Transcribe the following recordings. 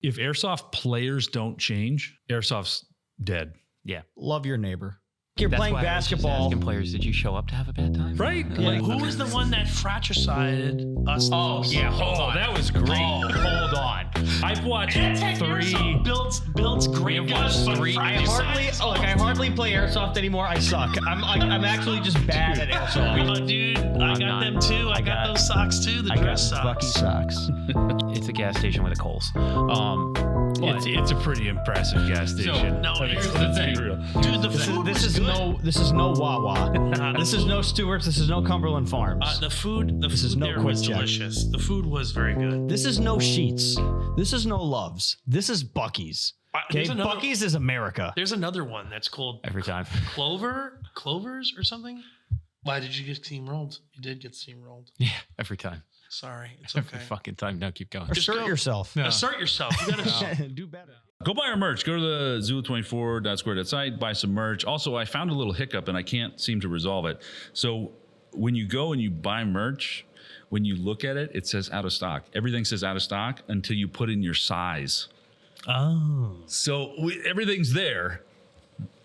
If Airsoft players don't change, Airsoft's dead. Yeah. Love your neighbor. You're That's playing why I was just basketball. asking players, did you show up to have a bad time? Right? Like, who was the one that fratricided us? Oh, yeah. Hold on. that was great. Oh, hold on. I've watched Airsoft 3. builds great guns, but I hardly play Airsoft anymore. I suck. I'm actually just bad at Airsoft. Dude, I got them too. I got those socks too. The dress Bucky socks. socks. It's a gas station with a Kohl's. It's a pretty impressive gas station. No, here's the let's thing. be real. Dude, the food This was is good. this is no Wawa. This is no Stewart's. This is no Cumberland Farms. The food is no there Quick was Check. delicious. The food was very good. This is no Sheets. This is no Loves. This is Bucky's. Okay, There's another- Bucky's is America. There's another one that's called Every time. Clovers or something. Why did you get steamrolled? You did get steamrolled. Yeah, every time. Sorry, it's Every okay. fucking time. No, keep going. Assert yourself. Assert yourself. You gotta. Do better. Go buy our merch. Go to the Zulu24.square.site, buy some merch. Also, I found a little hiccup and I can't seem to resolve it. So when you go and you buy merch, when you look at it, it says out of stock. Everything says out of stock until you put in your size. Oh. So everything's there.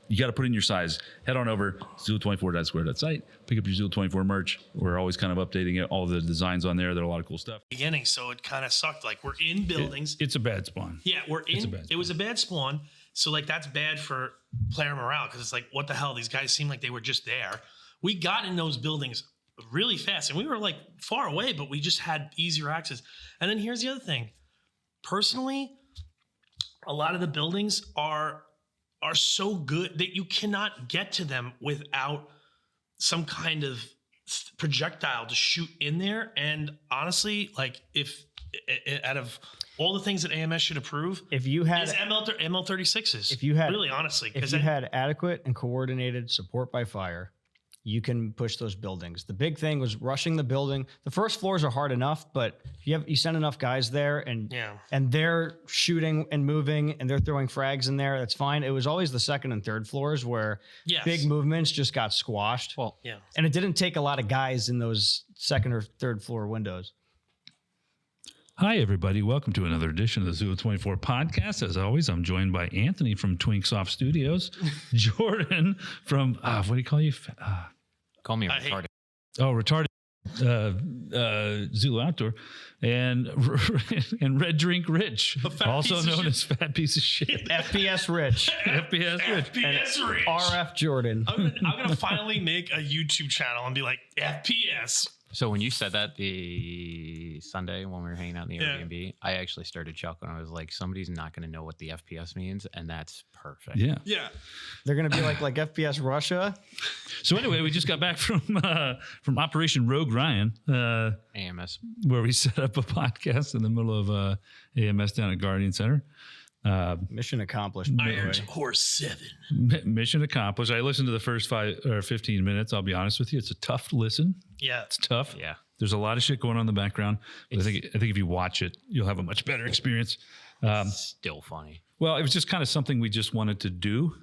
You got to put in your size. Head on over Zulu24.square.site. Pick up your Zulu24 merch. We're always kind of updating it. All the designs on there. There are a lot of cool stuff. Beginning, so it kind of sucked. Like we're in buildings. It's a bad spawn. Yeah, we're It's a in. bad It was a bad spawn. So like that's bad for player morale because it's like, what the hell? These guys seem like they were just there. We got in those buildings really fast, and we were like far away, but we just had easier access. And then here's the other thing. Personally, a lot of the buildings are so good that you cannot get to them without some kind of projectile to shoot in there. And honestly, like if out of all the things that AMS should approve, If you had is ML36s. If you had- really honestly, if you had adequate and coordinated support by fire, you can push those buildings. The big thing was rushing the building. The first floors are hard enough, but if you send enough guys there and they're shooting and moving and they're throwing frags in there, that's fine. It was always the second and third floors where big movements just got squashed. Well, yeah. And it didn't take a lot of guys in those second or third floor windows. Hi, everybody. Welcome to another edition of the Zulu24 podcast. As always, I'm joined by Anthony from Twinksoft Studios, Jordan from, what do you call you? Call me a retarded. Retarded Zulu Outdoor, and Red Drink Rich, also known as Fat Piece of Shit. FPS Rich. FPS Rich. FPS Rich. RF Jordan. I'm gonna finally make a YouTube channel and be like FPS. So when you said that the Sunday when we were hanging out in the Yeah. Airbnb, I actually started chuckling. I was like, somebody's not going to know what the FPS means, and that's perfect. Yeah. Yeah. They're going to be like FPS Russia. So anyway, we just got back from Operation Rogue Ryan, AMS. where we set up a podcast in the middle of AMS down at Guardian Center. Mission accomplished. by the Iron way. Horse 7. Mission accomplished. I listened to the first 5 or 15 minutes. I'll be honest with you. It's a tough listen. Yeah. It's tough. Yeah. There's a lot of shit going on in the background. But I think if you watch it, you'll have a much better experience. Still funny. Well, it was just kind of something we just wanted to do.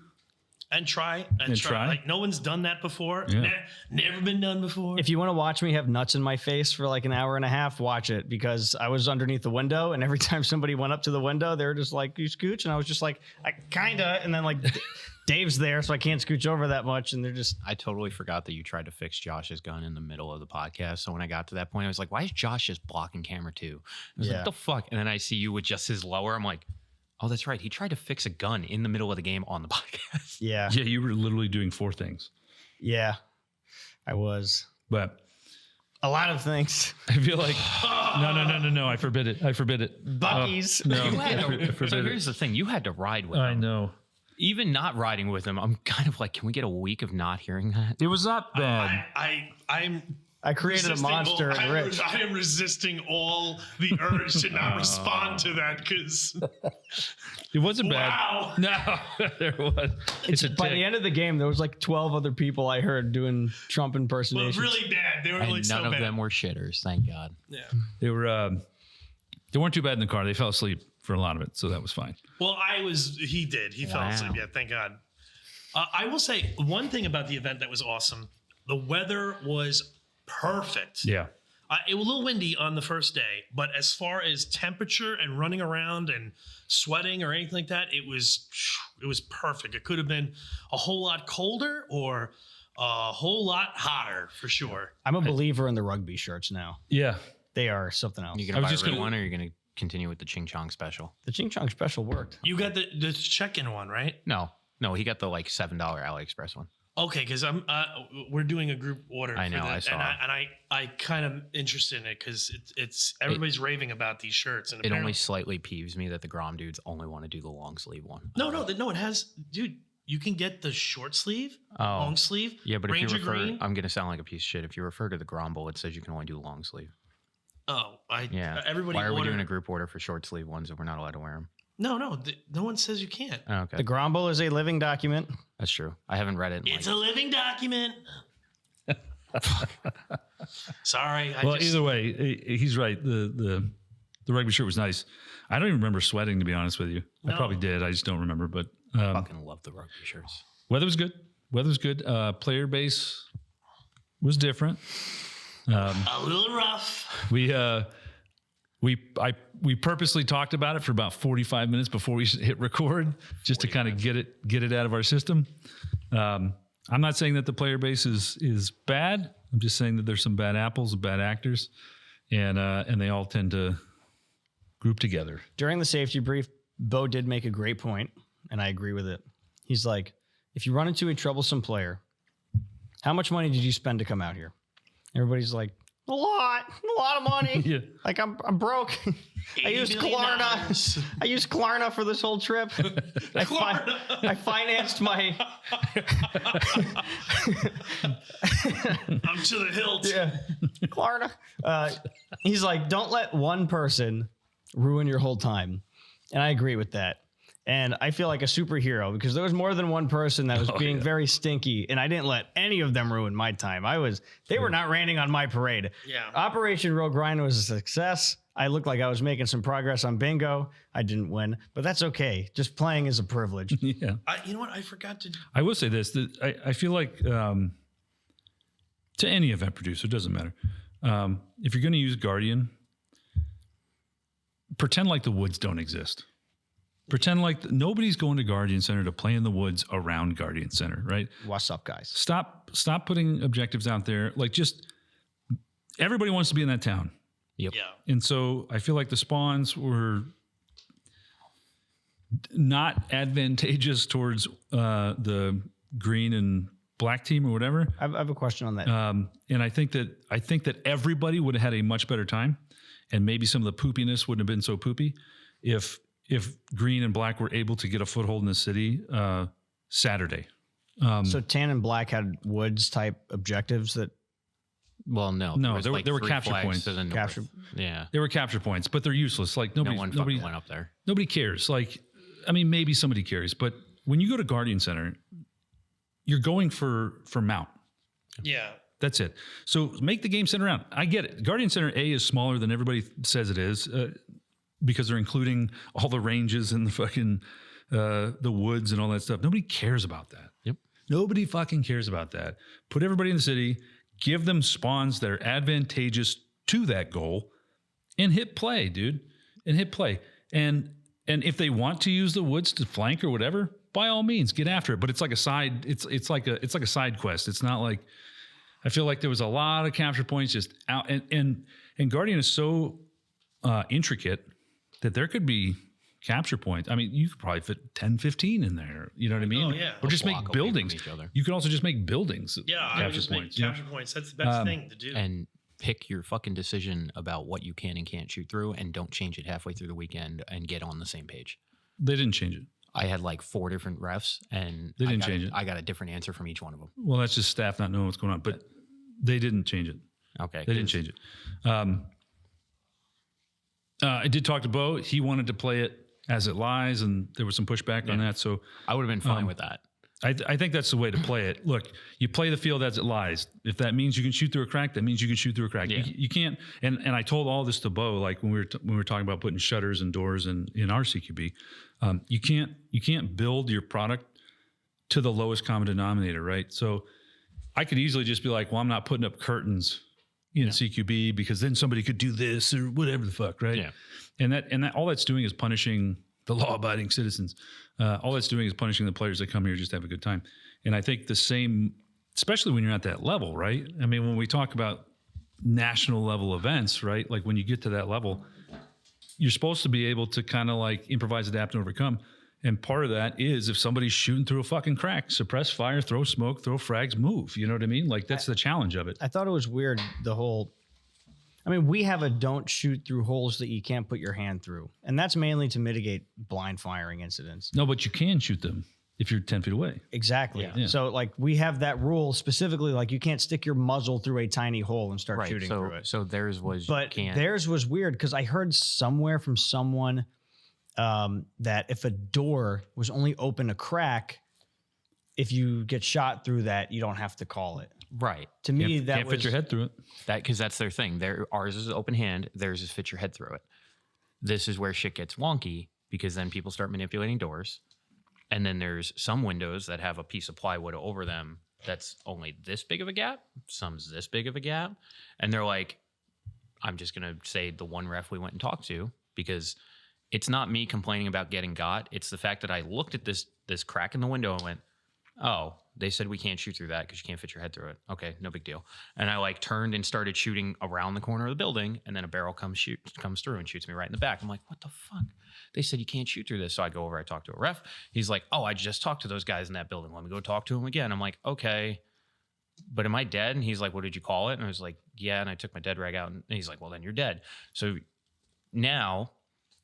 And try. Like no one's done that before. Yeah. Never been done before. If you want to watch me have nuts in my face for like an hour and a half, watch it, because I was underneath the window, and every time somebody went up to the window, they were just like, "You scooch," and I was just like, "I kinda," and then like Dave's there, so I can't scooch over that much, and they're just. I totally forgot that you tried to fix Josh's gun in the middle of the podcast. So when I got to that point, I was like, why is Josh just blocking camera 2? I was like, what the fuck? And then I see you with just his lower. I'm like, oh, that's right. He tried to fix a gun in the middle of the game on the podcast. Yeah. Yeah, you were literally doing 4 things. Yeah, I was. But A lot of things. I feel like no. I forbid it. I forbid it. Bucky's. No, You had I to, forbid so it. here's the thing. You had to ride with I him. know. Even not riding with him, I'm kind of like, can we get a week of not hearing that? It was not bad. I'm I created a monster and Rich. I am resisting all the urge to not respond to that because It wasn't bad. wow. No, there was. It's a By tick. the end of the game, there was like 12 other people I heard doing Trump Well, impersonations. really bad. They were And really none so of bad. them were shitters, thank God. Yeah. They weren't too bad in the car. They fell asleep for a lot of it, so that was fine. Well, he did. He fell Wow. asleep. Yeah, thank God. I will say one thing about the event that was awesome. The weather was perfect. Yeah. It was a little windy on the first day, but as far as temperature and running around and sweating or anything like that, it was perfect. It could have been a whole lot colder or a whole lot hotter for sure. I'm a believer in the rugby shirts now. Yeah. They are something else. You gonna buy a real one, or are you gonna continue with the Ching Chong special? The Ching Chong special worked. You got the check-in one, right? No, he got the like $7 AliExpress one. Okay, because we're doing a group order. I know, for that, I saw. and I kind of interested in it because it's everybody's raving about these shirts, and It only slightly peeves me that the Grom dudes only want to do the long sleeve one. no, it has, dude. You can get the short sleeve, long sleeve. Yeah, but Ranger if you refer, green. I'm gonna sound like a piece of shit. If you refer to the Gromble, it says you can only do long sleeve. Oh, Yeah. Everybody. Why are we doing a group order for short sleeve ones if we're not allowed to wear them? No, no one says you can't. Oh, okay, The Gromble is a living document. that's true. I haven't read it. It's a living document. Sorry. Either way, he's right. The rugby shirt was nice. I don't even remember sweating, to be honest with you. I No. probably did. I just don't remember. But fucking love the rugby shirts. weather was good. Player base was different. a little rough. We purposely talked about it for about 45 minutes before we hit record, just to kind of get it out of our system. I'm not saying that the player base is bad. I'm just saying that there's some bad apples and bad actors, and they all tend to group together. During the safety brief, Bo did make a great point, and I agree with it. He's like, if you run into a troublesome player, how much money did you spend to come out here? Everybody's like, a lot of money. Yeah. Like I'm broke. I used Klarna. $80 I used Klarna for this whole trip. I financed my. I'm to the hilt. Yeah, Klarna. He's like, don't let one person ruin your whole time, and I agree with that. And I feel like a superhero because there was more than one person that was being very stinky, and I didn't let any of them ruin my time. They were not raining on my parade. Yeah. Operation Rogue Grind was a success. I looked like I was making some progress on bingo. I didn't win, but that's okay. Just playing is a privilege. Yeah. You know what? I forgot to. I will say this: that I feel like to any event producer, it doesn't matter. If you're going to use Guardian, pretend like the woods don't exist. Pretend like nobody's going to Guardian Center to play in the woods around Guardian Center, right? What's up, guys? Stop putting objectives out there. Like, just everybody wants to be in that town. Yep. Yeah. And so I feel like the spawns were not advantageous towards the green and black team or whatever. I have a question on that. And I think that everybody would have had a much better time, and maybe some of the poopiness wouldn't have been so poopy if green and black were able to get a foothold in the city Saturday. So tan and black had woods type objectives that Well, no, there were capture points. To the north. capture. Yeah, They were capture points, but they're useless. Like no nobody one fucking went up there. Nobody cares. Like, I mean, maybe somebody cares, but when you go to Guardian Center, you're going for mount. Yeah. That's it. So make the game center around. I get it. Guardian Center A is smaller than everybody says it is because they're including all the ranges and the fucking the woods and all that stuff. Nobody cares about that. Yep. Nobody fucking cares about that. Put everybody in the city, give them spawns that are advantageous to that goal, and hit play, dude. And hit play. And if they want to use the woods to flank or whatever, by all means, get after it. But it's like a side. It's like a side quest. It's not like. I feel like there was a lot of capture points just out, and Guardian is so intricate that there could be capture points. I mean, you could probably fit 10, 15 in there. You know what I mean? Oh, yeah. Or just make Block away from buildings. each other. You could also just make buildings. Yeah. I would just make you know? capture points. That's the best thing to do. And pick your fucking decision about what you can and can't shoot through, and don't change it halfway through the weekend, and get on the same page. They didn't change it. I had like 4 different refs, and They didn't change it. I got a different answer from each one of them. Well, that's just staff not knowing what's going on, but they didn't change it. Okay, They didn't change it. I did talk to Bo. He wanted to play it as it lies, and there was some pushback on that. So I would have been fine with that. I think that's the way to play it. Look, you play the field as it lies. If that means you can shoot through a crack, that means you can shoot through a crack. Yeah. You can't. And I told all this to Bo, like when we were talking about putting shutters and doors in our CQB. You can't build your product to the lowest common denominator, right? So I could easily just be like, well, I'm not putting up curtains CQB because then somebody could do this or whatever the fuck, right? Yeah. And that all that's doing is punishing the law-abiding citizens. All that's doing is punishing the players that come here just to have a good time. And I think the same, especially when you're at that level, right? I mean, when we talk about national level events, right? Like when you get to that level, you're supposed to be able to kind of like improvise, adapt, and overcome. And part of that is if somebody's shooting through a fucking crack, suppress fire, throw smoke, throw frags, move. You know what I mean? Like that's the challenge of it. I thought it was weird, we have a don't shoot through holes that you can't put your hand through. And that's mainly to mitigate blind firing incidents. No, but you can shoot them if you're 10 feet away. Exactly. Yeah. So like we have that rule specifically, like you can't stick your muzzle through a tiny hole and start shooting through it. So theirs was, but theirs was weird because I heard somewhere from someone that if a door was only open a crack, if you get shot through that, you don't have to call it. Right. To me, that can't fit your head through it. Because that's their thing. Ours is open hand. Theirs is fit your head through it. This is where shit gets wonky because then people start manipulating doors. And then there's some windows that have a piece of plywood over them that's only this big of a gap. Some's this big of a gap. And they're like, I'm just going to say the one ref we went and talked to because it's not me complaining about getting got. It's the fact that I looked at this crack in the window and went, oh, they said we can't shoot through that because you can't fit your head through it. Okay, no big deal. And I like turned and started shooting around the corner of the building, and then a barrel comes through and shoots me right in the back. I'm like, what the fuck? They said you can't shoot through this. So I go over, I talk to a ref. He's like, oh, I just talked to those guys in that building. Let me go talk to them again. I'm like, okay, but am I dead? And he's like, what did you call it? And I was like, yeah, and I took my dead rag out. And he's like, well, then you're dead. So now,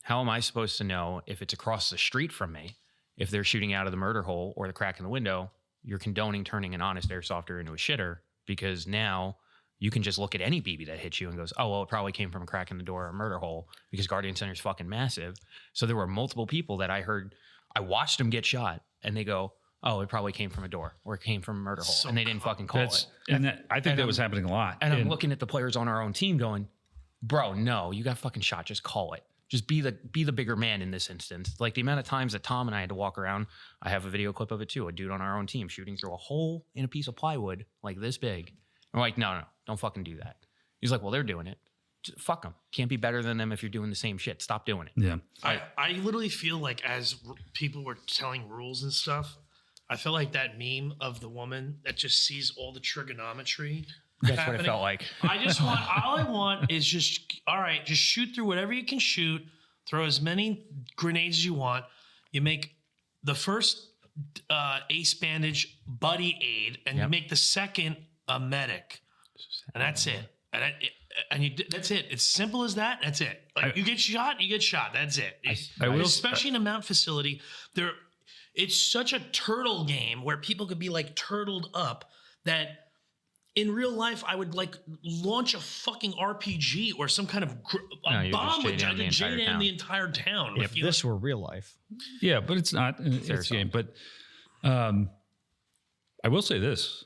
how am I supposed to know if it's across the street from me, if they're shooting out of the murder hole or the crack in the window? You're condoning turning an honest airsofter into a shitter because now you can just look at any BB that hits you and goes, oh, well, it probably came from a crack in the door or a murder hole because Guardian Center is fucking massive. So there were multiple people that I watched them get shot and they go, oh, it probably came from a door or it came from a murder hole. And they didn't fucking call it. And I think that was happening a lot. And I'm looking at the players on our own team going, bro, no, you got fucking shot. Just call it. Just be the bigger man in this instance. Like the amount of times that Tom and I had to walk around, I have a video clip of it too. A dude on our own team shooting through a hole in a piece of plywood like this big. I'm like, no, don't fucking do that. He's like, well, they're doing it. Just fuck them. Can't be better than them if you're doing the same shit. Stop doing it. Yeah. I literally feel like as people were telling rules and stuff, I feel like that meme of the woman that just sees all the trigonometry. That's happening. what it felt like. All I want is just, all right, just shoot through whatever you can shoot, throw as many grenades as you want. You make the first ace bandage buddy aid, and you make the second a medic. And that's it. That's it. It's simple as that. That's it. Like you get shot, you get shot. That's it. Especially in a mount facility, it's such a turtle game where people could be like turtled up that in real life, I would like launch a fucking RPG or some kind of bomb would JDAM the entire town. If this were real life. Yeah, but it's not. It's a game. But I will say this.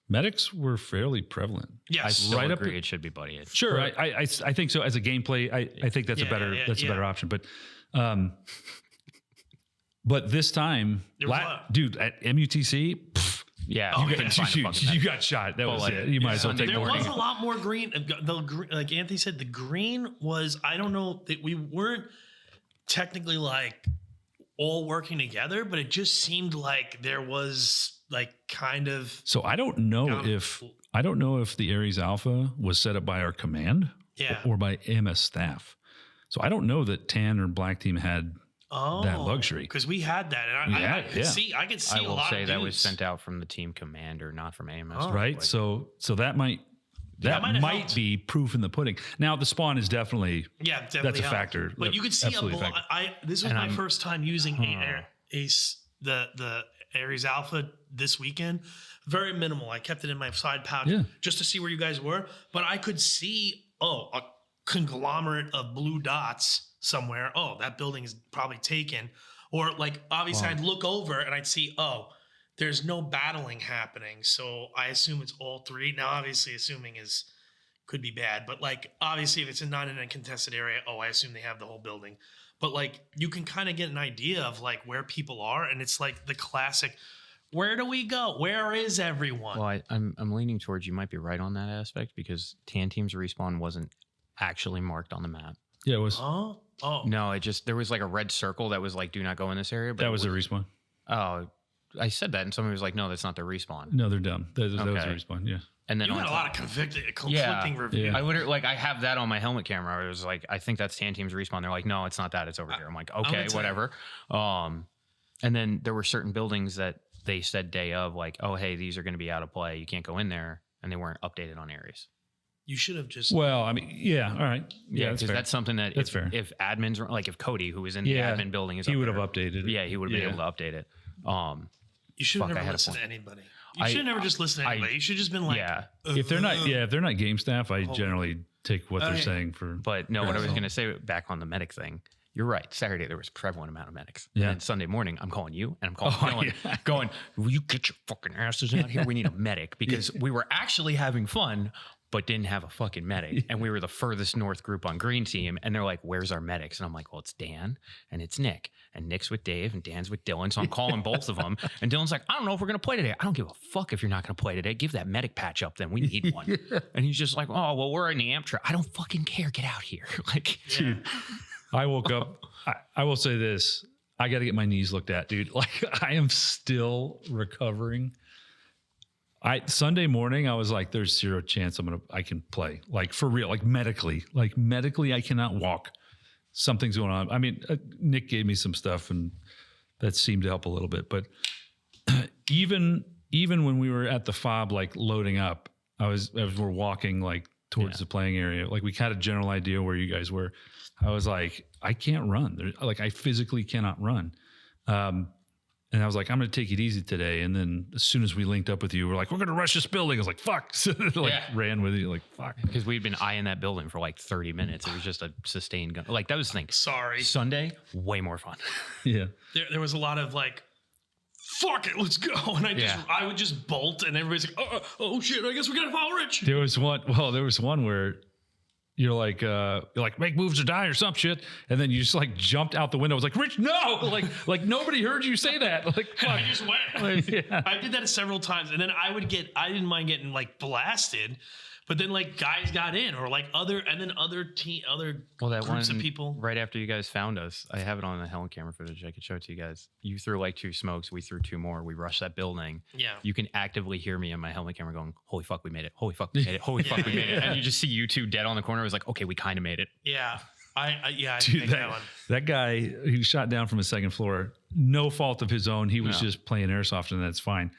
Medics were fairly prevalent. Yes, I still agree it should be buddy. Sure, I think so. As a gameplay, I think that's a better option. But this time, dude, at MUTC, yeah, you got shot. That was it. You might as well take the warning. There was a lot more green. Like Anthony said, the green was, I don't know, that we weren't technically like all working together, but it just seemed like there was like kind of. So I don't know if the Ares Alpha was set up by our command or by AMS staff. So I don't know that Tan or Black Team had that luxury, because we had that, and I could see. I will say that was sent out from the team commander, not from AMS. Right. Like, so that might be proof in the pudding. Now the spawn is definitely that's a factor. But you could see this was my first time using the Ares Alpha this weekend. Very minimal. I kept it in my side pouch just to see where you guys were, but I could see a conglomerate of blue dots somewhere. Oh, that building is probably taken. Or like, obviously I'd look over and I'd see, there's no battling happening. So I assume it's all three. Now, obviously assuming could be bad, but like, obviously if it's not in a contested area, I assume they have the whole building. But like, you can kind of get an idea of like where people are. And it's like the classic Where do we go? Where is everyone? Well, I'm leaning towards you might be right on that aspect because Tan Team's respawn wasn't actually marked on the map. Yeah, it was. Oh. No, there was like a red circle that was like, do not go in this area. But That was a respawn. Oh, I said that, and somebody was like, no, that's not their respawn. No, they're done. That was a Okay. respawn. Yeah. And then You on got a top- lot of conflicting reviews. Yeah. I would like I have that on my helmet camera. It was like I think that's Tan Team's respawn. They're like, no, it's not that. It's over here. I'm like, okay, gonna tell whatever. And then there were certain buildings that they said day of, like, oh hey, these are going to be out of play. You can't go in there, and they weren't updated on areas. You should have just. Well, I mean, yeah. All right. Yeah, that's because fair. that's something that That's if, fair. if admins were like if Cody, who was in the Yeah, admin building, is he up would have there, updated it. Yeah, he would have been Yeah. able to update it. You should have Fuck, I never had a listened to point. anybody. You should have never just listened to anybody. You should have just been like, yeah, If they're not game staff, I generally take what they're Okay. saying for. but no, what I was Yeah. going to say back on the medic thing. You're right. Saturday there was prevalent amount of medics. Yeah. And then Sunday morning I'm calling you and I'm calling Oh, Dylan, yeah. going, will you get your fucking asses out here? We need a medic because we were actually having fun, but didn't have a fucking medic. And we were the furthest north group on green team. And they're like, where's our medics? And I'm like, well, it's Dan and it's Nick. And Nick's with Dave and Dan's with Dylan. So I'm calling both of them. And Dylan's like, I don't know if we're going to play today. I don't give a fuck if you're not going to play today. Give that medic patch up then. We need one. And he's just like, oh, well, we're in the amp truck. I don't fucking care. Get out here. Like, Dude, I woke up. I will say this. I got to get my knees looked at, dude. Like I am still recovering. Sunday morning, I was like, there's zero chance I can play. Like for real, like medically, I cannot walk. Something's going on. I mean, Nick gave me some stuff and that seemed to help a little bit. But even when we were at the fob, like loading up, as we're walking like towards the playing area, like we had a general idea where you guys were. I was like, I can't run. I physically cannot run. And I was like, I'm going to take it easy today. And then as soon as we linked up with you, we're like, we're going to rush this building. I was like, fuck. So ran with you like, fuck. because we'd been eyeing that building for like 30 minutes. It was just a sustained gun. Like that was the thing. sorry. Sunday, way more fun. Yeah. There was a lot of like, fuck it, let's go. And I would just bolt and everybody's like, oh shit, I guess we got to follow Rich. There was one where you're like make moves or die or some shit. And then you just like jumped out the window. I was like, Rich, no, like nobody heard you say that. Like, fuck. I just went. Like, yeah. I did that several times. And then I didn't mind getting like blasted, but then like guys got in or like other Well, that groups one of people. right after you guys found us, I have it on the helmet camera footage. I could show it to you guys. You threw like 2 smokes. We threw 2 more. We rushed that building. Yeah. You can actively hear me on my helmet camera going, holy fuck, we made it. Holy fuck, we made it. Holy fuck, we made it. And you just see you 2 dead on the corner. I was like, okay, we kind of made it. Yeah. I Dude, think that one. that guy, he shot down from a second floor, no fault of his own. He was just playing airsoft, and that's fine.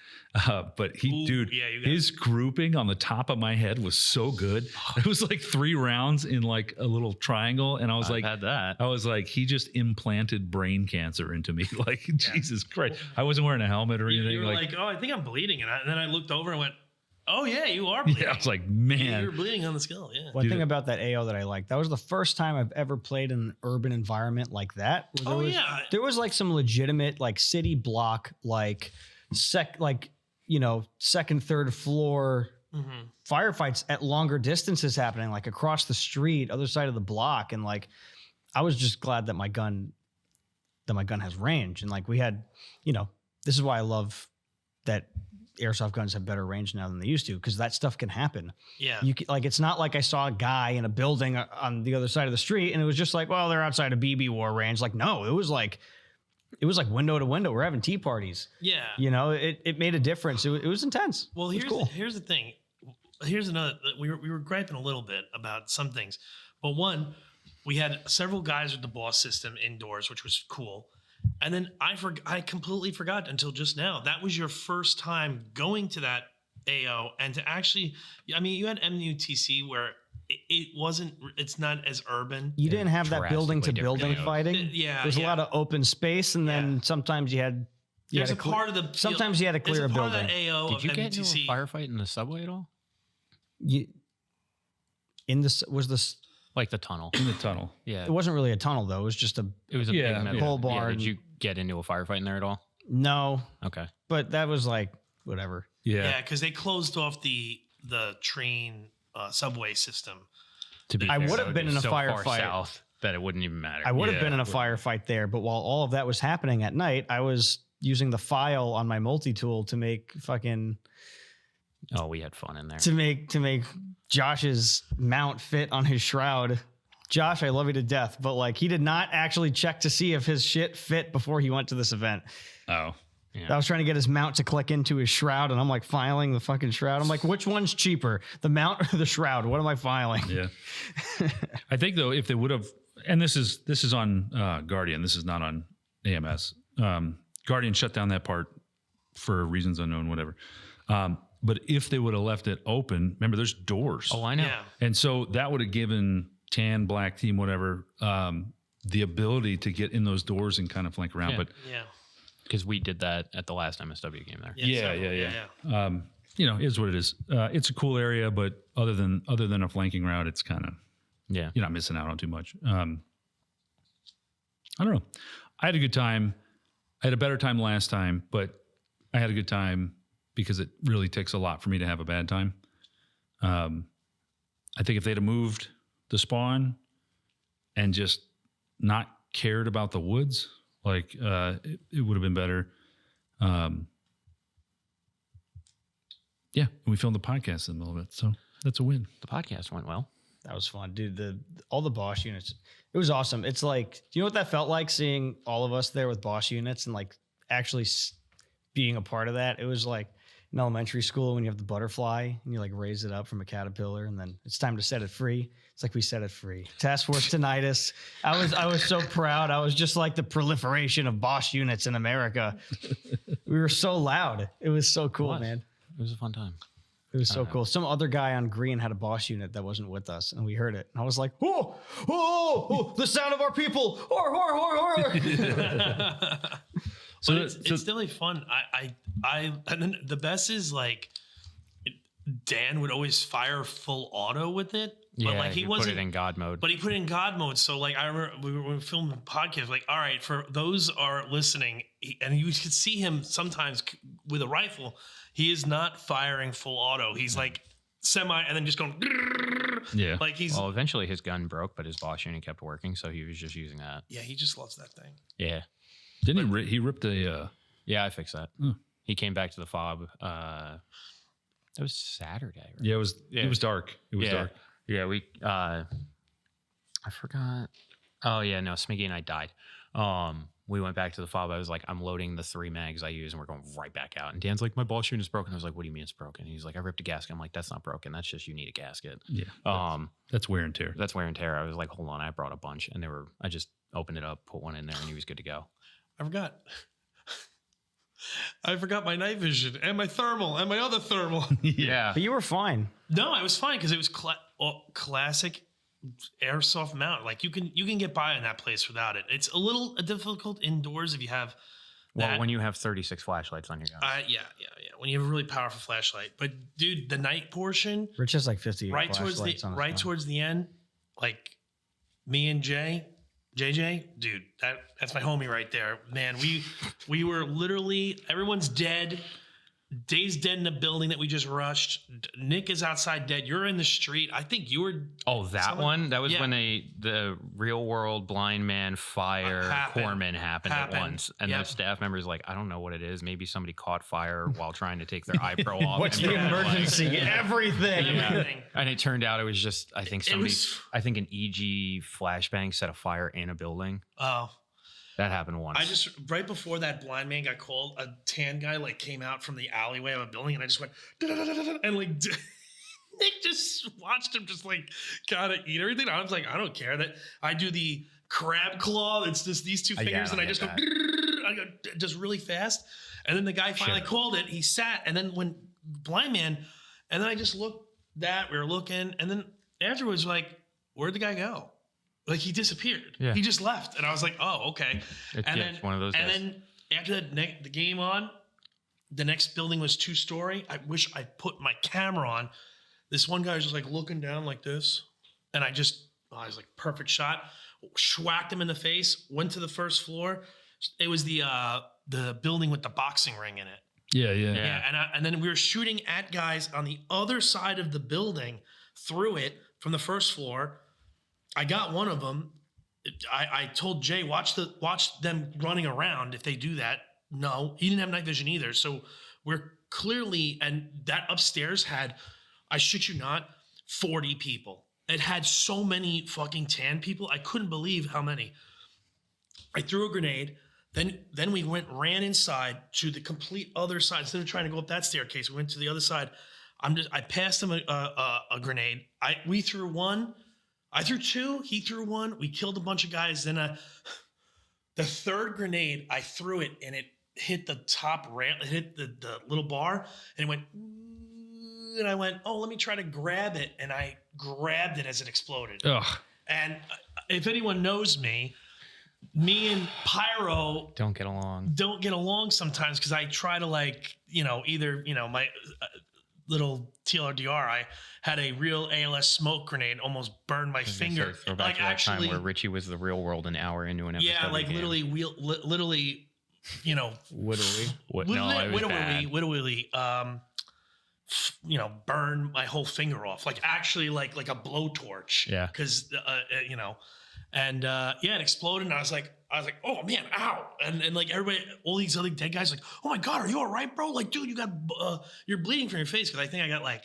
But his grouping on the top of my head was so good. It was like 3 rounds in like a little triangle, and I was Had that. I was like, he just implanted brain cancer into me. Like, Jesus Christ. I wasn't wearing a helmet or anything. You were like, oh, I think I'm bleeding. And then I looked over and went, oh, yeah, you are bleeding. yeah, I was like, Yeah, man. you're bleeding on the skull. Yeah. One thing about that AO that I liked, that was the first time I've ever played in an urban environment like that. There was like some legitimate like city block, like second, third floor firefights at longer distances happening, like across the street, other side of the block. And like, I was just glad that my gun has range. And like we had, this is why I love that airsoft guns have better range now than they used to, because that stuff can happen. Yeah. It's not like I saw a guy in a building on the other side of the street and it was just like, well, they're outside of BB war range. Like, no, it was like window to window. We're having tea parties. Yeah. It made a difference. It was intense. Well, it was cool. Here's the thing. Here's another. We were griping a little bit about some things, but one, we had several guys with the boss system indoors, which was cool. And then I completely forgot until just now. That was your first time going to that AO and to actually, I mean, you had MUTC where it's not as urban. You didn't have that building to building fighting. There's a lot of open space, and then sometimes you had. Sometimes you had to clear a building. Did you get into a firefight in the subway at all? Like the tunnel. In the tunnel. Yeah. It wasn't really a tunnel though. It was just a big metal pole barn. Did you get into a firefight in there at all? No. Okay. But that was like whatever. Yeah, because they closed off the train subway system. I would have been in a firefight far south that it wouldn't even matter. I would have been in a firefight there, but while all of that was happening at night, I was using the file on my multi-tool to make fucking Oh, we had fun in there. to make Josh's mount fit on his shroud. Josh, I love you to death, but like he did not actually check to see if his shit fit before he went to this event. Oh, Yeah. I was trying to get his mount to click into his shroud, and I'm like filing the fucking shroud. I'm like, which one's cheaper, the mount or the shroud? What am I filing? yeah. I think though, if they would have, and this is on Guardian, this is not on AMS. Guardian shut down that part for reasons unknown, whatever. But if they would have left it open, remember there's doors. Oh, I know. Yeah. And so that would have given tan, black team, whatever, the ability to get in those doors and kind of flank around. Yeah. But Yeah. Because we did that at the last MSW game there. yeah. Is what it is. It's a cool area, but other than a flanking route, it's kind of, Yeah. you're not missing out on too much. I don't know. I had a good time. I had a better time last time, but I had a good time because it really takes a lot for me to have a bad time. I think if they'd have moved the spawn and just not cared about the woods, like it would have been better. Yeah, and we filmed the podcast in the middle of it, so that's a win. The podcast went well. That was fun, dude. All the Bosch units, it was awesome. It's like, do you know what that felt like, seeing all of us there with Bosch units and like actually being a part of that? It was like in elementary school when you have the butterfly and you like raise it up from a caterpillar and then it's time to set it free. It's like we set it free. Task Force Tinnitus. I was so proud. I was just like the proliferation of Bosch units in America. We were so loud. It was so cool, man. It was a fun time. It was so cool. Some other guy on green had a Bosch unit that wasn't with us, and we heard it. And I was like, oh, the sound of our people. Hor. But it's definitely fun. And then the best is like Dan would always fire full auto with it. But Yeah, like he wasn't put it in God mode. But he put it in God mode. So like I remember we were filming the podcast, like, all right, for those are listening, and you could see him sometimes with a rifle, he is not firing full auto. He's like semi and then just going, Yeah. like he's, Well, eventually his gun broke, but his Bosch unit kept working, so he was just using that. yeah, he just loves that thing. Yeah. Didn't he ripped a... Yeah, I fixed that. Hmm. He came back to the fob. It was Saturday, right? Yeah, it was dark. It was Yeah. dark. Yeah, I forgot. Oh yeah, no, Smiggy and I died. We went back to the fob. I was like, I'm loading the 3 mags I use and we're going right back out. And Dan's like, my Bosch unit is broken. I was like, what do you mean it's broken? And he's like, I ripped a gasket. I'm like, that's not broken. That's just, you need a gasket. Yeah. That's wear and tear. That's wear and tear. I was like, hold on, I brought a bunch. And I just opened it up, put one in there, and he was good to go. I forgot my night vision and my thermal and my other thermal. Yeah. But you were fine. No, I was fine because it was classic airsoft mount. Like you can get by in that place without it. It's a little difficult indoors if you have. Well, when you have 36 flashlights on your gun. Yeah. When you have a really powerful flashlight, but dude, the night portion, Rich has like 50 right towards the end, like me and JJ, dude, that's my homie right there, man. We were literally, everyone's dead. Dave's dead in the building that we just rushed. Nick is outside dead. You're in the street. I think you were. Oh, that one? That was when the real world blind man fire corpsman happened at once. And the staff members like, I don't know what it is. Maybe somebody caught fire while trying to take their eye pro off. What's the emergency? Everything. Everything. And it turned out it was just, I think an EG flashbang set a fire in a building. Oh. That happened once. I just, right before that blind man got called, a tan guy like came out from the alleyway of a building, and I just went, and like Nick just watched him just like kind of eat everything. I was like, I don't care that I do the crab claw. It's just these two fingers, and I just go just really fast. And then the guy finally called it. He sat, and then when blind man, and then I just looked that we were looking, and then afterwards, like, where'd the guy go? Like he disappeared. Yeah. He just left, and I was like, "Oh, okay." It's one of those. And then after the game on, the next building was 2-story. I wish I put my camera on. This one guy was just like looking down like this, and I was like, perfect shot. Schwacked him in the face. Went to the first floor. It was the building with the boxing ring in it. Yeah. And then we were shooting at guys on the other side of the building through it from the first floor. I got one of them. I told Jay, watch them running around. If they do that, No, he didn't have night vision either. So we're clearly, and that upstairs had, I shit you not, 40 people. It had so many fucking tan people. I couldn't believe how many. I threw a grenade. Then we ran inside to the complete other side. Instead of trying to go up that staircase, we went to the other side. I passed him a grenade. We threw one. I threw two. He threw one. We killed a bunch of guys. Then the third grenade, I threw it and it hit the top rail. It hit the little bar and it went. And I went, oh, let me try to grab it. And I grabbed it as it exploded. Ugh. And if anyone knows me and Pyro don't get along sometimes because I try to either my little TLDR, I had a real ALS smoke grenade almost burned my finger. Like actually, time where Richie was the real world an hour into an episode. Yeah, like game. literally, Literally. Burn my whole finger off, like actually like a blowtorch. Yeah. Because it exploded, and I was like, oh man, ow, and like everybody, all these other dead guys, like, oh my god, are you all right, bro? Like, dude, you got you're bleeding from your face because I think I got like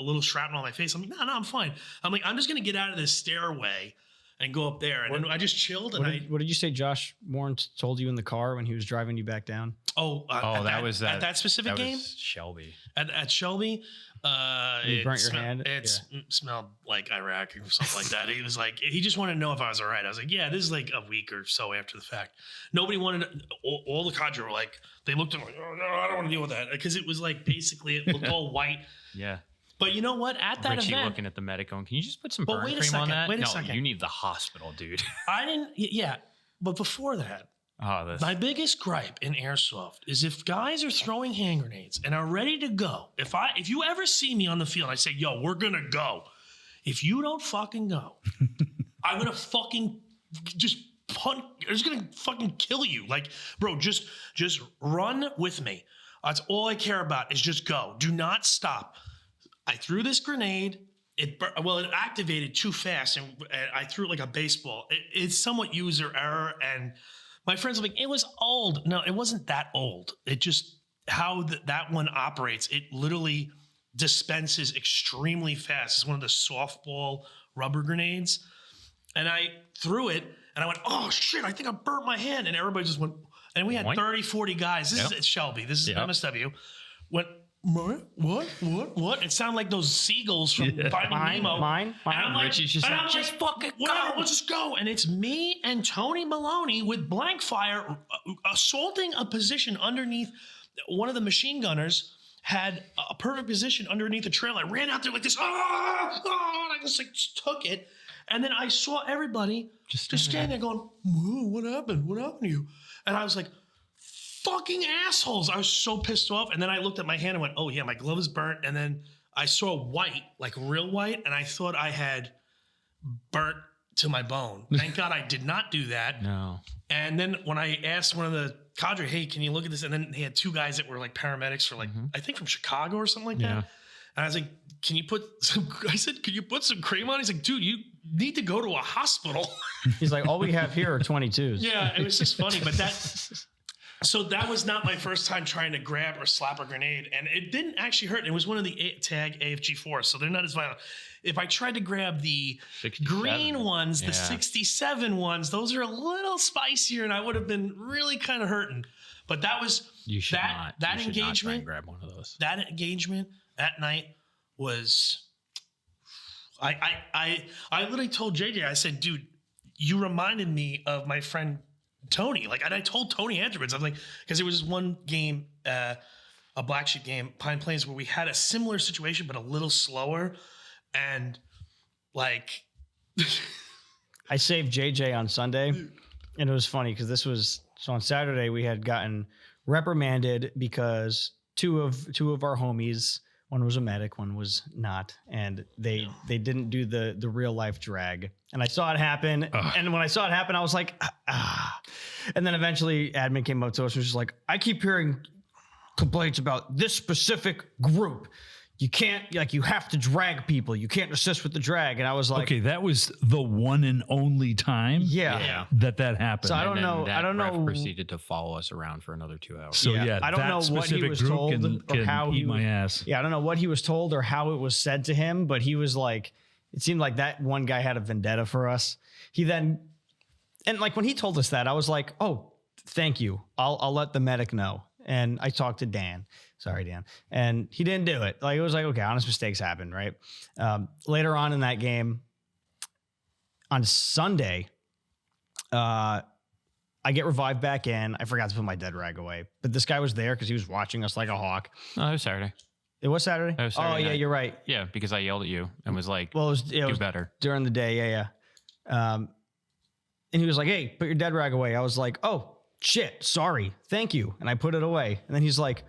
a little shrapnel on my face. I'm like, no, I'm fine. I'm like, I'm just gonna get out of this stairway and go up there, and then I just chilled. And what did you say Josh Warren told you in the car when he was driving you back down? At that specific game, Shelby. At Shelby, you burnt your hand. It smelled like Iraq or something like that. He was like, he just wanted to know if I was all right. I was like, yeah, this is like a week or so after the fact. Nobody wanted. All the cadre were like, they looked at me like, oh no, I don't want to deal with that because it was like basically it looked all white. Yeah. But you know what? At that Richie event, looking at the medic going, can you just put some burn cream second, on that? Wait a second. You need the hospital, dude. I didn't. Yeah, but before that. My biggest gripe in Airsoft is if guys are throwing hand grenades and are ready to go. If you ever see me on the field, I say, yo, we're going to go. If you don't fucking go, I'm going to fucking just punt. I'm just going to fucking kill you. Like, bro, just run with me. That's all I care about is just go. Do not stop. I threw this grenade. It activated too fast and I threw it like a baseball. It's somewhat user error and my friends are like, it was old. No, it wasn't that old. It just, how that one operates, it literally dispenses extremely fast. It's one of the softball rubber grenades. And I threw it and I went, oh shit, I think I burnt my hand. And everybody just went, and we had 30, 40 guys. This is at Shelby. This is MSW. Went, what? It sounded like those seagulls from Finding Nemo. Mine. And I'm like, Richie's just like, just fucking go. Let's just go. And it's me and Tony Maloney with blank fire assaulting a position underneath. One of the machine gunners had a perfect position underneath the trail. I ran out there like this. And I just like took it. And then I saw everybody just standing there going, whoa, what happened? What happened to you? And I was like, fucking assholes. I was so pissed off. And then I looked at my hand and went, oh yeah, my glove is burnt. And then I saw white, like real white. And I thought I had burnt to my bone. Thank God I did not do that. No. And then when I asked one of the cadre, hey, can you look at this? And then they had two guys that were like paramedics for like, I think from Chicago or something like that. And I was like, can you put some cream on? He's like, dude, you need to go to a hospital. He's like, all we have here are 22s. Yeah, it was just funny. But so that was not my first time trying to grab or slap a grenade. And it didn't actually hurt. It was one of the tag AFG4s, so they're not as violent. If I tried to grab the green ones, the 67 ones, those are a little spicier and I would have been really kind of hurting. But that was that engagement. Not grab one of those. That engagement that night was I literally told JJ, I said, dude, you reminded me of my friend Tony. Like, and I told Tony afterwards, I was like, because it was one game, a Black Sheep game, Pine Plains, where we had a similar situation, but a little slower. And like, I saved JJ on Sunday, and it was funny because so on Saturday we had gotten reprimanded because two of our homies, one was a medic, one was not, and they didn't do the real life drag. And I saw it happen, and when I saw it happen, I was like, ah. And then eventually, admin came up to us and was just like, I keep hearing complaints about this specific group. you can't, like, you have to drag people. You can't assist with the drag. And I was like, Okay, that was the one and only time yeah. that happened. So I don't And then know. that I don't ref know. proceeded to follow us around for another 2 hours. So yeah, I don't that know what he specific was group told can or how eat he my ass. Yeah, I don't know what he was told or how it was said to him, but he was like, it seemed like that one guy had a vendetta for us. He then, and like when he told us that, I was like, oh, thank you. I'll let the medic know. And I talked to Dan. Sorry, Dan. And he didn't do it. Like, it was like, okay, honest mistakes happen, right? Later on in that game, on Sunday, I get revived back in. I forgot to put my dead rag away, but this guy was there because he was watching us like a hawk. No, it was Saturday. It was Saturday? It was Saturday yeah, night. you're right. Yeah, because I yelled at you and was like, Well, it do was better. during the day. Yeah. And he was like, hey, put your dead rag away. I was like, oh, shit, sorry. Thank you. And I put it away. And then he's like,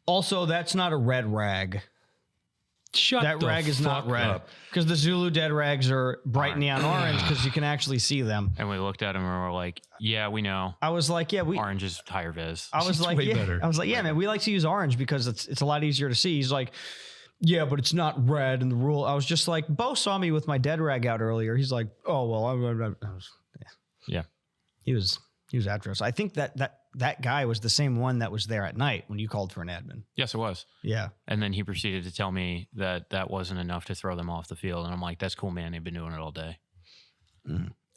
also, that's not a red rag. Shut That the rag is not fuck red. up. Because the Zulu dead rags are bright neon orange because you can actually see them. And we looked at him and we were like, yeah, we know. I was like, yeah, Orange is higher vis. I was It's like, way yeah. better. I was like, yeah, man, we like to use orange because it's a lot easier to see. He's like, yeah, but it's not red in the rule. I was just like, Bo saw me with my dead rag out earlier. He's like, oh well, Yeah. He was after us. I think that guy was the same one that was there at night when you called for an admin. Yes, it was. Yeah. And then he proceeded to tell me that wasn't enough to throw them off the field. And I'm like, that's cool, man. They've been doing it all day.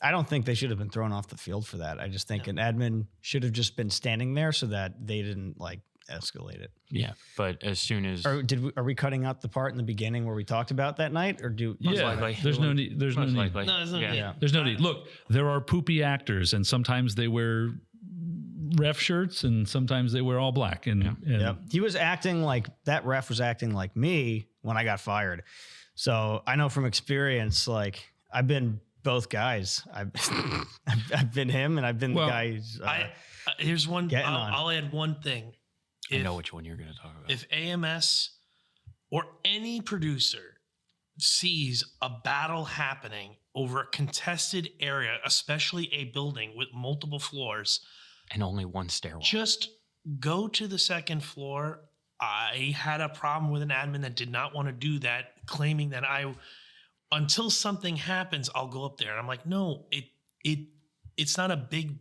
I don't think they should have been thrown off the field for that. I just think an admin should have just been standing there so that they didn't like escalate it. Yeah. But as soon as Are we cutting out the part in the beginning where we talked about that night, or do? likely. There's no need. There's no most need. likely. No, there's no need. Yeah. There's no need. Look, there are poopy actors, and sometimes they wear ref shirts, and sometimes they wear all black. And Yep. He was acting like that ref was acting like me when I got fired. So I know from experience, like I've been both guys. I've been him and I've been the guy. Who's, Here's one. getting on. I'll add one thing. I know which one you're going to talk about. If AMS or any producer sees a battle happening over a contested area, especially a building with multiple floors, And only one stairwell. just go to the second floor. I had a problem with an admin that did not want to do that, claiming that until something happens, I'll go up there. And I'm like, no, it's not a big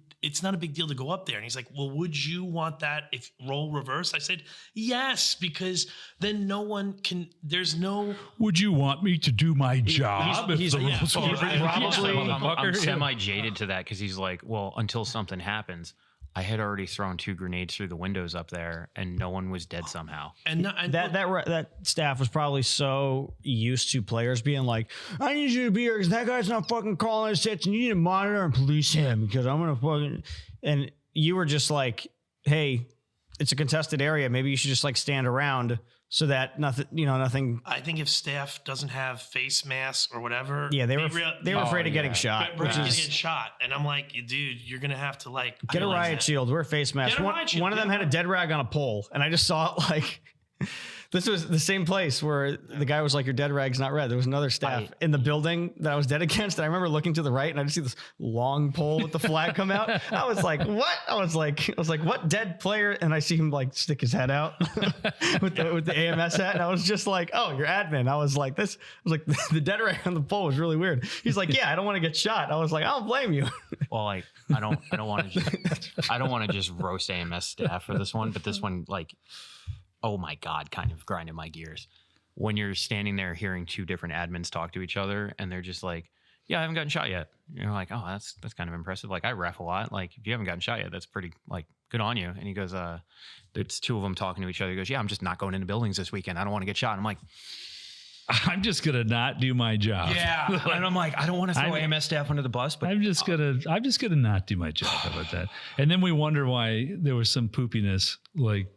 deal to go up there. And he's like, well, would you want that if role reversed? I said, yes, because then no one can, there's no. Would you want me to do my job if the rules were I'm semi-jaded to that because he's like, well, until something happens. I had already thrown 2 grenades through the windows up there, and no one was dead somehow. And that staff was probably so used to players being like, I need you to be here because that guy's not fucking calling his hits and you need to monitor and police him because I'm going to fucking. And you were just like, hey, it's a contested area. Maybe you should just like stand around so that nothing. I think if staff doesn't have face masks or whatever. Yeah, they were afraid of getting shot. We're going to get shot. And I'm like, dude, you're going to have to like. Get a riot shield. Wear a face mask. One of them had a dead rag on a pole. And I just saw it like. This was the same place where the guy was like, your dead rag's not red. There was another staff in the building that I was dead against. And I remember looking to the right and I just see this long pole with the flag come out. I was like, what? I was like, what dead player? And I see him like stick his head out with the AMS hat. And I was just like, oh, you're admin. I was like, the dead rag on the pole was really weird. He's like, yeah, I don't want to get shot. I was like, I don't blame you. Well, like, I don't want to just roast AMS staff for this one, but this one, like, oh my God, kind of grinding my gears. When you're standing there hearing 2 different admins talk to each other and they're just like, yeah, I haven't gotten shot yet. You're like, oh, that's kind of impressive. Like I ref a lot. Like if you haven't gotten shot yet, that's pretty like good on you. And he goes, there's 2 of them talking to each other. He goes, yeah, I'm just not going into buildings this weekend. I don't want to get shot. And I'm like, I'm just gonna not do my job. yeah. And I'm like, I don't want to throw AMS staff under the bus, but I'm just gonna not do my job. How about that? And then we wonder why there was some poopiness like.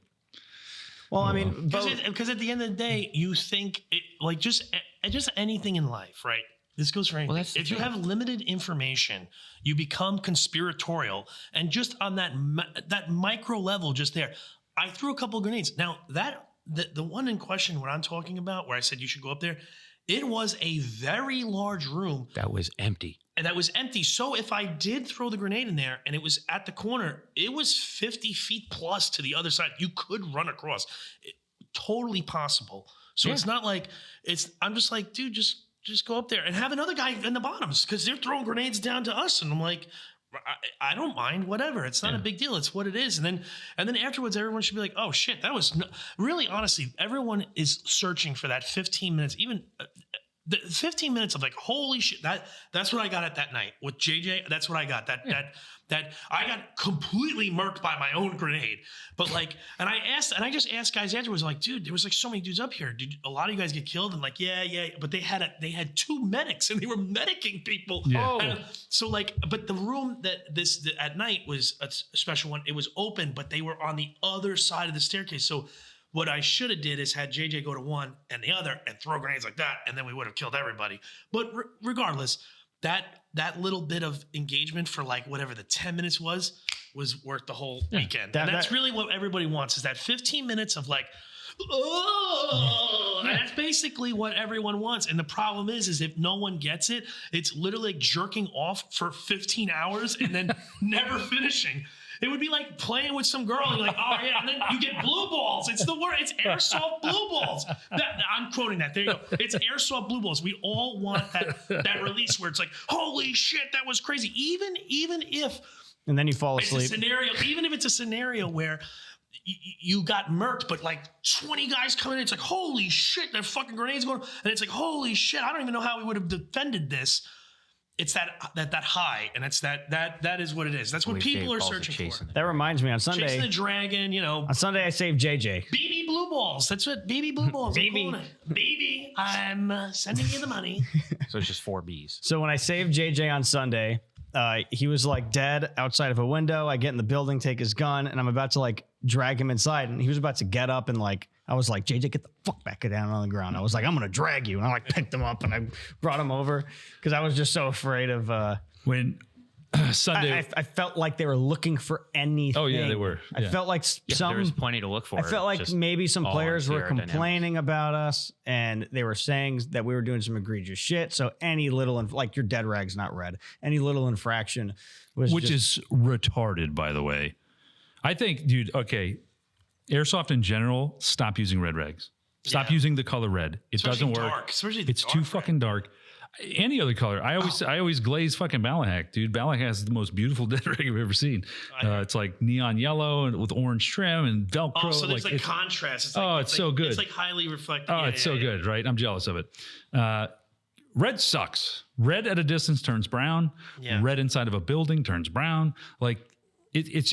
Well, I mean, because at the end of the day, you think it, like just anything in life, right? This goes for anything. Well, if you have limited information, you become conspiratorial, and just on that micro level, just there, I threw a couple of grenades. Now the one in question, what I'm talking about, where I said you should go up there, it was a very large room that was empty. And that was empty. So if I did throw the grenade in there and it was at the corner, it was 50 feet plus to the other side. You could run across. Totally possible. So it's not like I'm just like, dude, just go up there and have another guy in the bottoms because they're throwing grenades down to us. And I'm like, I don't mind, whatever. It's not a big deal. It's what it is. And then afterwards, everyone should be like, oh shit, that was really, honestly, everyone is searching for that 15 minutes, even the 15 minutes of like, holy shit, that's what I got at that night with JJ. That's what I got. That I got completely murked by my own grenade. But like, and I just asked guys afterwards, like, dude, there was like so many dudes up here. Did a lot of you guys get killed? And like, yeah. But they had 2 medics and they were medicing people. Yeah. And so like, but the room that at night was a special one. It was open, but they were on the other side of the staircase. So what I should have did is had JJ go to one and the other and throw grenades like that, and then we would have killed everybody. But regardless, that little bit of engagement for like whatever the 10 minutes was worth the whole weekend. And that's really what everybody wants, is that 15 minutes of like, oh, that's basically what everyone wants. And the problem is if no one gets it, it's literally like jerking off for 15 hours and then never finishing. It would be like playing with some girl and you're like, oh yeah, and then you get blue balls. It's the word. It's airsoft blue balls. I'm quoting that. There you go. It's airsoft blue balls. We all want that release where it's like, holy shit, that was crazy. Even if, and then you fall asleep. It's a scenario, even if it's a scenario where you got murked, but like 20 guys coming in, it's like, holy shit, that fucking grenade's going, and it's like, holy shit, I don't even know how we would have defended this. It's that high, and it's that is what it is. That's what people are searching for. That reminds me, on Sunday, chasing the dragon, On Sunday, I saved JJ. BB blue balls. That's what BB blue balls. BB, I'm sending you the money. So it's just 4 Bs. So when I saved JJ on Sunday, he was like dead outside of a window. I get in the building, take his gun, and I'm about to like drag him inside, and he was about to get up and like. I was like, JJ, get the fuck back down on the ground. I was like, I'm going to drag you. And I like picked him up and I brought him over because I was just so afraid of when Sunday. I felt like they were looking for anything. Oh, yeah, they were. I felt like there was plenty to look for. I felt like maybe some players were complaining about us and they were saying that we were doing some egregious shit. So any little, like your dead rag's not red. Any little infraction was Which is retarded, by the way. I think, dude, okay. Airsoft in general, stop using red rags. Stop using the color red. It doesn't work. Dark. It's too fucking dark. Any other color. I always glaze fucking Balahak, dude. Balahak has the most beautiful dead rag I've ever seen. It's like neon yellow and with orange trim and Velcro. Oh, so there's like contrast. It's so good. It's like highly reflective. Oh, it's so good, right? I'm jealous of it. Red sucks. Red at a distance turns brown. Yeah. Red inside of a building turns brown. Like, It's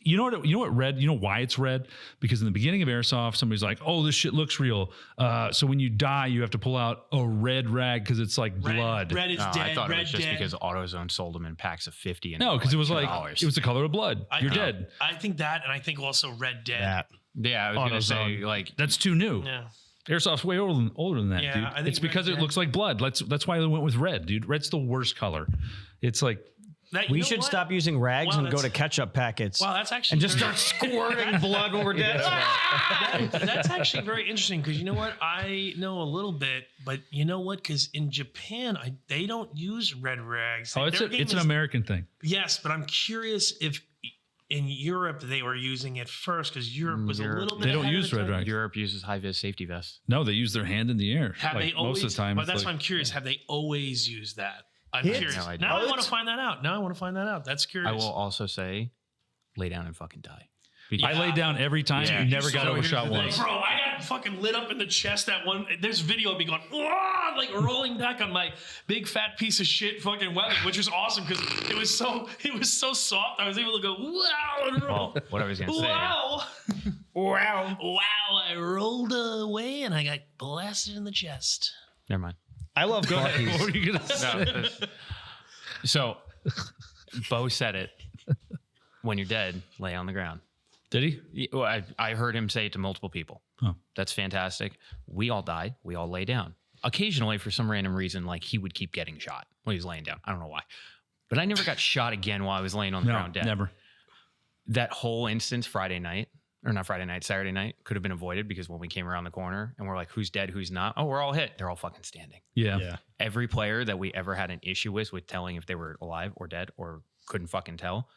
you know what red, you know why it's red? Because in the beginning of Airsoft, somebody's like, oh, this shit looks real. So when you die, you have to pull out a red rag because it's like blood. Red is dead. I thought red it was just dead. because AutoZone sold them in packs of 50. And no, because it was like $2. it was the color of blood. You're dead. I think that, and I think also red dead. Yeah, I was gonna say like that's too new. Yeah. Airsoft's way older than that, dude. I think it's because it looks like blood. That's why they went with red, dude. Red's the worst color. It's like. We should stop using rags and go to ketchup packets. Wow, that's actually and just start squirting blood when we're dead. That's actually very interesting because you know what? I know a little bit, but you know what? Because in Japan, they don't use red rags. Oh, it's an American thing. Yes, but I'm curious if in Europe they were using it first because Europe was a little bit. They don't use red rags. Europe uses high vis safety vests. No, they use their hand in the air. Have they always? Most of the time, but that's why I'm curious. Have they always used that? I'm curious. No, now I want to find that out. That's curious. I will also say, lay down and fucking die. I lay down every time. You never got overshot once. Bro, I got fucking lit up in the chest that one. There's video of me going, like rolling back on my big fat piece of shit fucking weapon, which was awesome because it was so soft. I was able to go, wow, and roll. Well, what I was going to say. Wow. Wow. I rolled away and I got blasted in the chest. Never mind. I love Clarkies. What were you going to say? No, so, Bo said it. When you're dead, lay on the ground. Did he? Well, I heard him say it to multiple people. Oh. That's fantastic. We all died. We all lay down. Occasionally, for some random reason, like he would keep getting shot when he was laying down. I don't know why. But I never got shot again while I was laying on the ground dead. Never. That whole instance Saturday night, could have been avoided because when we came around the corner and we're like, who's dead, who's not? Oh, we're all hit. They're all fucking standing. Yeah. Every player that we ever had an issue with telling if they were alive or dead or couldn't fucking tell,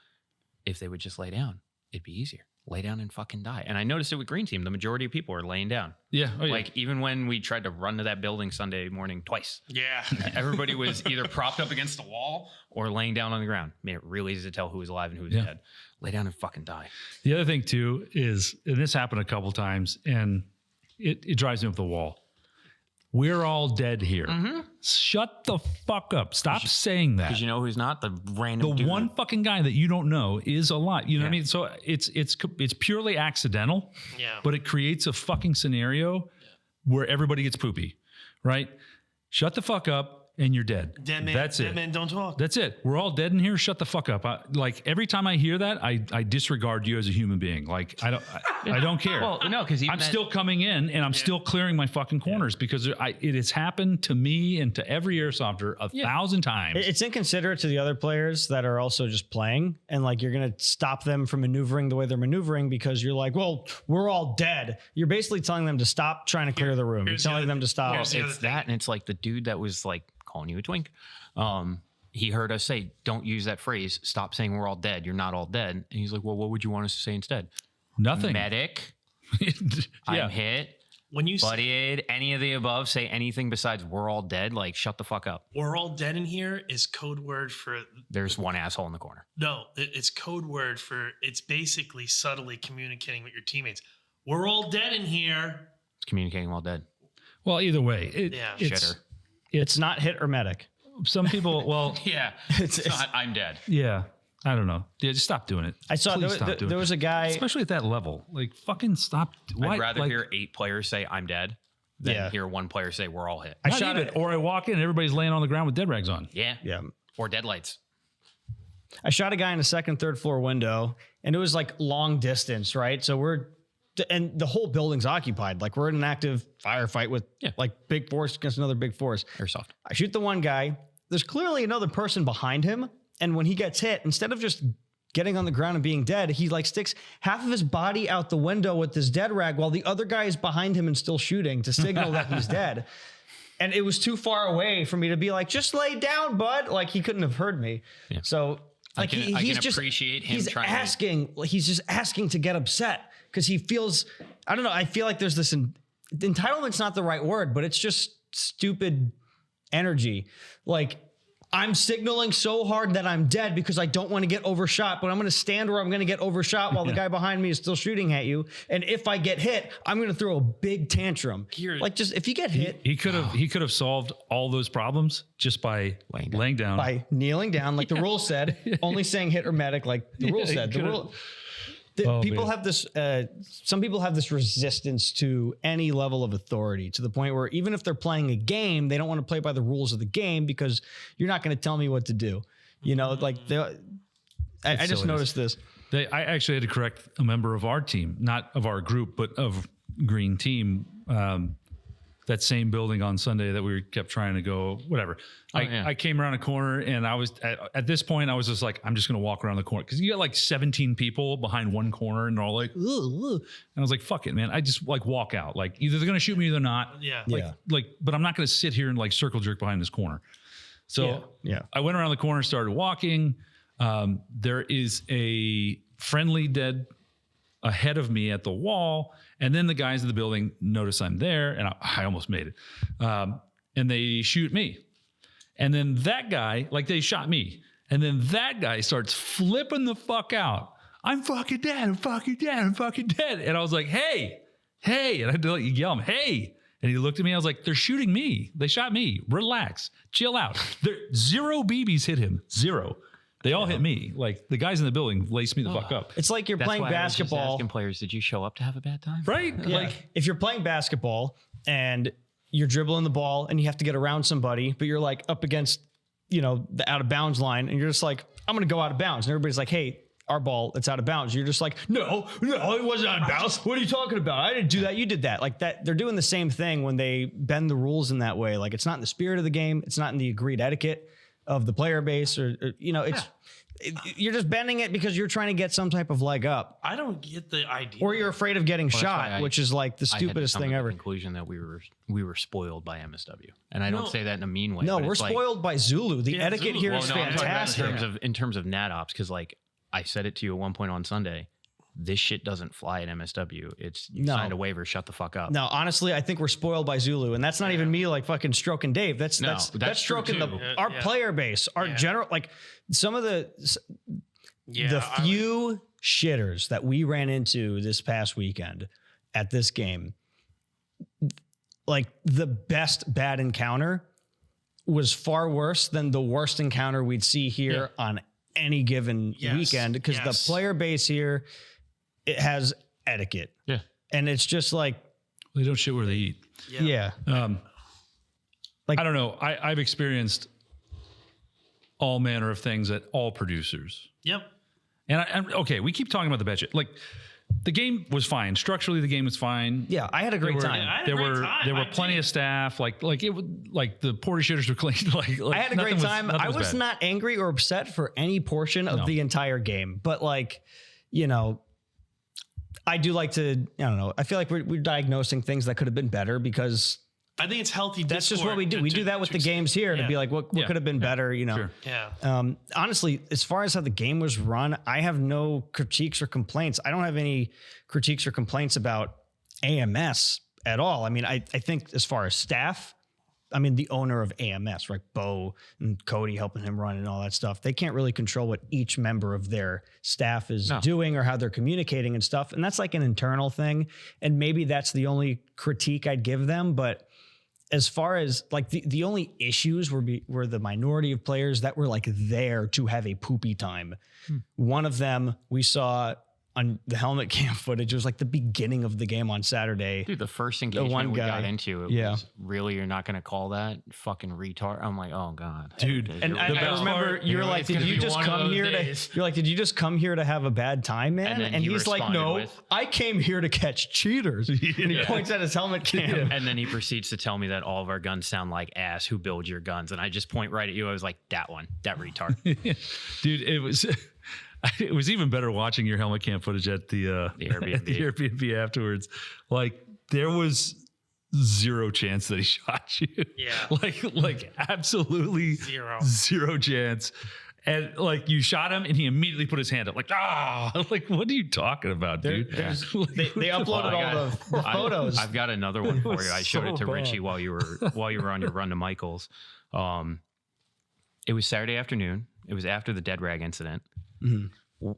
if they would just lay down, it'd be easier. lay down and fucking die. And I noticed it with green team. The majority of people are laying down. Yeah. Oh, yeah. Like even when we tried to run to that building Sunday morning twice, Yeah. everybody was either propped up against the wall or laying down on the ground. Made it real easy to tell who was alive and who was dead. Lay down and fucking die. The other thing too is, and this happened a couple times, and it drives me up the wall. We're all dead here. Shut the fuck up. Stop saying that. Because you know who's not? The random The dude. one fucking guy that you don't know is alive. You know what I mean? So it's purely accidental. Yeah. But it creates a fucking scenario where everybody gets poopy, right? Shut the fuck up and you're dead. Dead man. That's dead it. man don't talk. That's it. We're all dead in here. Shut the fuck up. Like every time I hear that, I disregard you as a human being. Like I don't care. Well, no, because I'm still coming in and I'm still clearing my fucking corners because it has happened to me and to every airsofter 1,000 times. It's inconsiderate to the other players that are also just playing, and like you're gonna stop them from maneuvering the way they're maneuvering because you're like, well, we're all dead. You're basically telling them to stop trying to clear the room. You're telling them to stop. here's the other It's thing. that, and it's like the dude that was like calling you a twink. He heard us say, "Don't use that phrase. Stop saying we're all dead. You're not all dead." And he's like, "Well, what would you want us to say instead?" Nothing. Medic. Yeah. I'm hit. When you say Buddy aid. Any of the above. Say anything besides "we're all dead." Like, shut the fuck up. we're all dead in here is code word for There's one asshole in the corner. no, it's code word for it's basically subtly communicating with your teammates. We're all dead in here. It's communicating while dead. Well, either way, Yeah. it's, Shitter. It's not hit or medic. some people, well, Yeah. It's- not, I'm dead. yeah, I don't know. Yeah, just stop doing it. I saw Please stop doing there it. was a guy. Especially at that level. Like, fucking stop. Why? I'd rather like, hear 8 players say I'm dead than Yeah. hear one player say we're all hit. I not shot even, it. or I walk in and everybody's laying on the ground with dead rags on. Yeah. Yeah. Or deadlights. I shot a guy in a second, third floor window, and it was like long distance, right? So and the whole building's occupied. Like we're in an active firefight with like big force against another big force. Airsoft. I shoot the one guy. There's clearly another person behind him. And when he gets hit, instead of just getting on the ground and being dead, he like sticks half of his body out the window with this dead rag while the other guy is behind him and still shooting to signal that he's dead. And it was too far away for me to be like, just lay down, bud. Like he couldn't have heard me. Yeah. So like I he's can just appreciate him he's trying to- asking, he's just asking to get upset because he feels, I don't know. I feel like there's this entitlement's not the right word, but it's just stupid energy. Like I'm signaling so hard that I'm dead because I don't want to get overshot, but I'm going to stand where I'm going to get overshot while the guy behind me is still shooting at you. And if I get hit, I'm going to throw a big tantrum. Like just if you get hit He could have solved all those problems just by laying down. by kneeling down, like the rule said, only saying hit or medic, like the rule he said. The could've- rule. Oh, People man. have this. Some people have this resistance to any level of authority to the point where even if they're playing a game, they don't want to play by the rules of the game because you're not going to tell me what to do. You know, like I just silliness. noticed this. I actually had to correct a member of our team, not of our group, but of Green Team. That same building on Sunday that we kept trying to go, whatever. I came around a corner and I was at this point, I was just like, I'm just going to walk around the corner because you got like 17 people behind one corner and they're all like, ugh, ugh. And I was like, fuck it, man. I just like walk out. Like either they're going to shoot me or they're not. Yeah. Like, but I'm not going to sit here and like circle jerk behind this corner. So Yeah. I went around the corner, started walking. There is a friendly dead ahead of me at the wall. And then the guys in the building notice I'm there and I almost made it. And they shoot me. And then that guy, like they shot me. And then that guy starts flipping the fuck out. I'm fucking dead. I'm fucking dead. I'm fucking dead. And I was like, hey. And I had to like yell him, hey. And he looked at me. I was like, they're shooting me. They shot me. Relax. Chill out. Zero BBs hit him. Zero. They all hit me. Like the guys in the building laced me the fuck up. It's like you're playing why I was just basketball. asking players, did you show up to have a bad time? Right? Yeah. Like, if you're playing basketball and you're dribbling the ball and you have to get around somebody, but you're like up against, you know, the out of bounds line and you're just like, I'm going to go out of bounds. And everybody's like, hey, our ball, it's out of bounds. You're just like, no, it wasn't out of bounds. What are you talking about? I didn't do that. You did that. Like that. They're doing the same thing when they bend the rules in that way. Like it's not in the spirit of the game. It's not in the agreed etiquette of the player base or you know, you're just bending it because you're trying to get some type of leg up. I don't get the idea. Or you're afraid of getting Well, that's why shot, I- which is like the I had to stupidest come thing to the ever. Conclusion that we were spoiled by MSW, and I No. don't say that in a mean way. No, but we're it's like- spoiled by Zulu. The Yeah, etiquette Zulu. here Well, is no, I'm talking about fantastic. in terms of NatOps, because like I said it to you at one point on Sunday, this shit doesn't fly at MSW. It's you No. signed a waiver, shut the fuck up. No, honestly, I think we're spoiled by Zulu, and that's not even me like fucking stroking Dave. That's No, that's that's true, stroking too. our player base, our general, like some of the few shitters that we ran into this past weekend at this game. Like the best bad encounter was far worse than the worst encounter we'd see here on any given weekend, because the player base here, it has etiquette. Yeah. And it's just like, They don't shit where they eat. yeah. I don't know. I've experienced all manner of things at all producers. Yep. And okay, we keep talking about the bad shit. Like the game was fine. Structurally, the game was fine. Yeah, I had a great time. I had a There great were time. there were I plenty did. of staff. Like it would, like the porta shitters were clean. Like I had a great time. nothing I was bad. not angry or upset for any portion of the entire game. But like, you know, I do like to, I don't know. I feel like we're diagnosing things that could have been better, because I think it's healthy. that's just discord what we do. to- We to- do that with to the games here to be like, what could have been better, you know? Sure. Yeah. Honestly, as far as how the game was run, I have no critiques or complaints. I don't have any critiques or complaints about AMS at all. I mean, I think as far as staff, I mean, the owner of AMS, right? Bo and Cody helping him run and all that stuff. They can't really control what each member of their staff is doing or how they're communicating and stuff. And that's like an internal thing. And maybe that's the only critique I'd give them. But as far as like the only issues were the minority of players that were like there to have a poopy time. One of them we saw on the helmet cam footage. It was like the beginning of the game on Saturday. Dude, the first engagement one we guy- got into, it was really, you're not going to call that fucking retard? I'm like, oh God. Dude, And I best remember part, you were like, it's did gonna you be just one of come those here days. to, you're like, did you just come here to have a bad time, man? And then And he he's like, responded no, with- I came here to catch cheaters. And he points at his helmet cam. And then he proceeds to tell me that all of our guns sound like ass. Who builds your guns? And I just point right at you. I was like, that one, that retard. dude, it was even better watching your helmet cam footage at the Airbnb. at the Airbnb afterwards. Like there was zero chance that he shot you. Yeah. Like absolutely zero chance. And like you shot him and he immediately put his hand up like, like what are you talking about, dude? Like, They uploaded all the photos. I've got another one for you. I showed it to so Richie bad. while you were on your run to Michael's. It was Saturday afternoon. It was after the dead rag incident.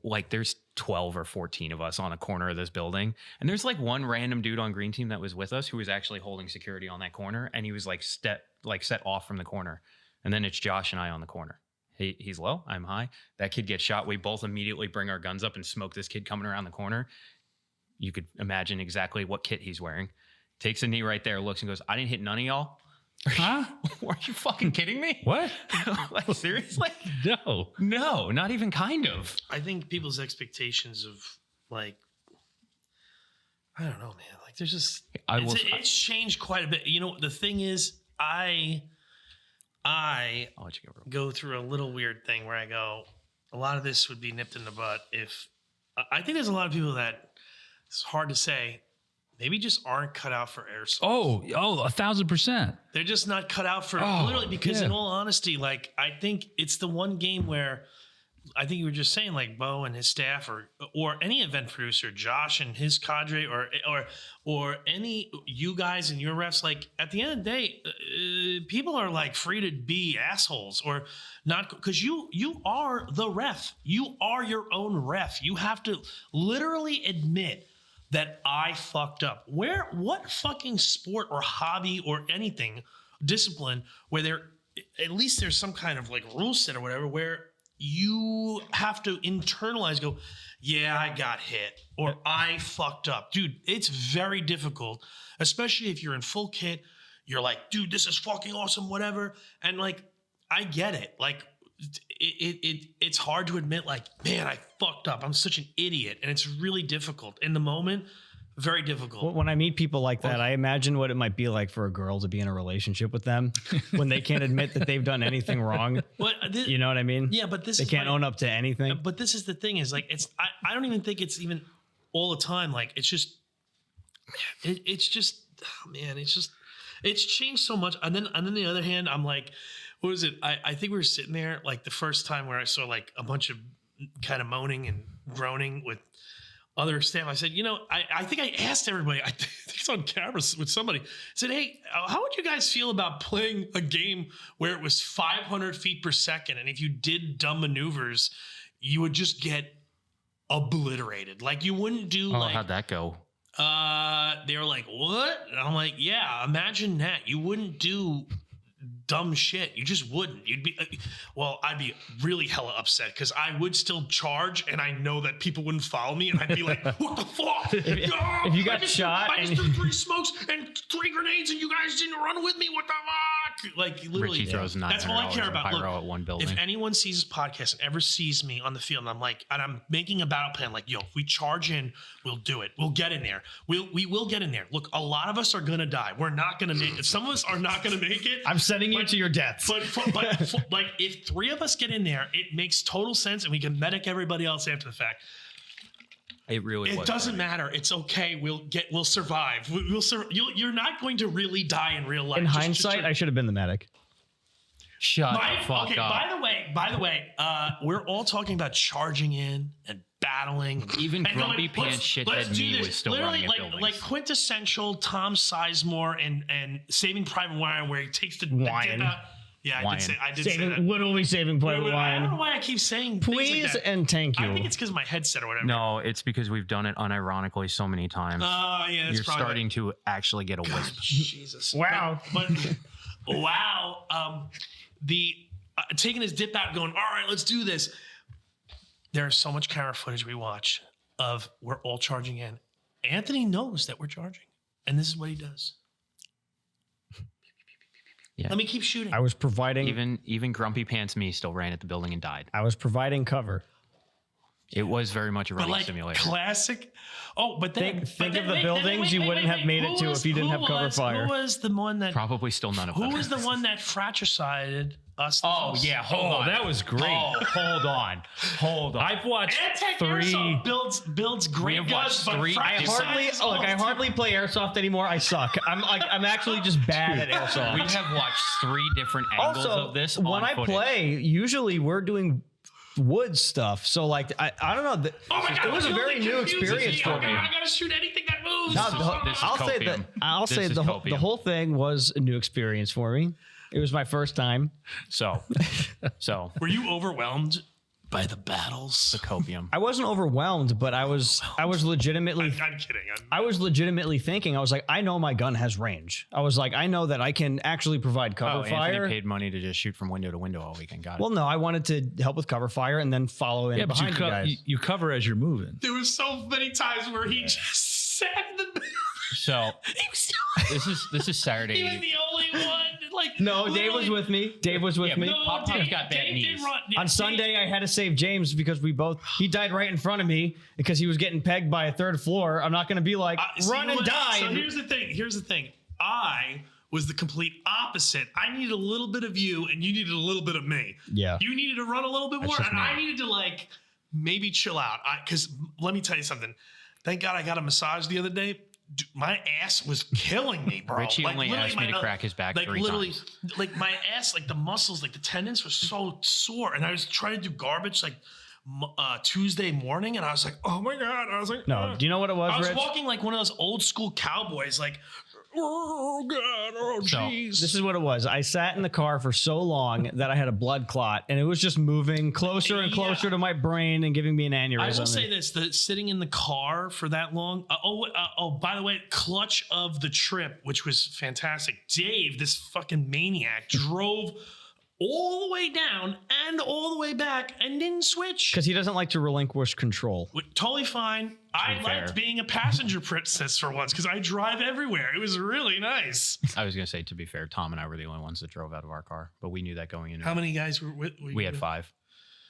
Like there's 12 or 14 of us on a corner of this building, and there's like one random dude on green team that was with us who was actually holding security on that corner, and he was like set off from the corner, and then it's Josh and I on the corner. He's low, I'm high. That kid gets shot. We both immediately bring our guns up and smoke this kid coming around the corner. You could imagine exactly what kit he's wearing. Takes a knee right there, looks and goes, I didn't hit none of y'all. huh? Are you fucking kidding me? What? Like seriously? No. Not even kind of. I think people's expectations of like, I don't know, man. Like there's just, it's changed quite a bit. You know, the thing is, I I'll let you go. go through a little weird thing where I go, a lot of this would be nipped in the butt if, I think there's a lot of people that, it's hard to say, maybe just aren't cut out for airsoft. Oh, 1,000%. They're just not cut out for literally because in all honesty, like I think it's the one game where I think you were just saying like Bo and his staff or any event producer, Josh and his cadre or any you guys and your refs, like at the end of the day, people are like free to be assholes or not because you are the ref. You are your own ref. You have to literally admit that I fucked up. What fucking sport or hobby or anything, discipline, where at least there's some kind of like rule set or whatever, where you have to internalize, go, yeah, I got hit or I fucked up. Dude, it's very difficult, especially if you're in full kit. You're like, dude, this is fucking awesome, whatever. And like, I get it. Like, it's hard to admit, like, man, I fucked up. I'm such an idiot. And it's really difficult in the moment. Very difficult. When I meet people like that, I imagine what it might be like for a girl to be in a relationship with them when they can't admit that they've done anything wrong. You know what I mean? Yeah, but they can't own up to anything. But this is the thing is like, I don't even think it's even all the time. Like, it's just, oh man, it's changed so much. And then on the other hand, I'm like, what was it? I think we were sitting there like the first time where I saw like a bunch of kind of moaning and groaning with other staff, I said, I think I asked everybody, I think it's on camera with somebody, I said, hey, how would you guys feel about playing a game where it was 500 feet per second? And if you did dumb maneuvers, you would just get obliterated. Like you wouldn't do how'd that go? They were like, what? And I'm like, yeah, imagine that. You wouldn't do dumb shit. You just wouldn't. You'd be, I'd be really hella upset because I would still charge and I know that people wouldn't follow me and I'd be like, what the fuck? If you got shot. I just threw 3 smokes and 3 grenades and you guys didn't run with me. What the fuck? Like literally, Richie throws that's all I care about. Pyro at one building. If anyone sees this podcast and ever sees me on the field and I'm making a battle plan, like, yo, if we charge in, we'll do it. We'll get in there. We will get in there. Look, a lot of us are going to die. We're not going to make it. Some of us are not going to make it. I'm sending you to your deaths. But like if 3 of us get in there, it makes total sense and we can medic everybody else after the fact. It really It doesn't matter. It's okay. We'll survive. You're not going to really die in real life. In hindsight, I should have been the medic. Shut the fuck up. By the way, we're all talking about charging in and battling. Even and grumpy pants shithead me was still running at buildings. Like quintessential Tom Sizemore and Saving Private Ryan, where he takes the dip out. Yeah, I did say that. Literally saving Private I Ryan. don't know why I keep saying please things like that. And thank you. I think it's because of my headset or whatever. No, it's because we've done it unironically so many times. Yeah, you're starting to actually get a wisp. Jesus. Wow. But wow. The taking his dip out and going, all right, let's do this. There's so much camera footage we watch of we're all charging in. Anthony knows that we're charging, and this is what he does. Yeah. Let me keep shooting. I was providing even grumpy pants me still ran at the building and died. I was providing cover. It was very much a running simulator. Classic. Oh, but then think of the buildings you wouldn't have made it to if you didn't have cover fire. Who was the one that probably still none of them? Who was the one that fratricided us? Oh yeah, hold on. That was great. Hold on. I've watched Antec 3. Airsoft builds great guns, but I hardly play airsoft anymore. I suck. I'm actually just bad at airsoft. We have watched 3 different angles of this. When I play, usually we're doing wood stuff. So like I don't know. It was a very new experience for me. I gotta shoot anything that moves. I'll say the whole thing was a new experience for me. It was my first time. So were you overwhelmed by the battles? The copium. I wasn't overwhelmed, but I was legitimately. I'm kidding. I was legitimately thinking. I was like, I know my gun has range. I was like, I know that I can actually provide cover fire. Anthony paid money to just shoot from window to window all weekend. Got it. Well, no, I wanted to help with cover fire and then follow in behind you guys. You cover as you're moving. There was so many times where he just sat in the. So this is Saturday. He was the only one. Like no, Dave was with me. Dave was with me. No, Pop-Pop's got bad knees. On Sunday, I had to save James because he died right in front of me because he was getting pegged by a 3rd floor. I'm not going to be like, run and die. So here's the thing. I was the complete opposite. I needed a little bit of you and you needed a little bit of me. Yeah. You needed to run a little bit more and I needed to like maybe chill out. Because let me tell you something. Thank God I got a massage the other day. Dude, my ass was killing me, bro. Richie only asked me to crack his back 3 times. Like my ass, like the muscles, like the tendons were so sore. And I was trying to do garbage like Tuesday morning. And I was like, oh my God. I was like, no, do you know what it was, I was Rich? walking like one of those old school cowboys, like, oh God, oh jeez. So, this is what it was. I sat in the car for so long that I had a blood clot, and it was just moving closer and closer to my brain and giving me an aneurysm. I will say this: that sitting in the car for that long. By the way, clutch of the trip, which was fantastic. Dave, this fucking maniac, drove all the way down and all the way back and didn't switch because he doesn't like to relinquish control. Totally fine. I liked being a passenger princess for once because I drive everywhere. It was really nice. I was going to say, to be fair, Tom and I were the only ones that drove out of our car, but we knew that going in. How many guys were with? We had 5.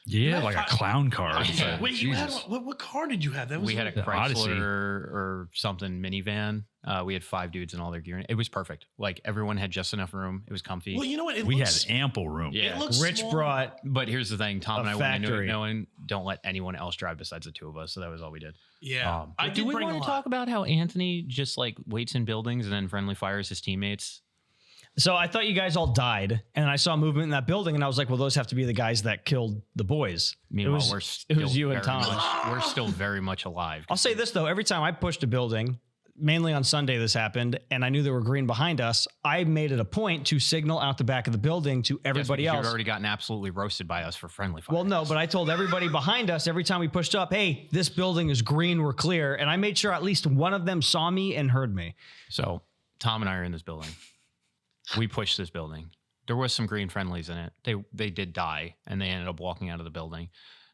Yeah, like a clown car. Wait, you had what car did you have? That was we had a Chrysler or something minivan. We had 5 dudes in all their gear. It was perfect. Like everyone had just enough room. It was comfy. Well, you know what? We had ample room. Yeah. It looks Rich small. brought. But here's the thing: Tom and I went into it factory. knowing don't let anyone else drive besides the 2 of us. So that was all we did. Yeah, I do did we bring want a to lot. talk about how Anthony just like waits in buildings and then friendly fires his teammates? So I thought you guys all died, and I saw movement in that building, and I was like, well, those have to be the guys that killed the boys. Meanwhile, It was you and Tom. We're still very much alive. I'll say this, though. Every time I pushed a building, mainly on Sunday this happened, and I knew there were green behind us, I made it a point to signal out the back of the building to everybody else. You'd already gotten absolutely roasted by us for friendly fire. Well, no, but I told everybody behind us every time we pushed up, hey, this building is green, we're clear. And I made sure at least one of them saw me and heard me. So Tom and I are in this building. We pushed this building. There was some green friendlies in it. They did die, and they ended up walking out of the building.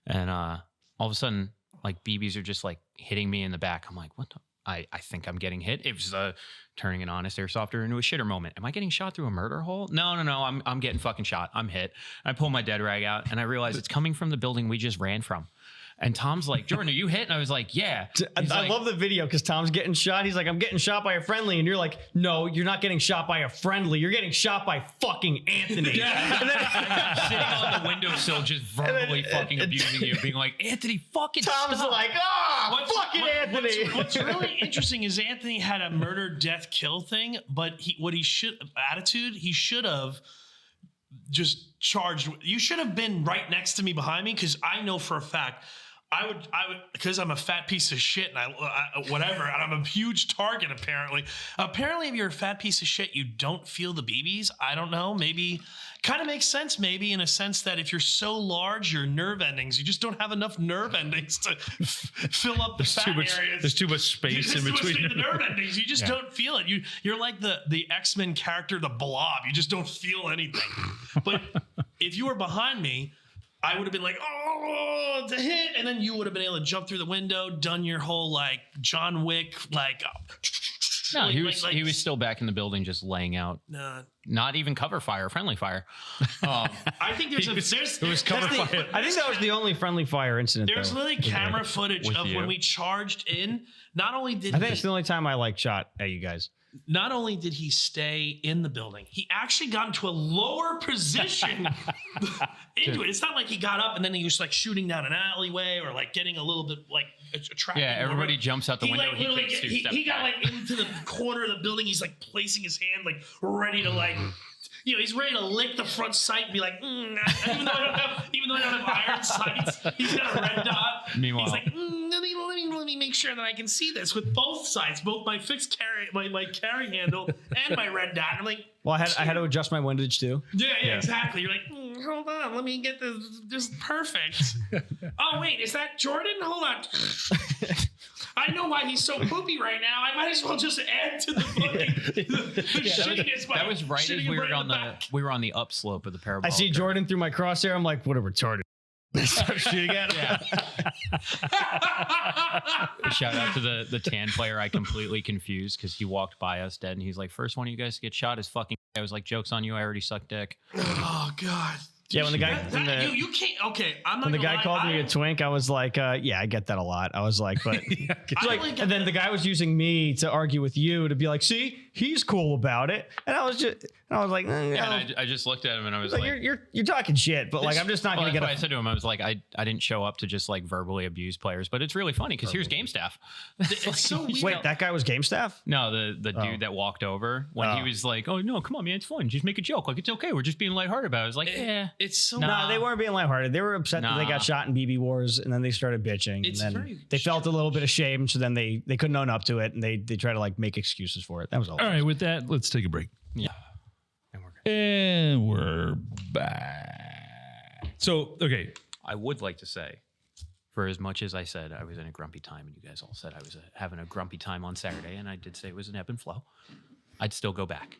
And all of a sudden, like, BBs are just like hitting me in the back. I'm like, what the? I think I'm getting hit. It was turning an honest airsofter into a shitter moment. Am I getting shot through a murder hole? No. I'm getting fucking shot. I'm hit. I pull my dead rag out, and I realize it's coming from the building we just ran from. And Tom's like, Jordan, are you hit? And I was like, yeah. I love the video because Tom's getting shot. He's like, I'm getting shot by a friendly. And you're like, no, you're not getting shot by a friendly. You're getting shot by fucking Anthony. And then I'm sitting on the windowsill just verbally fucking abusing you, being like, Anthony, fucking Tom's stop. like, fucking Anthony. What's really interesting is Anthony had a murder, death, kill thing, but he should have just charged. You should have been right next to me behind me, because I know for a fact I would because I'm a fat piece of shit and I whatever, and I'm a huge target apparently. Apparently, if you're a fat piece of shit, you don't feel the BBs. I don't know. Maybe kind of makes sense. Maybe in a sense that if you're so large, your nerve endings, you just don't have enough nerve endings to fill up the fat areas. There's too much space in between the nerve endings. You just don't feel it. You're like the X-Men character, the Blob. You just don't feel anything. But if you were behind me, I would have been like, oh, it's a hit. And then you would have been able to jump through the window, done your whole like John Wick, like. No, he was still back in the building, just laying out. Not even cover fire, friendly fire. I think it was cover fire. I think that was the only friendly fire incident. There's literally camera footage of when we charged in. Not only did I think it's the only time I shot at you guys. Not only did he stay in the building, he actually got into a lower position into it. It's not like he got up and then he was like shooting down an alleyway or like getting a little bit like attracted. Yeah, everybody jumps out the window. He got like into the corner of the building. He's like placing his hand like ready to like, he's ready to lick the front sight and be like, even though I don't have iron sights, he's got a red dot. Meanwhile, he's like, let me make sure that I can see this with both sides, both my fixed carry, my carry handle, and my red dot. And I'm like, well, I had to adjust my windage too. Yeah, exactly. You're like, hold on, let me get this perfect. Oh wait, is that Jordan? Hold on. I know why he's so poopy right now. I might as well just add to the shittiness. That was right as we were on the upslope of the parabolic. I see Jordan through my crosshair. I'm like, what a retarded. Start shooting at him. Shout out to the tan player. I completely confused because he walked by us dead, and he's like, "First one of you guys to get shot is fucking." I was like, "Joke's on you! I already suck dick." Oh God. Yeah, when the guy you can't. Okay, I'm not. When the guy called me a twink, I was like, "Yeah, I get that a lot." I was like, "But," and then the guy was using me to argue with you to be like, "See, he's cool about it," and I was like, and I just looked at him and I was like, "You're talking shit," but like, I'm just not gonna get. I said to him, I was like, I didn't show up to just like verbally abuse players, but it's really funny because here's game staff. It's so weird. Wait, that guy was game staff? No, the dude that walked over when he was like, "Oh no, come on, man, it's fun. Just make a joke. Like it's okay. We're just being lighthearted about it." I was like, "Yeah, it's so." No, they weren't being lighthearted. They were upset that they got shot in BB Wars, and then they started bitching. And then they felt a little bit ashamed, so then they couldn't own up to it, and they try to like make excuses for it. That was all. All right, with that, let's take a break. Yeah. And we're back. So, okay. I would like to say, for as much as I said I was in a grumpy time, and you guys all said I was having a grumpy time on Saturday, and I did say it was an ebb and flow, I'd still go back.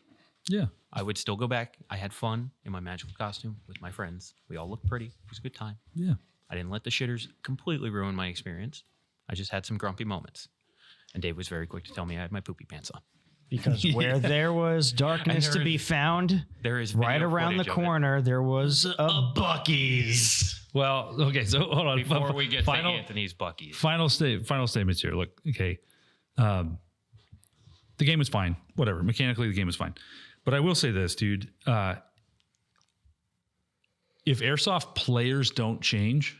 Yeah. I would still go back. I had fun in my magical costume with my friends. We all looked pretty. It was a good time. Yeah. I didn't let the shitters completely ruin my experience. I just had some grumpy moments. And Dave was very quick to tell me I had my poopy pants on. Because where there was darkness to be found, there is right around the corner, there was a Buc-ee's. Well, okay, so hold on. Before we get to Anthony's Buc-ee's. Final statements here. Look, okay. The game was fine. Whatever. Mechanically, the game was fine. But I will say this, dude. If Airsoft players don't change,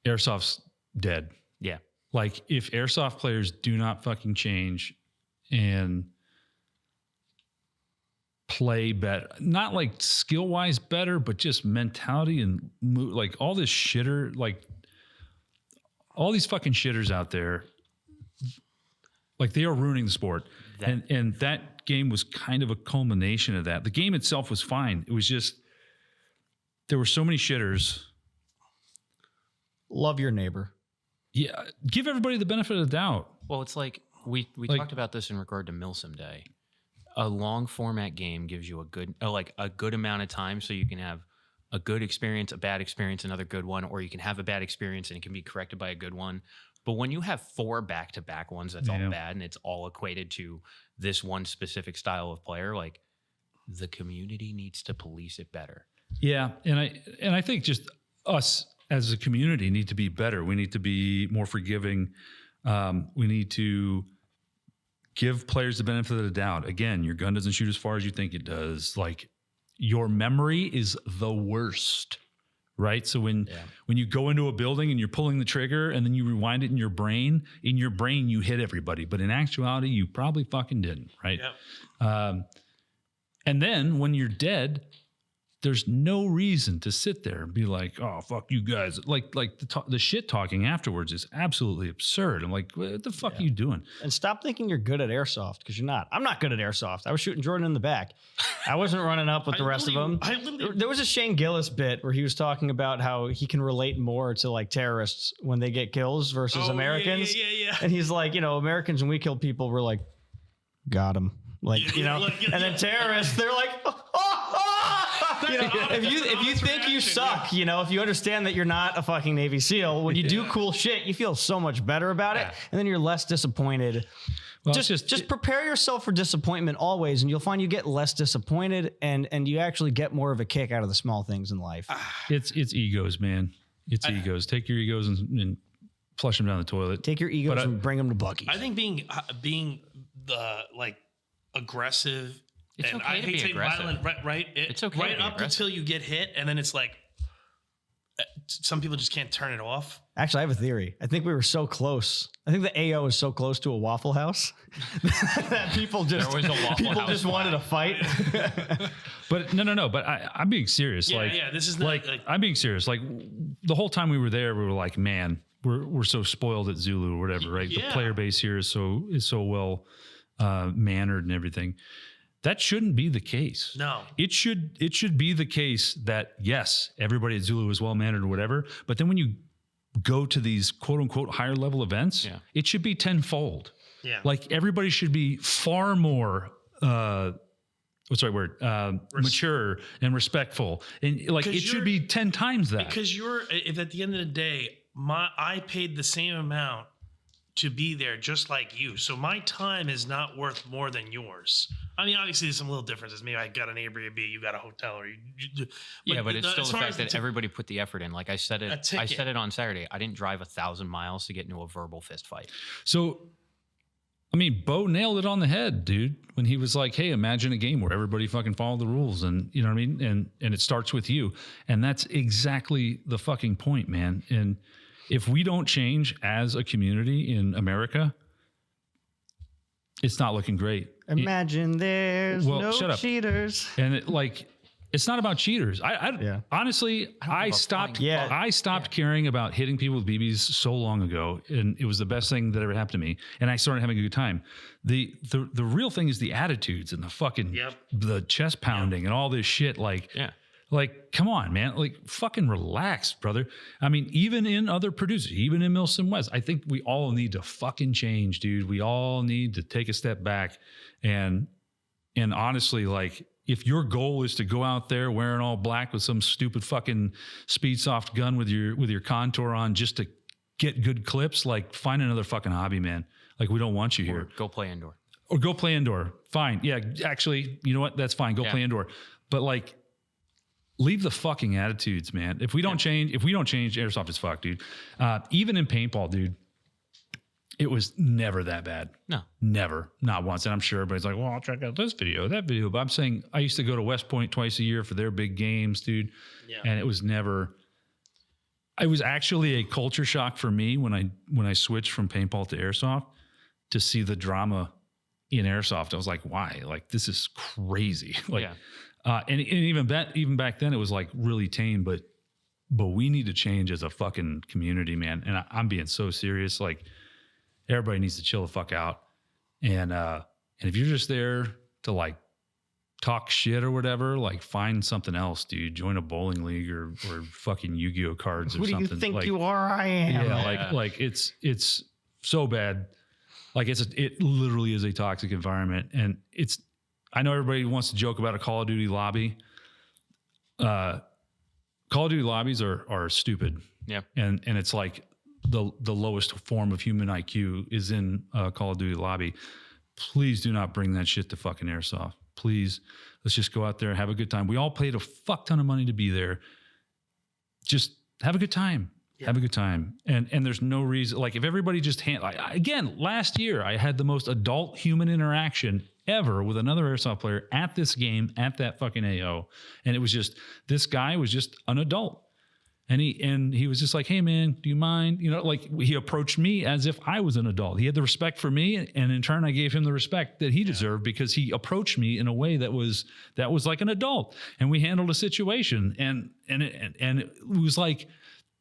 Airsoft's dead. Yeah. Like, if Airsoft players do not fucking change, and play better, not like skill wise better, but just mentality and like all this shitter, like all these fucking shitters out there, like they are ruining the sport. And that game was kind of a culmination of that. The game itself was fine. It was just, there were so many shitters. Love your neighbor. Yeah. Give everybody the benefit of the doubt. Well, it's like we talked about this in regard to Milsim Day. A long format game gives you a good amount of time so you can have a good experience, a bad experience, another good one, or you can have a bad experience and it can be corrected by a good one. But when you have 4 back-to-back ones that's all bad and it's all equated to this one specific style of player, like the community needs to police it better. Yeah, and I think just us as a community need to be better. We need to be more forgiving. We need to give players the benefit of the doubt. Again, your gun doesn't shoot as far as you think it does. Like your memory is the worst, right? So when you go into a building and you're pulling the trigger and then you rewind it in your brain you hit everybody, but in actuality you probably fucking didn't, right? Yep. And then when you're dead, there's no reason to sit there and be like, oh, fuck you guys. Like the shit talking afterwards is absolutely absurd. I'm like, what the fuck are you doing? And stop thinking you're good at airsoft, because you're not. I'm not good at airsoft. I was shooting Jordan in the back. I wasn't running up with the rest of them. There was a Shane Gillis bit where he was talking about how he can relate more to like terrorists when they get kills versus Americans. Yeah. And he's like, Americans, when we kill people, we're like, got him. Like, and then terrorists, they're like, if you think you suck, if you understand that you're not a fucking Navy SEAL, when you do cool shit, you feel so much better about it, and then you're less disappointed. Well, just prepare yourself for disappointment always, and you'll find you get less disappointed, and you actually get more of a kick out of the small things in life. It's egos, man. It's egos. Take your egos and flush them down the toilet. Take your egos and bring them to Buc-ee's. I think being the like aggressive. It's and okay I to hate be saying aggressive. violent, right? It's okay right to be up aggressive. until you get hit, and then it's like some people just can't turn it off. Actually, I have a theory. I think we were so close. I think the AO is so close to a Waffle House that people just wanted to fight. But no. But I'm being serious. This is not, I'm being serious. Like the whole time we were there, we were like, man, we're so spoiled at Zulu or whatever, right? Yeah. The player base here is so well mannered and everything. That shouldn't be the case. No. It should be the case that yes, everybody at Zulu is well mannered or whatever, but then when you go to these quote unquote higher level events, it should be tenfold. Yeah. Like everybody should be far more what's the right word? Mature and respectful. And like it should be 10 times that. Because if at the end of the day, I paid the same amount to be there just like you. So my time is not worth more than yours. I mean, obviously there's some little differences. Maybe I got an Airbnb, you got a hotel, or but it's still the fact that everybody put the effort in. Like I said it on Saturday. I didn't drive 1,000 miles to get into a verbal fist fight. So, I mean, Bo nailed it on the head, dude, when he was like, hey, imagine a game where everybody fucking follow the rules. And you know what I mean? And it starts with you. And that's exactly the fucking point, man. And if we don't change as a community in America, it's not looking great. Imagine there's no cheaters. And it's not about cheaters. Honestly, I stopped caring about hitting people with BBs so long ago, and it was the best thing that ever happened to me. And I started having a good time. The real thing is the attitudes and the fucking the chest pounding and all this shit. Like, come on, man. Like, fucking relax, brother. I mean, even in other producers, even in Milsim West, I think we all need to fucking change, dude. We all need to take a step back. And honestly, like, if your goal is to go out there wearing all black with some stupid fucking Speedsoft gun with your contour on just to get good clips, like, find another fucking hobby, man. Like, we don't want you here. Go play indoor. Or go play indoor. Fine. Yeah, actually, you know what? That's fine. Go play indoor. But, like, leave the fucking attitudes, man. If we don't change, Airsoft is fucked, dude. Even in paintball, dude, it was never that bad. No. Never. Not once. And I'm sure everybody's like, well, I'll check out this video, that video. But I'm saying I used to go to West Point twice a year for their big games, dude. Yeah. And it was actually a culture shock for me when I switched from paintball to Airsoft to see the drama in airsoft. I was like, why? Like, this is crazy. Like, Yeah. and even back then it was like really tame, but we need to change as a fucking community, man. And I'm being so serious. Like, everybody needs to chill the fuck out. And if you're just there to like talk shit or whatever, like, find something else, dude. Join a bowling league or fucking Yu-Gi-Oh cards or Who something. do you think like, you are? I am. yeah, like it's so bad. Like, it literally is a toxic environment. And I know everybody wants to joke about a Call of Duty lobby. Call of Duty lobbies are stupid. Yeah. And it's like the lowest form of human IQ is in a Call of Duty lobby. Please do not bring that shit to fucking airsoft. Please, let's just go out there and have a good time. We all paid a fuck ton of money to be there. Just have a good time. Yeah. Have a good time. And there's no reason, like, if everybody just again, last year I had the most adult human interaction ever with another airsoft player at this game, at that fucking AO. And it was just, this guy was just an adult. And he was just like, hey man, do you mind? You know, like, he approached me as if I was an adult. He had the respect for me, and in turn I gave him the respect that he deserved, because he approached me in a way that was like an adult. And we handled a situation, and it was like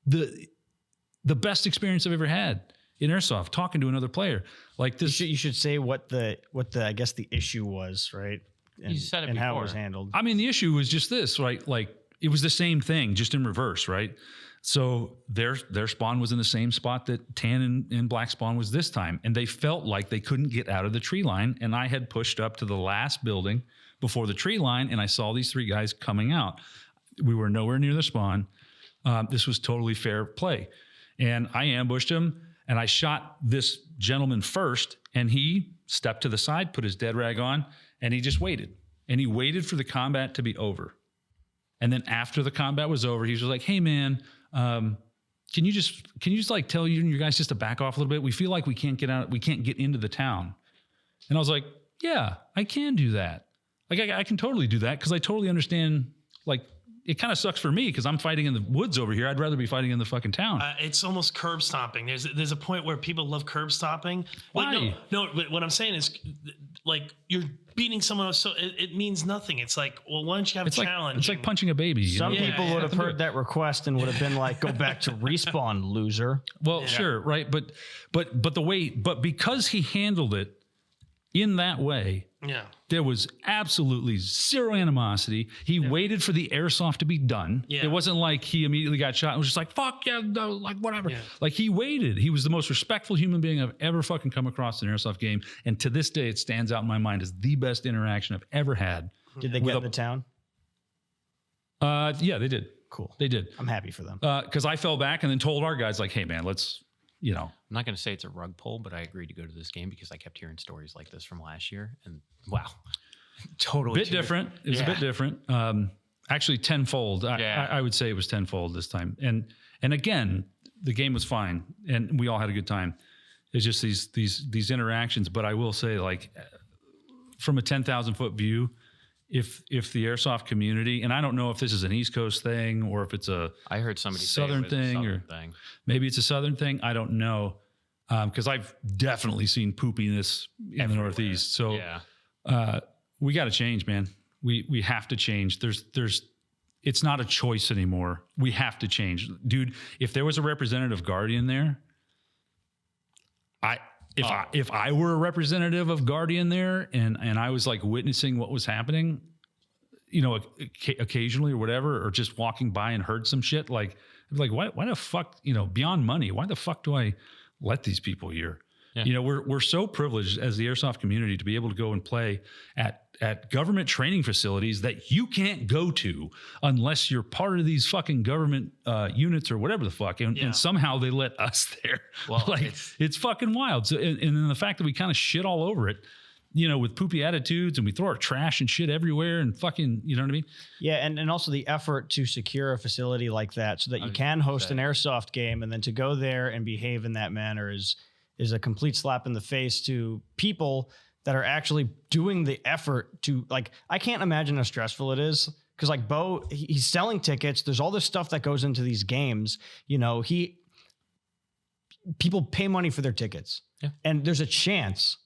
the best experience I've ever had in airsoft, talking to another player. Like this, you should say what the I guess the issue was, right? And, You said it and how it before. was handled. I mean, the issue was just this, right? Like, it was the same thing, just in reverse, right? So their spawn was in the same spot that tan and black spawn was this time, and they felt like they couldn't get out of the tree line. And I had pushed up to the last building before the tree line, and I saw these three guys coming out. We were nowhere near the spawn. This was totally fair play, and I ambushed him, and I shot this gentleman first, and he stepped to the side, put his dead rag on, and he just waited, and he waited for the combat to be over. And then after the combat was over, he was like, hey man, can you just like tell you and your guys just to back off a little bit? We feel like we can't get out, we can't get into the town. And I was like, yeah, I can do that. Like, I can totally do that, because I totally understand. Like, it kind of sucks for me because I'm fighting in the woods over here. I'd rather be fighting in the fucking town. It's almost curb stomping. There's a point where people love curb stomping. Why? No, but what I'm saying is, like, you're beating someone else, so it means nothing. It's like, well, why don't you have a challenge? It's like punching a baby. Some know? people would have heard that request and would have been like, go back to respawn, loser. Well, sure, right, but because he handled it in that way, there was absolutely zero animosity. He waited for the airsoft to be done. It wasn't like he immediately got shot and was just like, fuck yeah, no, like whatever. Like, he waited. He was the most respectful human being I've ever fucking come across in an airsoft game. And to this day, it stands out in my mind as the best interaction I've ever had. Did they get in the town? Yeah, they did. Cool. They did. I'm happy for them. Because I fell back and then told our guys, like, hey man, let's, you know. I'm not going to say it's a rug pull, but I agreed to go to this game because I kept hearing stories like this from last year. And wow, totally Bit different. It was a bit different. Actually, tenfold. I would say it was tenfold this time. And again, the game was fine, and we all had a good time. It's just these interactions. But I will say, like, from a 10,000 foot view, if the airsoft community, and I don't know if this is an East Coast thing or if it's I heard somebody Southern say it was thing, a or Southern thing. Maybe it's a Southern thing. I don't know, because I've definitely seen poopiness in the Northeast. So we got to change, man. We have to change. It's not a choice anymore. We have to change, dude. If there was a representative Guardian there, if I were a representative of Guardian there and I was like witnessing what was happening, you know, occasionally or whatever, or just walking by and heard some shit, like why the fuck, you know, beyond money, why the fuck do I let these people here? Yeah. You know, we're so privileged as the airsoft community to be able to go and play at government training facilities that you can't go to unless you're part of these fucking government units or whatever the fuck. And somehow they let us there. Well, like, it's fucking wild. So, and then the fact that we kind of shit all over it, you know, with poopy attitudes, and we throw our trash and shit everywhere and fucking, you know what I mean? Yeah. And also the effort to secure a facility like that so that you can host an airsoft game, and then to go there and behave in that manner is a complete slap in the face to people that are actually doing the effort to, like, I can't imagine how stressful it is. Cause like Bo, he's selling tickets. There's all this stuff that goes into these games. You know, people pay money for their tickets, and there's a chance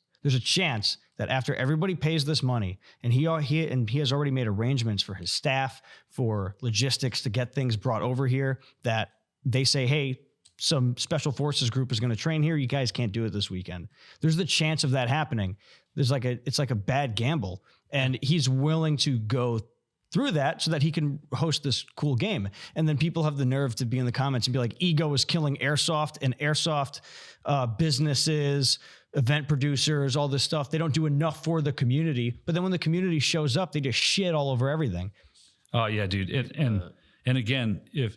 that after everybody pays this money, and he has already made arrangements for his staff, for logistics to get things brought over here, that they say, hey, some special forces group is going to train here. You guys can't do it this weekend. There's the chance of that happening. It's like a bad gamble. And he's willing to go through that so that he can host this cool game. And then people have the nerve to be in the comments and be like, ego is killing Airsoft, and Airsoft businesses, event producers, all this stuff. They don't do enough for the community. But then when the community shows up, they just shit all over everything. Oh yeah, dude. And again, if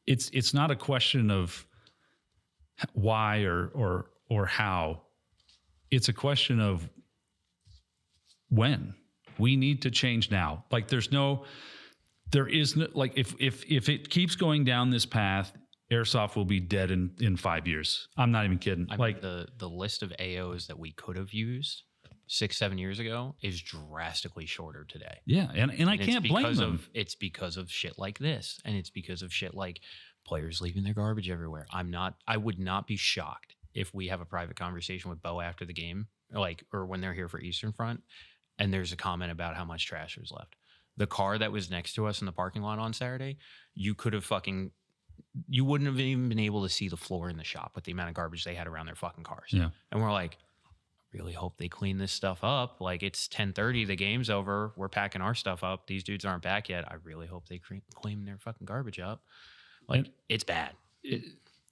it's not a question of why or how, it's a question of when. We need to change now. Like there is no, like if it keeps going down this path, Airsoft will be dead in 5 years. I'm not even kidding. I mean, the list of AOs that we could have used 6-7 years ago is drastically shorter today. Yeah, and I can't blame them. It's because of shit like this, and it's because of shit like players leaving their garbage everywhere. I would not be shocked if we have a private conversation with Bo after the game, or when they're here for Eastern Front, and there's a comment about how much trash was left. The car that was next to us in the parking lot on Saturday, you wouldn't have even been able to see the floor in the shop with the amount of garbage they had around their fucking cars. Yeah. And we're like, I really hope they clean this stuff up. Like, it's 10:30, the game's over. We're packing our stuff up. These dudes aren't back yet. I really hope they clean their fucking garbage up. Like, it's bad.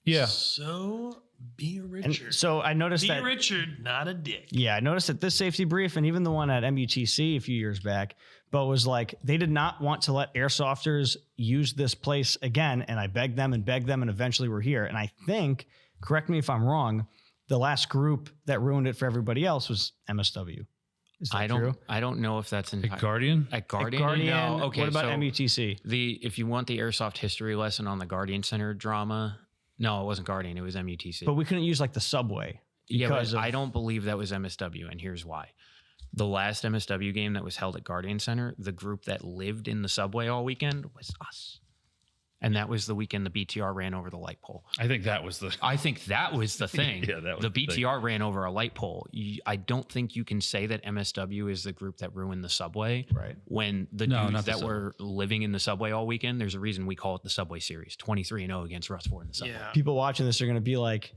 Yeah. So be a Richard. And so I noticed be that a Richard, not a dick. Yeah, I noticed that this safety brief and even the one at MUTC a few years back, Bo was like, they did not want to let airsofters use this place again. And I begged them, and eventually we're here. And I think, correct me if I'm wrong, the last group that ruined it for everybody else was MSW. Is that true? I don't know if that's At Guardian? At Guardian? Guardian. No. Okay. What about so MUTC? if you want the Airsoft history lesson on the Guardian Center drama, no, it wasn't Guardian. It was MUTC. But we couldn't use like the subway. Yeah, but I don't believe that was MSW, and here's why. The last MSW game that was held at Guardian Center, the group that lived in the subway all weekend was us. And that was the weekend the BTR ran over the light pole. I think that was the thing. Yeah, that was the the BTR ran over a light pole. I don't think you can say that MSW is the group that ruined the subway. Right. When the dudes that were living in the subway all weekend, there's a reason we call it the Subway Series. 23-0 against Rustford in the subway. Yeah. People watching this are going to be like,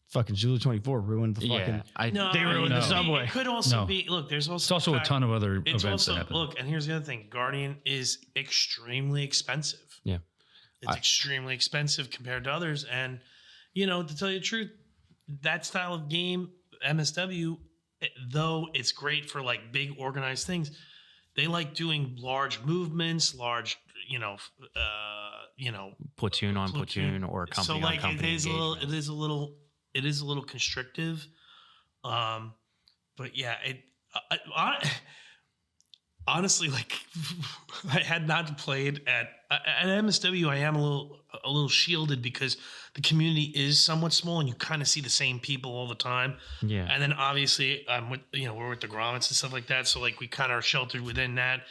fucking Zulu 24 ruined the fucking... they ruined the subway. It could also be... Look, there's also... It's also a ton of other events that happen. Look, and here's the other thing. Guardian is extremely expensive. Yeah. It's extremely expensive compared to others. And, to tell you the truth, that style of game, MSW, though it's great for like big organized things, they like doing large movements, large, platoon on platoon or company on company. It is a little constrictive. But yeah, honestly, like I had not played at MSW. I am a little shielded because the community is somewhat small, and you kind of see the same people all the time. Yeah. And then obviously, we're with the grommets and stuff like that, so like we kind of are sheltered within that.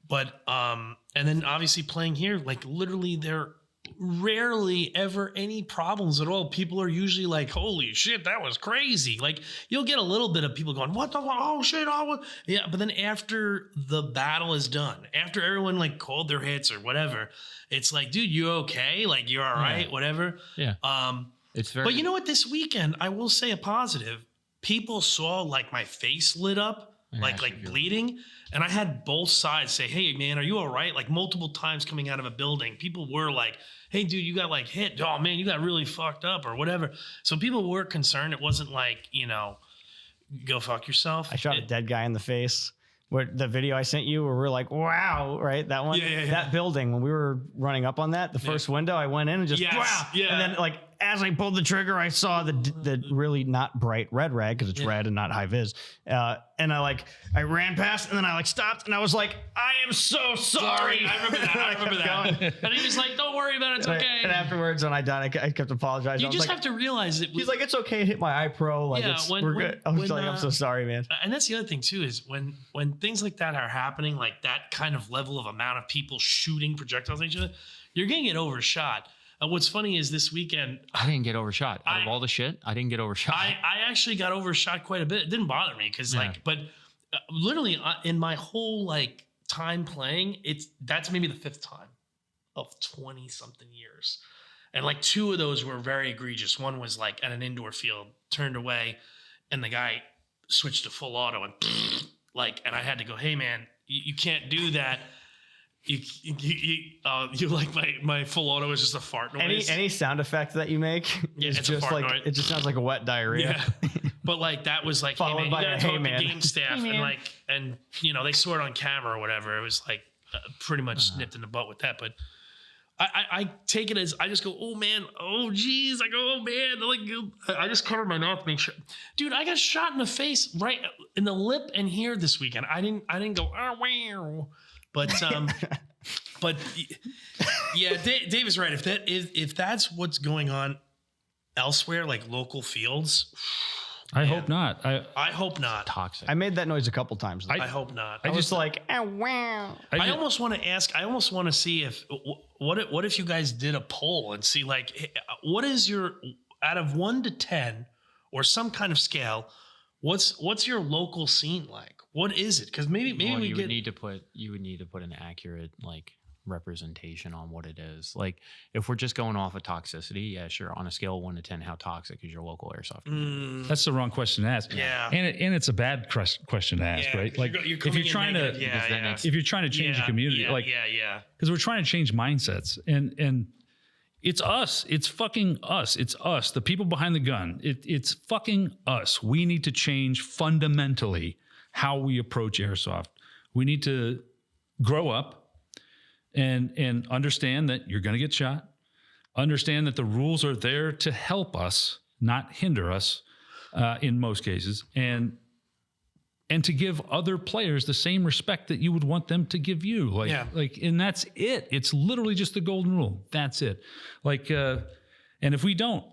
But and then obviously playing here, like literally there rarely ever any problems at all. People are usually like, holy shit, that was crazy. Like you'll get a little bit of people going, what the, oh shit, yeah. But then after the battle is done, after everyone like called their hits or whatever, it's like, dude, you okay? Like you're all right, whatever. Yeah. It's very, but you know what, this weekend, I will say a positive. People saw like my face lit up, like bleeding. And I had both sides say, hey, man, are you all right? Like multiple times coming out of a building, people were like, hey, dude, you got like hit. Oh, man, you got really fucked up or whatever. So people were concerned. It wasn't like, go fuck yourself. I shot a dead guy in the face. Where the video I sent you where we're like, wow, right? That one, that building, when we were running up on that, the first window, I went in and just, wow. Yeah. And then like, as I pulled the trigger, I saw the really not bright red rag because it's red and not high vis. And I ran past and then I stopped and I was like, I am so sorry. I remember that. And he was like, don't worry about it. It's okay. And afterwards when I died, I kept apologizing. You just have to realize it. He's like, it's okay. It hit my eye pro. Like we're good. I was like, I'm so sorry, man. And that's the other thing too, is when things like that are happening, like that kind of level of amount of people shooting projectiles at each other, you're going to get overshot. What's funny is this weekend, I didn't get overshot. Out of all the shit, I didn't get overshot. I actually got overshot quite a bit. It didn't bother me because but literally in my whole like time playing, that's maybe the 5th time of 20 something years. And like 2 of those were very egregious. One was like at an indoor field, turned away, and the guy switched to full auto and and I had to go, hey man, you can't do that. You like my full auto is just a fart noise. Any sound effect that you make is it's just like noise. it just sounds like a wet diarrhea. Yeah. But like that was like, Followed hey man, by you gotta a, talk "Hey, to man." game staff and they saw it on camera or whatever. It was like pretty much nipped in the butt with that. But I take it as I just go, oh man, oh geez, I go, oh man, like I just covered my mouth, make sure, dude, I got shot in the face right in the lip and here this weekend. I didn't go, oh wow, but but yeah, Dave is right. If that's what's going on elsewhere, like local fields, I hope not. I hope not. Toxic. I made that noise a couple times. I hope not. I just like, oh, wow. I almost want to ask. I almost want to see if what if you guys did a poll and see like what is your out of 1 to 10 or some kind of scale. What's your local scene like? What is it? Because maybe you would need to put an accurate like representation on what it is. Like if we're just going off of toxicity, yeah, sure. On a scale of 1 to 10, how toxic is your local airsoft? That's the wrong question to ask. Yeah, and it's a bad question to ask, right? Like if you're trying to if you're trying to change the community, because we're trying to change mindsets, and it's us. It's fucking us. It's us. The people behind the gun. It's fucking us. We need to change fundamentally how we approach airsoft. We need to grow up and understand that you're going to get shot. Understand that the rules are there to help us, not hinder us, in most cases, and to give other players the same respect that you would want them to give you. And that's it. It's literally just the golden rule. That's it. And if we don't,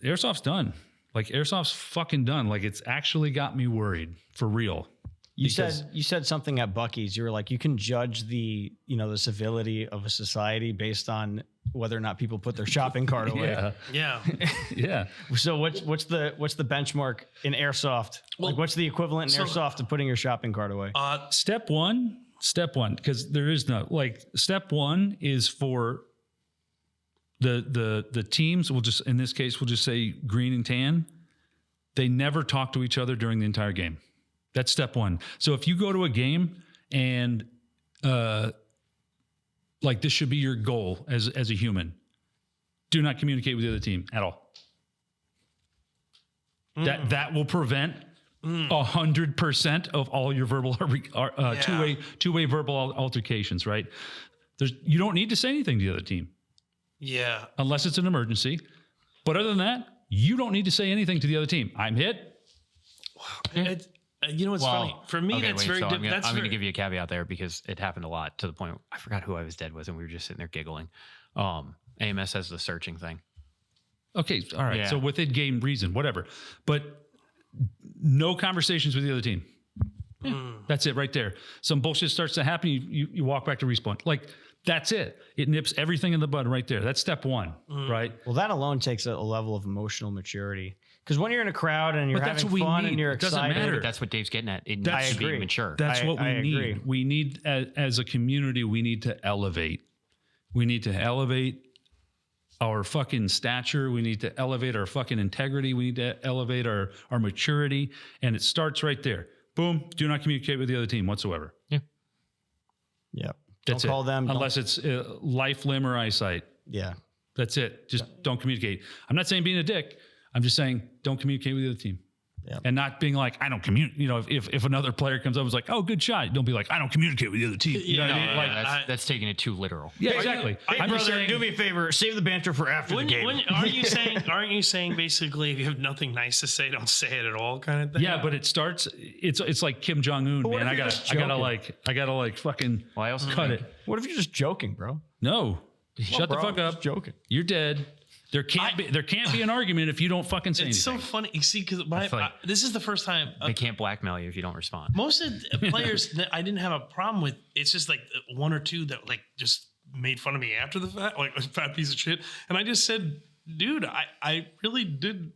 airsoft's done. Like airsoft's fucking done. Like it's actually got me worried for real. You said something at Buc-ee's. You were like, you can judge the civility of a society based on whether or not people put their shopping cart away. Yeah. So what's the benchmark in airsoft? Well, like what's the equivalent in airsoft to putting your shopping cart away? Step one, because there is no step one is for the teams. We'll just in this case we'll just say green and tan. They never talk to each other during the entire game. That's step one. So if you go to a game and this should be your goal as a human, do not communicate with the other team at all. That will prevent 100% of all your verbal two-way verbal altercations, right? You don't need to say anything to the other team. Yeah. Unless it's an emergency. But other than that, you don't need to say anything to the other team. I'm hit. Wow. You know what's funny? For me, that's very different. I'm going to give you a caveat there because it happened a lot to the point I forgot who I was dead with and we were just sitting there giggling. AMS has the searching thing. Okay. All right. Yeah. So within game reason, whatever. But no conversations with the other team. Yeah, that's it right there. Some bullshit starts to happen. You walk back to respawn. Like that's it. It nips everything in the bud right there. That's step one, right? Well, that alone takes a level of emotional maturity. Because when you're in a crowd and you're having fun and you're excited, doesn't matter. That's what Dave's getting at. It needs to be mature. That's what we need. Agree. We need, as a community, we need to elevate. We need to elevate our fucking stature. We need to elevate our fucking integrity. We need to elevate our maturity. And it starts right there. Boom. Do not communicate with the other team whatsoever. Yeah. Yeah. That's don't call them. Unless it's life, limb, or eyesight. Yeah. That's it. Just don't communicate. I'm not saying being a dick. I'm just saying don't communicate with the other team. Yeah. And not being like, I don't communicate. If another player comes up and is like, oh, good shot. Don't be like, I don't communicate with the other team. You know what I mean? Like, that's taking it too literal. Yeah, exactly. I'm just saying, do me a favor, save the banter for after the game. Aren't you saying basically if you have nothing nice to say, don't say it at all kind of thing? Yeah, but it starts, it's like Kim Jong-un, man. I gotta fucking cut it. What if you're just joking, bro? No. Shut the fuck up. Just joking. You're dead. There can't be an argument if you don't fucking say anything. It's so funny. You see, because this is the first time they can't blackmail you if you don't respond. Most of the players that I didn't have a problem with. It's just like one or two that like just made fun of me after the fact, like a fat piece of shit. And I just said, dude, I really did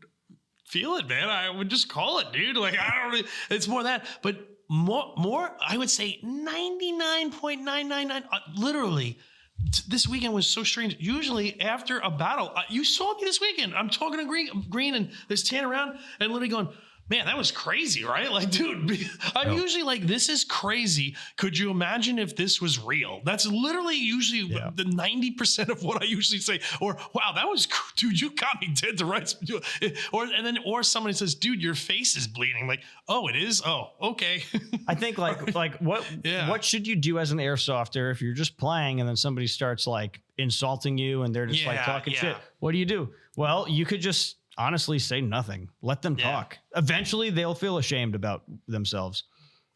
feel it, man. I would just call it, dude. Like, I don't really, it's more that, but more, I would say 99.999, literally. This weekend was so strange. Usually after a battle, you saw me this weekend. I'm talking to Green and there's Tan around and literally going, man, that was crazy, right? Like, dude, I'm usually like, this is crazy. Could you imagine if this was real? That's literally usually the 90% of what I usually say. Or, wow, that was, dude, you got me dead to rights. Or somebody says, dude, your face is bleeding. Like, oh, it is? Oh, okay. I think like what should you do as an airsofter if you're just playing and then somebody starts like insulting you and they're just like talking shit? What do? Well, you could just honestly say nothing. Let them talk. Eventually they'll feel ashamed about themselves.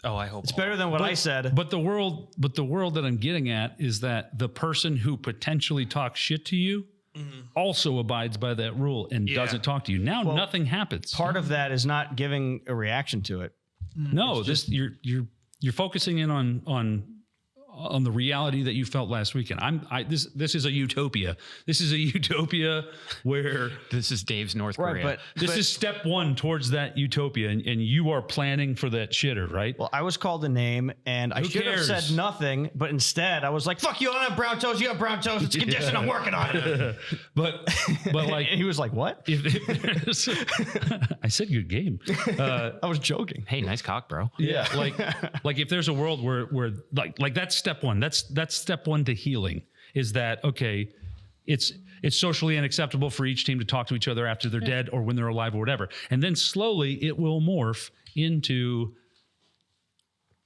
Oh, I hope it's better than what I said. But the world that I'm getting at is that the person who potentially talks shit to you also abides by that rule and doesn't talk to you. Now nothing happens. Part of that is not giving a reaction to it. No, you're focusing in on the reality that you felt last weekend. This is a utopia. This is a utopia where this is Dave's North Korea. But this is step one towards that utopia, and you are planning for that shitter, right? Well, I was called a name, and I should have said nothing, but instead I was like, "Fuck you! I don't have brown toes. You have brown toes. It's a condition. I'm working on it." but like, and he was like, "What?" I said, "Good game." I was joking. Hey, nice cock, bro. Yeah, like if there's a world where like that's step one. That's step one to healing. Is that okay? It's socially unacceptable for each team to talk to each other after they're dead or when they're alive or whatever. And then slowly it will morph into,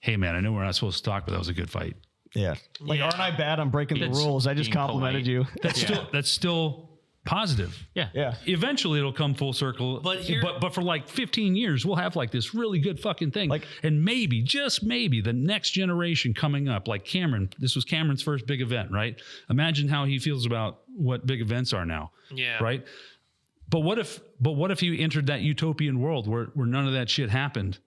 hey man, I know we're not supposed to talk, but that was a good fight. Yeah. Like, aren't I bad on breaking the rules? I just complimented you. That's still positive. Yeah. Eventually it'll come full circle. But for like 15 years, we'll have like this really good fucking thing. Like, and maybe, just maybe, the next generation coming up, like Cameron, this was Cameron's first big event, right? Imagine how he feels about what big events are now. Yeah. Right. But what if you entered that utopian world where none of that shit happened?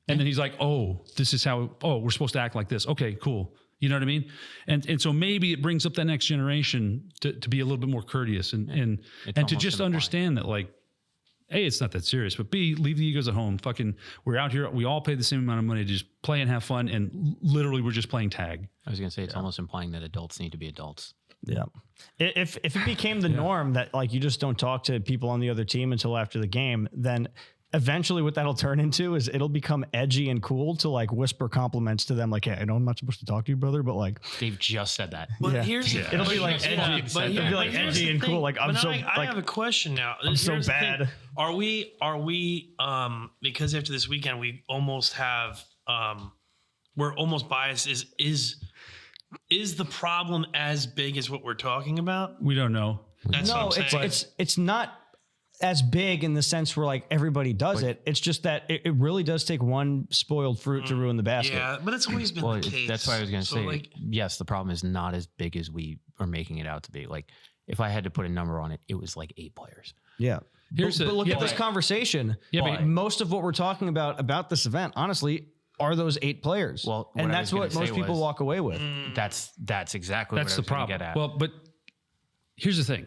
And then he's like, oh, this is how, we're supposed to act like this. Okay, cool. You know what I mean? And so maybe it brings up that next generation to be a little bit more courteous and to just understand that, like, A, it's not that serious, but B, leave the egos at home. Fucking, we're out here. We all pay the same amount of money to just play and have fun. And literally we're just playing tag. I was going to say, it's almost implying that adults need to be adults. Yeah. If it became the norm that like you just don't talk to people on the other team until after the game, then eventually what that'll turn into is it'll become edgy and cool to like whisper compliments to them. Like, hey, I know I'm not supposed to talk to you, brother, but like Dave just said that. But here's it'll be like edgy, it'll be like edgy and cool. Like I have a question now. I'm so bad. Are we because after this weekend we almost have we're almost biased. Is the problem as big as what we're talking about? We don't know. That's what I'm saying. It's not as big in the sense where like everybody does it. It's just that it really does take one spoiled fruit to ruin the basket. Yeah, but it's always been the case. That's why I was going to say, like, yes, the problem is not as big as we are making it out to be. Like, if I had to put a number on it, it was like 8 players. Yeah. But look at this conversation. Yeah, but most of what we're talking about this event, honestly, are those 8 players. Well, and that's what most people walk away with. That's exactly that's what the I was problem. get at. Well, but here's the thing.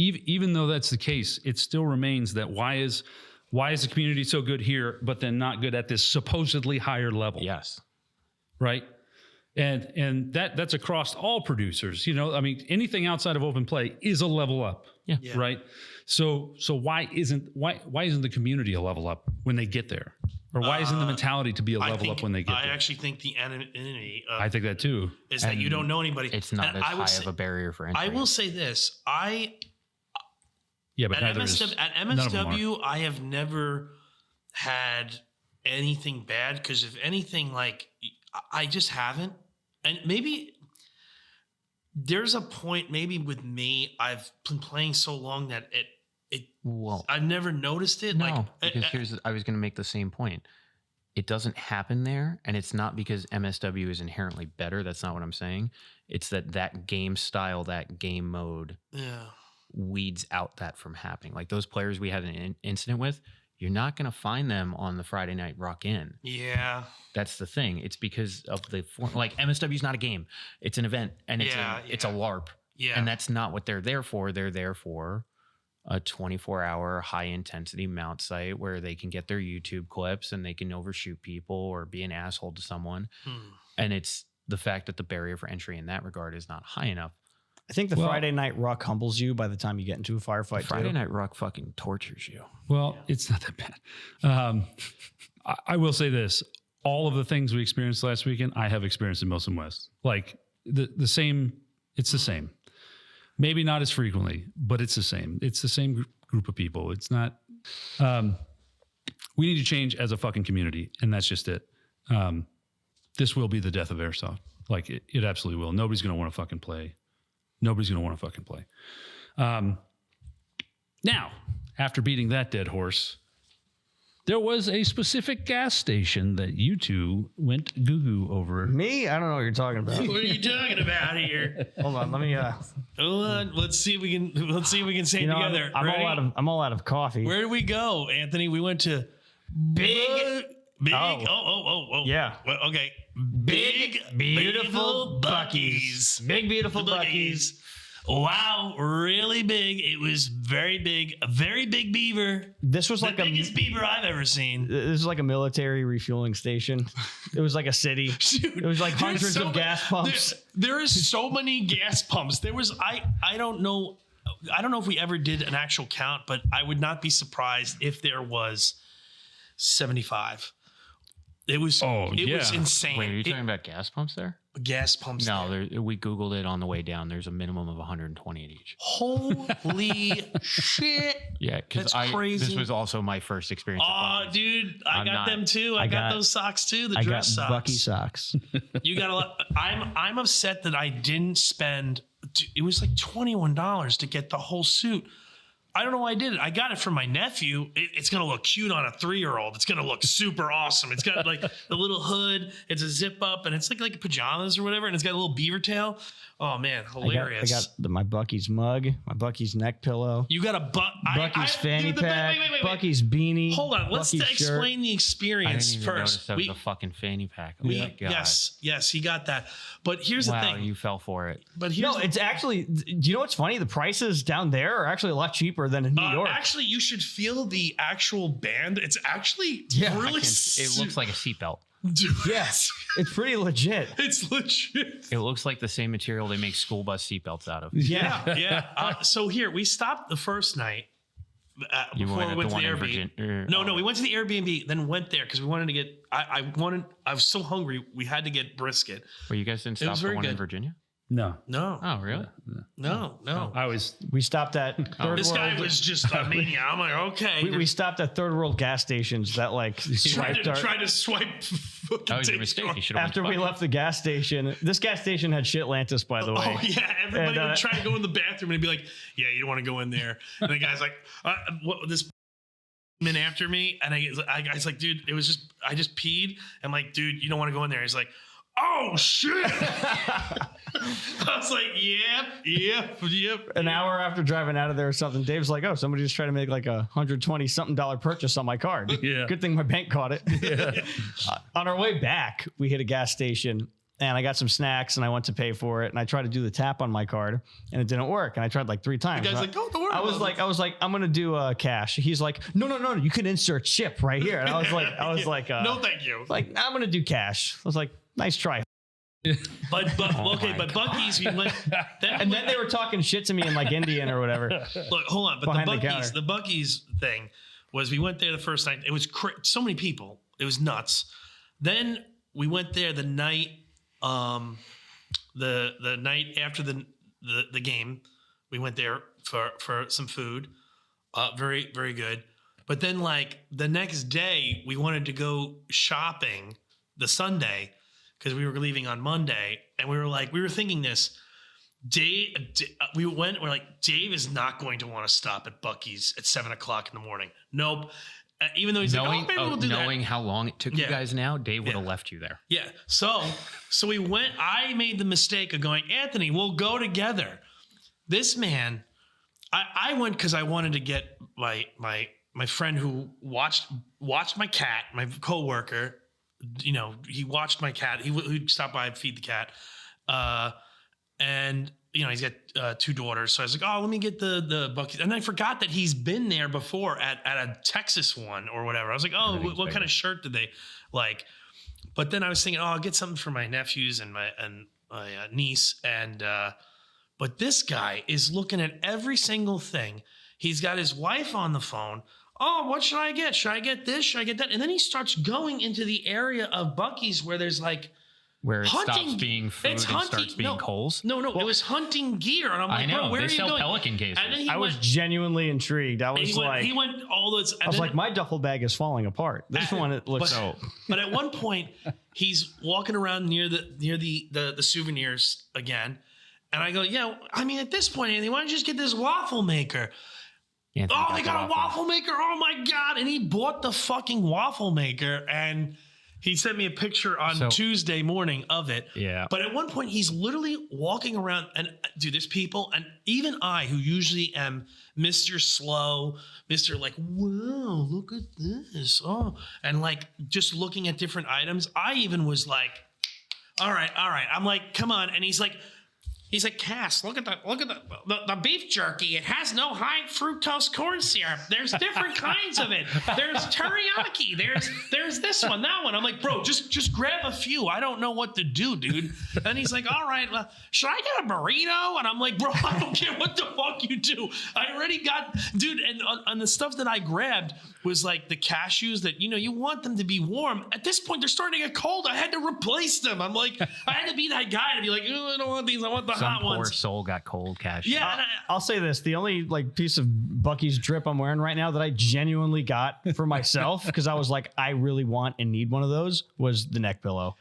Even though that's the case, it still remains that why is the community so good here, but then not good at this supposedly higher level? Yes. Right. And that's across all producers. You know, I mean, anything outside of open play is a level up. Yeah. Right. So why isn't the community a level up when they get there? Or why isn't the mentality to be a level up when they get there? I actually think the enemy I think that too. Is that you don't know anybody. It's not as high of a barrier for entry. I will say this. But at MSW, I have never had anything bad because if anything, like I just haven't. And maybe there's a point maybe with me, I've been playing so long that I've never noticed it. No, because I was going to make the same point. It doesn't happen there, and it's not because MSW is inherently better. That's not what I'm saying. It's that game style, that game mode weeds out that from happening. Like those players we had an incident with, you're not going to find them on the Friday Night Rock In. Yeah. That's the thing. It's because of the form. Like MSW is not a game. It's an event, and it's a LARP. Yeah. And that's not what they're there for. They're there for a 24-hour high-intensity mount site where they can get their YouTube clips and they can overshoot people or be an asshole to someone. And it's the fact that the barrier for entry in that regard is not high enough. I think the Friday Night Ruck humbles you by the time you get into a firefight. Friday Night Ruck fucking tortures you. Well, it's not that bad. I will say this. All of the things we experienced last weekend, I have experienced in Milsim West. Like the same, it's the same. Maybe not as frequently, but it's the same. It's the same group of people. It's not, we need to change as a fucking community, and that's just it. This will be the death of Airsoft. Like it absolutely will. Nobody's going to want to fucking play. Nobody's going to want to fucking play. Now, after beating that dead horse, there was a specific gas station that you two went goo-goo over. Me? I don't know what you're talking about. What are you talking about here? Hold on, let me. Hold on. Let's see if we can say it together. I'm all out of coffee. Where did we go, Anthony? We went to Big. Oh. Yeah. Well, okay. Big beautiful Buc-ee's. Big beautiful Buc-ee's. Wow, really big. It was very big. A very big beaver. This was The like biggest beaver I've ever seen. This is like a military refueling station. It was like a city. Dude, It was like there's hundreds of gas pumps. There is so many gas pumps. There was I don't know if we ever did an actual count, but I would not be surprised if there was 75. It was was insane. Wait, are you talking about gas pumps there? Gas pumps? No, we Googled it on the way down. There's a minimum of 120 at each. Holy shit! Yeah, because crazy. This was also my first experience. Oh, dude, I got them too. I got those socks too. The I dress got socks. Bucky socks. You got a lot. I'm upset that I didn't spend. It was like $21 to get the whole suit. I don't know why I did it. I got it for my nephew. It's going to look cute on a 3-year-old. It's going to look super awesome. It's got like the little hood. It's a zip up and it's like pajamas or whatever. And it's got a little beaver tail. Oh man, hilarious. I got my Bucky's mug, my Bucky's neck pillow. You got a Bucky's fanny pack, wait. Bucky's beanie. Hold on, let's Bucky's explain the I didn't experience even first. notice that was a fucking fanny pack. Oh my God. Yes, he got that. But here's the thing. You fell for it. But here's No, it's actually. Do you know what's funny? The prices down there are actually a lot cheaper than in New York. Actually, you should feel the actual band. It's actually really. It looks like a seatbelt. Dude, Yes, it's pretty legit. it's legit. It looks like the same material they make school bus seatbelts out of. Yeah. So here we stopped the first night before we went to the Airbnb. No, we went to the Airbnb, then went there because we wanted to get. I was so hungry. We had to get brisket. Well, you guys didn't stop for one in Virginia? No. No. Oh, really? No. We stopped at third This world. guy was just a maniac. I'm like, okay. We stopped at third world gas stations that like swiped our. Tried to swipe. That was your mistake. You should have After we left the gas station, this gas station had Shitlantis, by the way. Oh yeah, everybody would try to go in the bathroom and be like, "Yeah, you don't want to go in there." And the guy's like, "What?" This man after me, and I was like, "Dude, it was just I just peed." I'm like, "Dude, you don't want to go in there." He's like, "Oh shit!" I was like, "Yep." An hour after driving out of there or something, Dave's like, "Oh, somebody just tried to make like $120-something purchase on my card." Yeah. Good thing my bank caught it. On our way back, we hit a gas station and I got some snacks and I went to pay for it and I tried to do the tap on my card and it didn't work and I tried like 3 times. The guy's like, "Don't worry." I was like, I'm gonna do cash. He's like, no, you can insert chip right here. And I was like, "No, thank you." Like, I'm gonna do cash. I was like, nice try. But Buc-ee's, we went. And then they were talking shit to me in like Indian or whatever. Look, hold on. But Behind the Buc-ee's thing was we went there the first night. It was so many people. It was nuts. Then we went there the night, the night after the game. We went there for some food. Very, very good. But then like the next day we wanted to go shopping the Sunday because we were leaving on Monday and we were thinking this. Dave, we're like, Dave is not going to want to stop at Buc-ee's at 7:00 in the morning. Nope. Even though he's like, maybe we'll do that. Knowing how long it took you guys now, Dave would have left you there. Yeah. So we went. I made the mistake of going, Anthony, we'll go together. This man, I went because I wanted to get my my friend who watched my cat, my coworker, you know, he watched my cat. He'd stop by and feed the cat. And you know, he's got 2 daughters. So I was like, oh, let me get the bucket. And I forgot that he's been there before at a Texas one or whatever. I was like, oh, what kind of shirt did they like? But then I was thinking, oh, I'll get something for my nephews and my niece. And but this guy is looking at every single thing. He's got his wife on the phone. Oh, what should I get? Should I get this? Should I get that? And then he starts going into the area of Buc-ee's where there's like, where it hunting, stops being food and starts being coals. No, it was hunting gear, and I'm like, bro, where they are you sell going? Pelican cases. And then I was genuinely intrigued. I was like, he went all those. I was like, my duffel bag is falling apart. This one, it looks so. But at one point, he's walking around near the souvenirs again, and I go, yeah. I mean, at this point, Anthony, why don't you just get this waffle maker? Anthony they got a waffle maker. Oh my god! And he bought the fucking waffle maker and. He sent me a picture on Tuesday morning of it. Yeah. But at one point, he's literally walking around and dude, there's people, and even I, who usually am Mr. Slow, Mr. like, whoa, look at this. Oh, and like just looking at different items. I even was like, all right. I'm like, come on. And he's like, Cass, look at the beef jerky. It has no high fructose corn syrup. There's different kinds of it. There's teriyaki. There's this one, that one. I'm like, bro, just grab a few. I don't know what to do, dude. And he's like, all right, well, should I get a burrito? And I'm like, bro, I don't care what the fuck you do. I already got, dude. And on the stuff that I grabbed was like the cashews that, you know, you want them to be warm. At this point, they're starting to get cold. I had to replace them. I'm like, I had to be that guy to be like, oh, I don't want these. I want the hot ones. Poor soul got cold cashews. Yeah. I'll say this. The only like piece of Buc-ee's drip I'm wearing right now that I genuinely got for myself, because I was like, I really want and need one of those, was the neck pillow.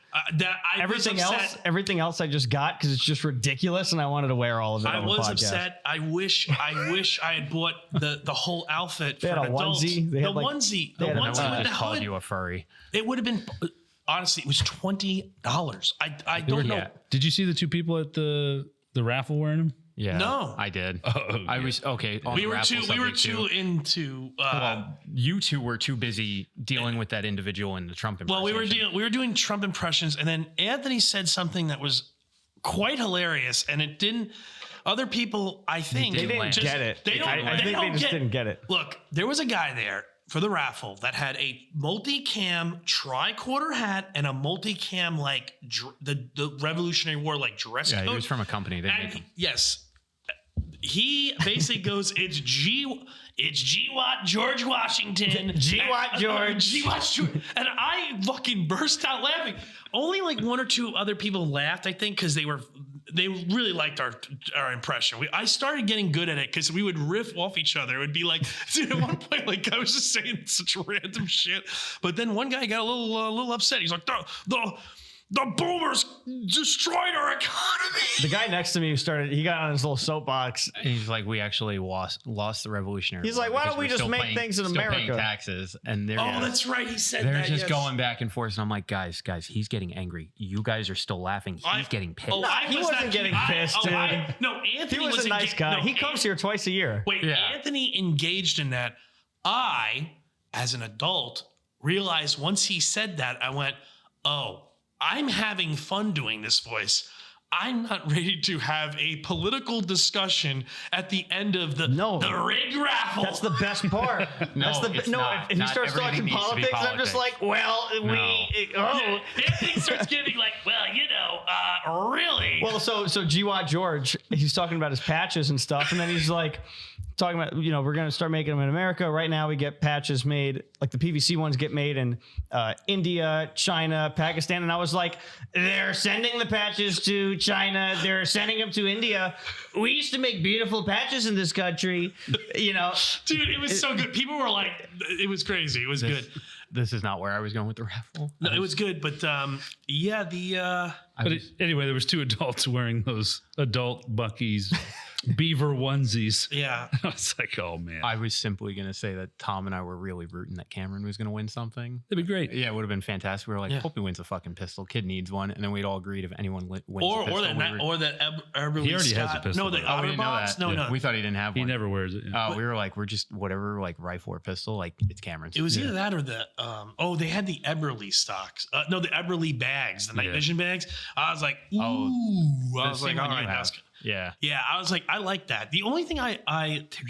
Everything else I just got because it's just ridiculous, and I wanted to wear all of it. I was upset. I wish I had bought the whole outfit for an adult. Onesie. The onesie with the called hood. you a furry. It would have been. Honestly, it was $20. I don't know. Did you see the 2 people at the raffle wearing them? Yeah. No, I did. Oh, I was okay. We were too into. Well, you 2 were too busy dealing with that individual in the Trump impression. Well, we were doing Trump impressions, and then Anthony said something that was quite hilarious, and it didn't. Other people, I think, they didn't get it. I think they just didn't get it. Look, there was a guy there for the raffle that had a multicam tricorder hat and a multicam like the Revolutionary War like dress code. Yeah, he was from a company. They made them. Yes. He basically goes, it's G-Watt George Washington. G-Watt George. G-Watt George. And I fucking burst out laughing. Only like 1 or 2 other people laughed, I think, because they really liked our impression. I started getting good at it because we would riff off each other. It would be like, dude, at one point, like I was just saying such random shit. But then one guy got a little upset. He's like, the boomers destroyed our economy. The guy next to me he got on his little soapbox. And he's like, we actually lost the Revolutionary War. He's like, why don't we just make things in America? Paying taxes. And that's right. He said they're just going back and forth. And I'm like, guys, he's getting angry. You guys are still laughing. He's getting pissed. He wasn't getting pissed, dude. No, Anthony was a nice guy. He comes here twice a year. Wait, Anthony engaged in that. I, as an adult, realized once he said that, I went, oh, I'm having fun doing this voice. I'm not ready to have a political discussion at the end of the rigged raffle. That's the best part. If he starts talking politics, I'm just like, Anthony starts giving like, really? Well, so G-Watt George, he's talking about his patches and stuff, and then he's like, talking about, we're going to start making them in America. Right now we get patches made, like the PVC ones get made in India, China, Pakistan. And I was like, they're sending the patches to China. They're sending them to India. We used to make beautiful patches in this country, Dude, it was so good. People were like, it was crazy. It was good. This is not where I was going with the raffle. No, it was good. But anyway, there was 2 adults wearing those adult Buc-ee's beaver onesies. Yeah. I was like, oh man, I was simply going to say that Tom and I were really rooting that Cameron was going to win something. that'd be great. Yeah, it would have been fantastic. We were like, Yeah. hope he wins a fucking pistol. Kid needs one. And then we'd all agreed if anyone wins a Or pistol. that Eberly He already has a Scott. pistol, No, the though. we outer didn't know box. that. No, Yeah. no. We thought he didn't have He one. never wears it. Yeah. We were like, we're just whatever, like rifle or pistol, like it's Cameron's. It was either that or the they had the Eberly stocks. No, the Eberly bags, the night vision bags. I was like, ooh. I was the like, same all one right, you that's have. good. Yeah. Yeah, I was like, I like that. The only thing I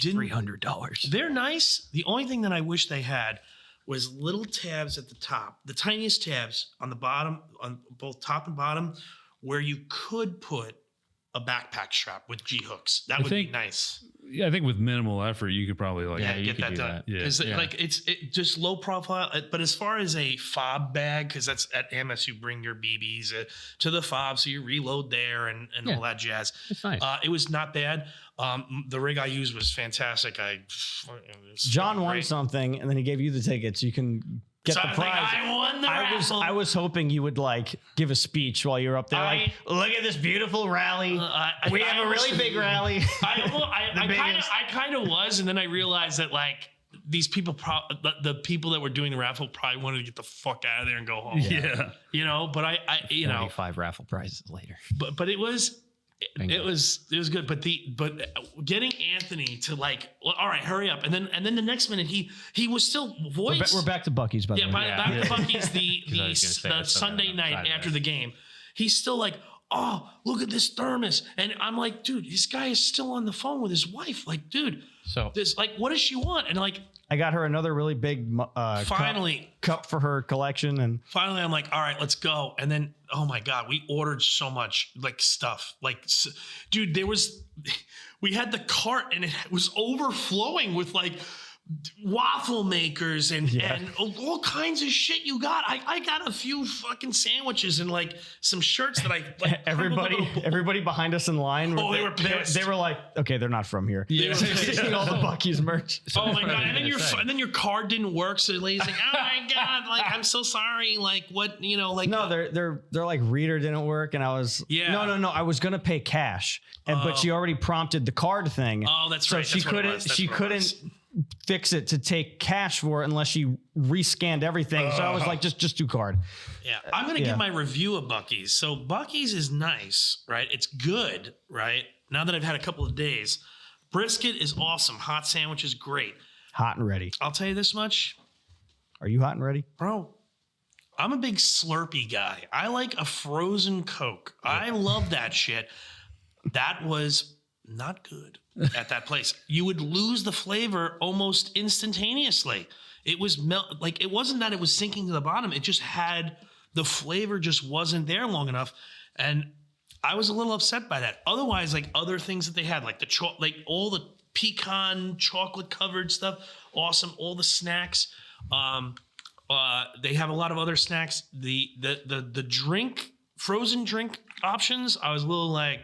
didn't $300. they're nice. The only thing that I wish they had was little tabs at the top, the tiniest tabs on the bottom, on both top and bottom, where you could put a backpack strap with G hooks. That would be nice. Yeah, I think with minimal effort, you could probably like. Yeah, you Get could that do done. that. Yeah. Because like it's just low profile. But as far as a fob bag, because that's at MS, you bring your BBs to the fob, so you reload there and all that jazz. It's nice. It was not bad. The rig I used was fantastic. John won something, and then he gave you the tickets. You can get So the I was like, prize. I won the raffle. I was hoping you would like give a speech while you're up there. Like, look at this beautiful rally. We have a really big rally. I kind of was, and then I realized that like these people, the people that were doing the raffle probably wanted to get the fuck out of there and go home. Yeah. You know, but I 45 raffle prizes later. but it was. It was good, but getting Anthony to like, well, all right, hurry up, and then the next minute he was still voice. We're back to Bucky's, by the way. Back to Bucky's I the Sunday night after the game. He's still like, oh, look at this thermos, and I'm like, dude, this guy is still on the phone with his wife. Like, dude, So this like, what does she want? And like, I got her another really big cup for her collection, and finally, I'm like, all right, let's go. And then, oh my God, we ordered so much like stuff. Like, dude, we had the cart and it was overflowing with like waffle makers and all kinds of shit you got. I got a few fucking sandwiches and like some shirts that I like. everybody behind us in line. They were pissed. They were like, okay, they're not from here. They were Seeing all the Bucky's merch. Oh my God! And then your card didn't work. So the lady's like, "Oh my God! Like, I'm so sorry. Like, what? You know, like." No, they're like reader didn't work, and I was no. I was gonna pay cash, but she already prompted the card thing. Oh, that's right. So she couldn't fix it to take cash for it unless she rescanned everything. So I was like, just do card. Yeah, I'm gonna give my review of Bucky's. So Bucky's is nice, right? It's good, right? Now that I've had a couple of days, brisket is awesome. Hot sandwich is great. Hot and ready. I'll tell you this much, Are you hot and ready? bro. I'm a big Slurpee guy. I like a frozen Coke. I love that shit. That was not good at that place. You would lose the flavor almost instantaneously. It was like it wasn't that it was sinking to the bottom. It just had the flavor just wasn't there long enough, and I was a little upset by that. Otherwise, like other things that they had, like like all the pecan chocolate covered stuff, awesome. All the snacks. They have a lot of other snacks. The drink, frozen drink options. I was a little like.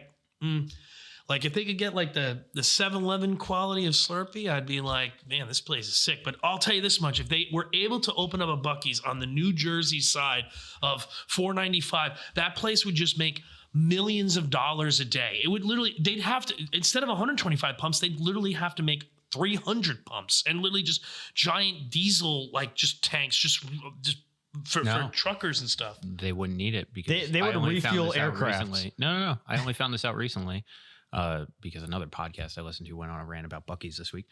Like if they could get like the 7-Eleven quality of Slurpee, I'd be like, man, this place is sick. But I'll tell you this much: if they were able to open up a Bucky's on the New Jersey side of 495, that place would just make millions of dollars a day. It would literally, they'd have to, instead of 125 pumps, they'd literally have to make 300 pumps and literally just giant diesel, like just tanks, just for truckers and stuff. They wouldn't need it because they would refuel aircraft. No. I only found this out recently. Because another podcast I listened to went on a rant about Bucky's this week.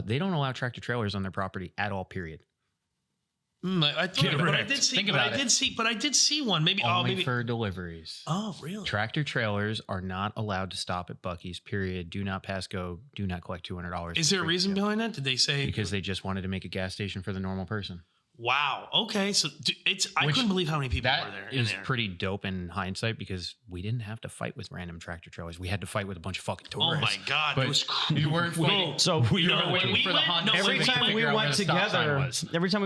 They don't allow tractor trailers on their property at all. Period. I thought, but I did see. But I did see one. Maybe only for deliveries. Oh, really? Tractor trailers are not allowed to stop at Bucky's. Period. Do not pass go. Do not collect $200. Is there a reason behind that? Did they say because they just wanted to make a gas station for the normal person? Wow. Okay. So I couldn't believe how many people were there. That is pretty dope in hindsight because we didn't have to fight with random tractor trailers. We had to fight with a bunch of fucking tourists. Oh my God. But it was cool. You weren't fighting. So we were waiting for the Honda. every time we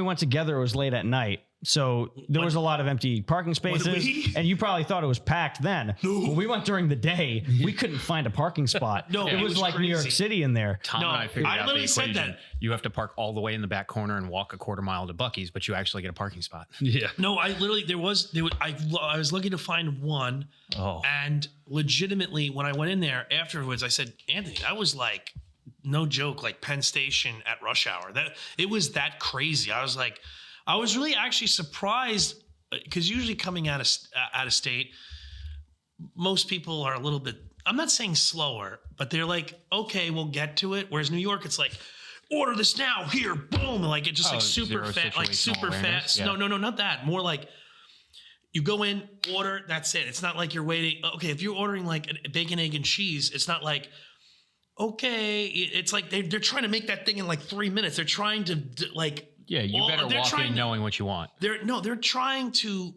went together, it was late at night. So there was a lot of empty parking spaces, and you probably thought it was packed then. No. When we went during the day, we couldn't find a parking spot. No, it was like New York crazy. City in there. Tom No, and I figured I out the literally said equation. that. You have to park all the way in the back corner and walk a quarter mile to Buc-ee's, but you actually get a parking spot. Yeah. No, I literally I was looking to find one, and legitimately when I went in there afterwards, I said, Anthony, that was like no joke, like Penn Station at rush hour. That it was that crazy. I was really actually surprised because usually coming out of state, most people are a little bit. I'm not saying slower, but they're like, okay, we'll get to it. Whereas New York, it's like, order this now, here, boom, like it just like super fast, like super fast. Yeah. No, not that. More like you go in, order, that's it. It's not like you're waiting. Okay, if you're ordering like a bacon, egg, and cheese, it's not like. Okay, it's like they're trying to make that thing in like 3 minutes. They're trying to like. Yeah, you better walk in knowing what you want. They're trying to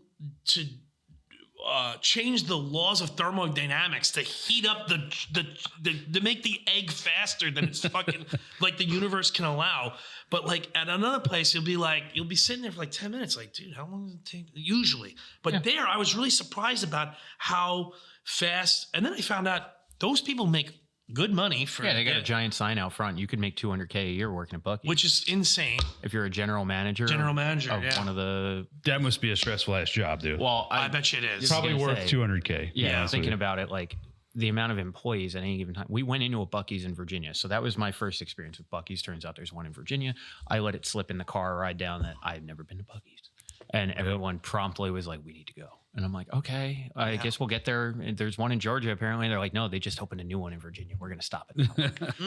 change the laws of thermodynamics to heat up to make the egg faster than it's fucking like the universe can allow. But like at another place, you'll be sitting there for like 10 minutes, like, dude, how long does it take? Usually, but there, I was really surprised about how fast. And then I found out those people make good money for. Yeah, they got a giant sign out front. You could make $200K a year working at Buc-ee's, which is insane. if you're a general manager. Of of one of the. That must be a stressful ass job, dude. Well, I bet you it is. Probably gonna worth say- 200K. Yeah, thinking about it, like the amount of employees at any given time. We went into a Buc-ee's in Virginia. So that was my first experience with Buc-ee's. Turns out there's one in Virginia. I let it slip in the car ride down that I've never been to Buc-ee's. And everyone promptly was like, we need to go. And I'm like, okay, I guess we'll get there. And there's one in Georgia, apparently. They're like, no, they just opened a new one in Virginia. We're going to stop it.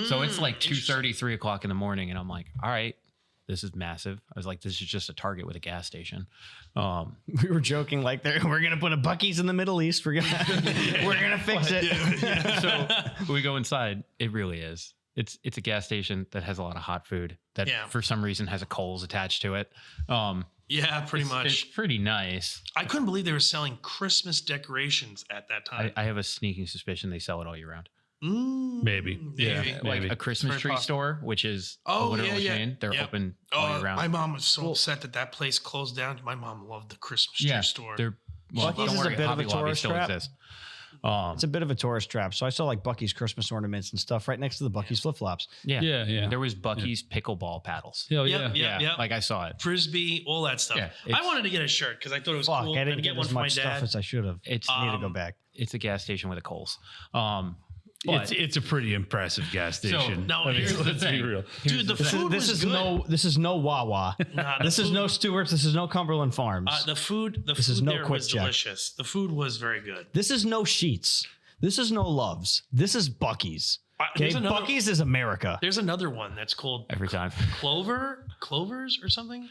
So it's like 2:30, 3 o'clock in the morning. And I'm like, all right, this is massive. I was like, this is just a Target with a gas station. We were joking like we're gonna put a Buc-ee's in the Middle East. We're gonna fix it. So we go inside. It really is. It's a gas station that has a lot of hot food that for some reason has a Kohl's attached to it. Yeah, pretty much. It's pretty nice. I couldn't believe they were selling Christmas decorations at that time. I have a sneaking suspicion they sell it all year round. Maybe. Yeah. Like a Christmas tree store, which is a literal chain. They're open all year round. My mom was so upset that place closed down. My mom loved the Christmas tree store. Buc-ee's is a bit of a tourist trap. Exists. It's a bit of a tourist trap. So I saw like Buc-ee's Christmas ornaments and stuff right next to the Buc-ee's flip-flops. Yeah. There was Buc-ee's pickleball paddles. Hell Yep, yeah. yep. Like I saw it. Frisbee, all that stuff. Yeah, I wanted to get a shirt because I thought it was Fuck, cool. I didn't to get one as for my much stuff dad. as I should have. It's I need to go back. It's a gas station with a Kohl's. It's a pretty impressive gas station. No, here's the let's be thing. real. Dude, the food This was is good. this is no Wawa. Nah, This is no Stewart's. This is no Cumberland Farms. The food is no there Quick was Check. delicious. The food was very good. This is no Sheets. This is no Loves. This is Buc-ee's. Okay, there's another- Buc-ee's is America. There's another one that's called Every time. Clovers or something.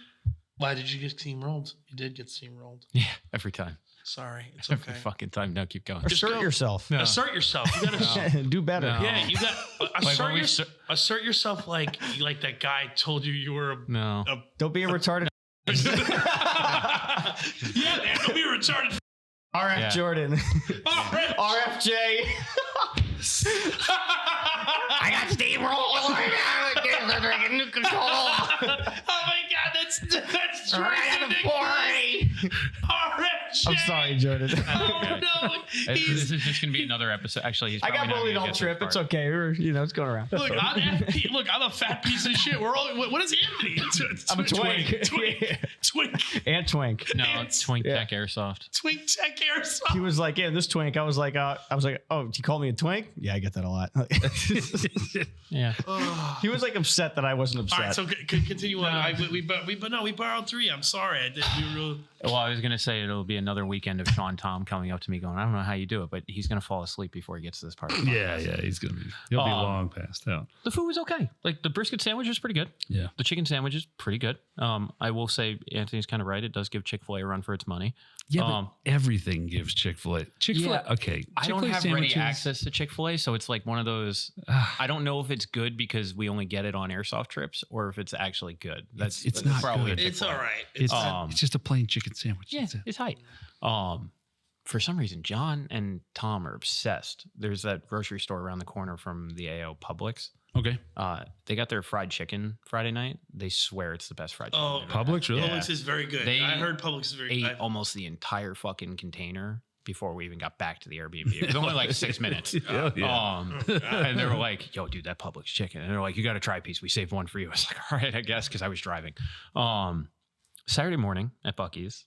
Why did you get steamrolled? You did get steamrolled. Yeah, every time. Sorry, it's Every okay. fucking time. No, keep going. Assert yourself. Assert yourself. You gotta Do better. No. Yeah, you got when we assert yourself like that guy told you were a No. Don't be a retarded. yeah, man, don't be retarded. RF Yeah. Jordan. RF. RFJ. I got steamrolled. Oh my god, that's RFJ. I'm sorry, Jordan. Oh no, This is just going to be another episode. Actually, he's I probably got not bullied gonna all get this trip. part. It's okay. It's going around. Look, I'm a fat piece of shit. We're all. What is Anthony? I'm a twink. Twink. And twink. No, it's Twink Yeah. Tech Airsoft. Twink Tech He Airsoft. was like, yeah, this twink. I was like, oh, he called me a twink? Yeah, I get that a lot. Yeah. He was like upset that I wasn't All upset. right, so continue on. We borrowed 3. I'm sorry. I did. We were. Well, I was going to say it'll be another weekend of Sean Tom coming up to me going, I don't know how you do it, but he's going to fall asleep before he gets to this part. Of the Yeah, podcast. he's gonna be. He'll be long past out. The food was okay. Like the brisket sandwich was pretty good. Yeah. The chicken sandwich is pretty good. I will say Anthony's kind of right. It does give Chick-fil-A a run for its money. Yeah, but everything gives Chick-fil-A. Chick-fil-A, okay. I don't Chick-fil-A have sandwiches- ready access to Chick-fil-A, so it's like one of those. I don't know if it's good because we only get it on airsoft trips, or if it's actually good. That's not probably good. It's all right. It's just a plain chicken sandwich. Yeah, That's it. it's height. For some reason, John and Tom are obsessed. There's that grocery store around the corner from the AO Publix. Okay. They got their fried chicken Friday night. They swear it's the best fried chicken. Oh, they've ever Publix, really? had. Publix is very good. They I heard Publix is very Ate good. almost the entire fucking container before we even got back to the Airbnb. It was only like 6 minutes. Hell yeah. And they were like, yo, dude, that Publix chicken. And they're like, you got to try a piece. We saved one for you. I was like, all right, I guess, because I was driving. Saturday morning at Buc-ee's,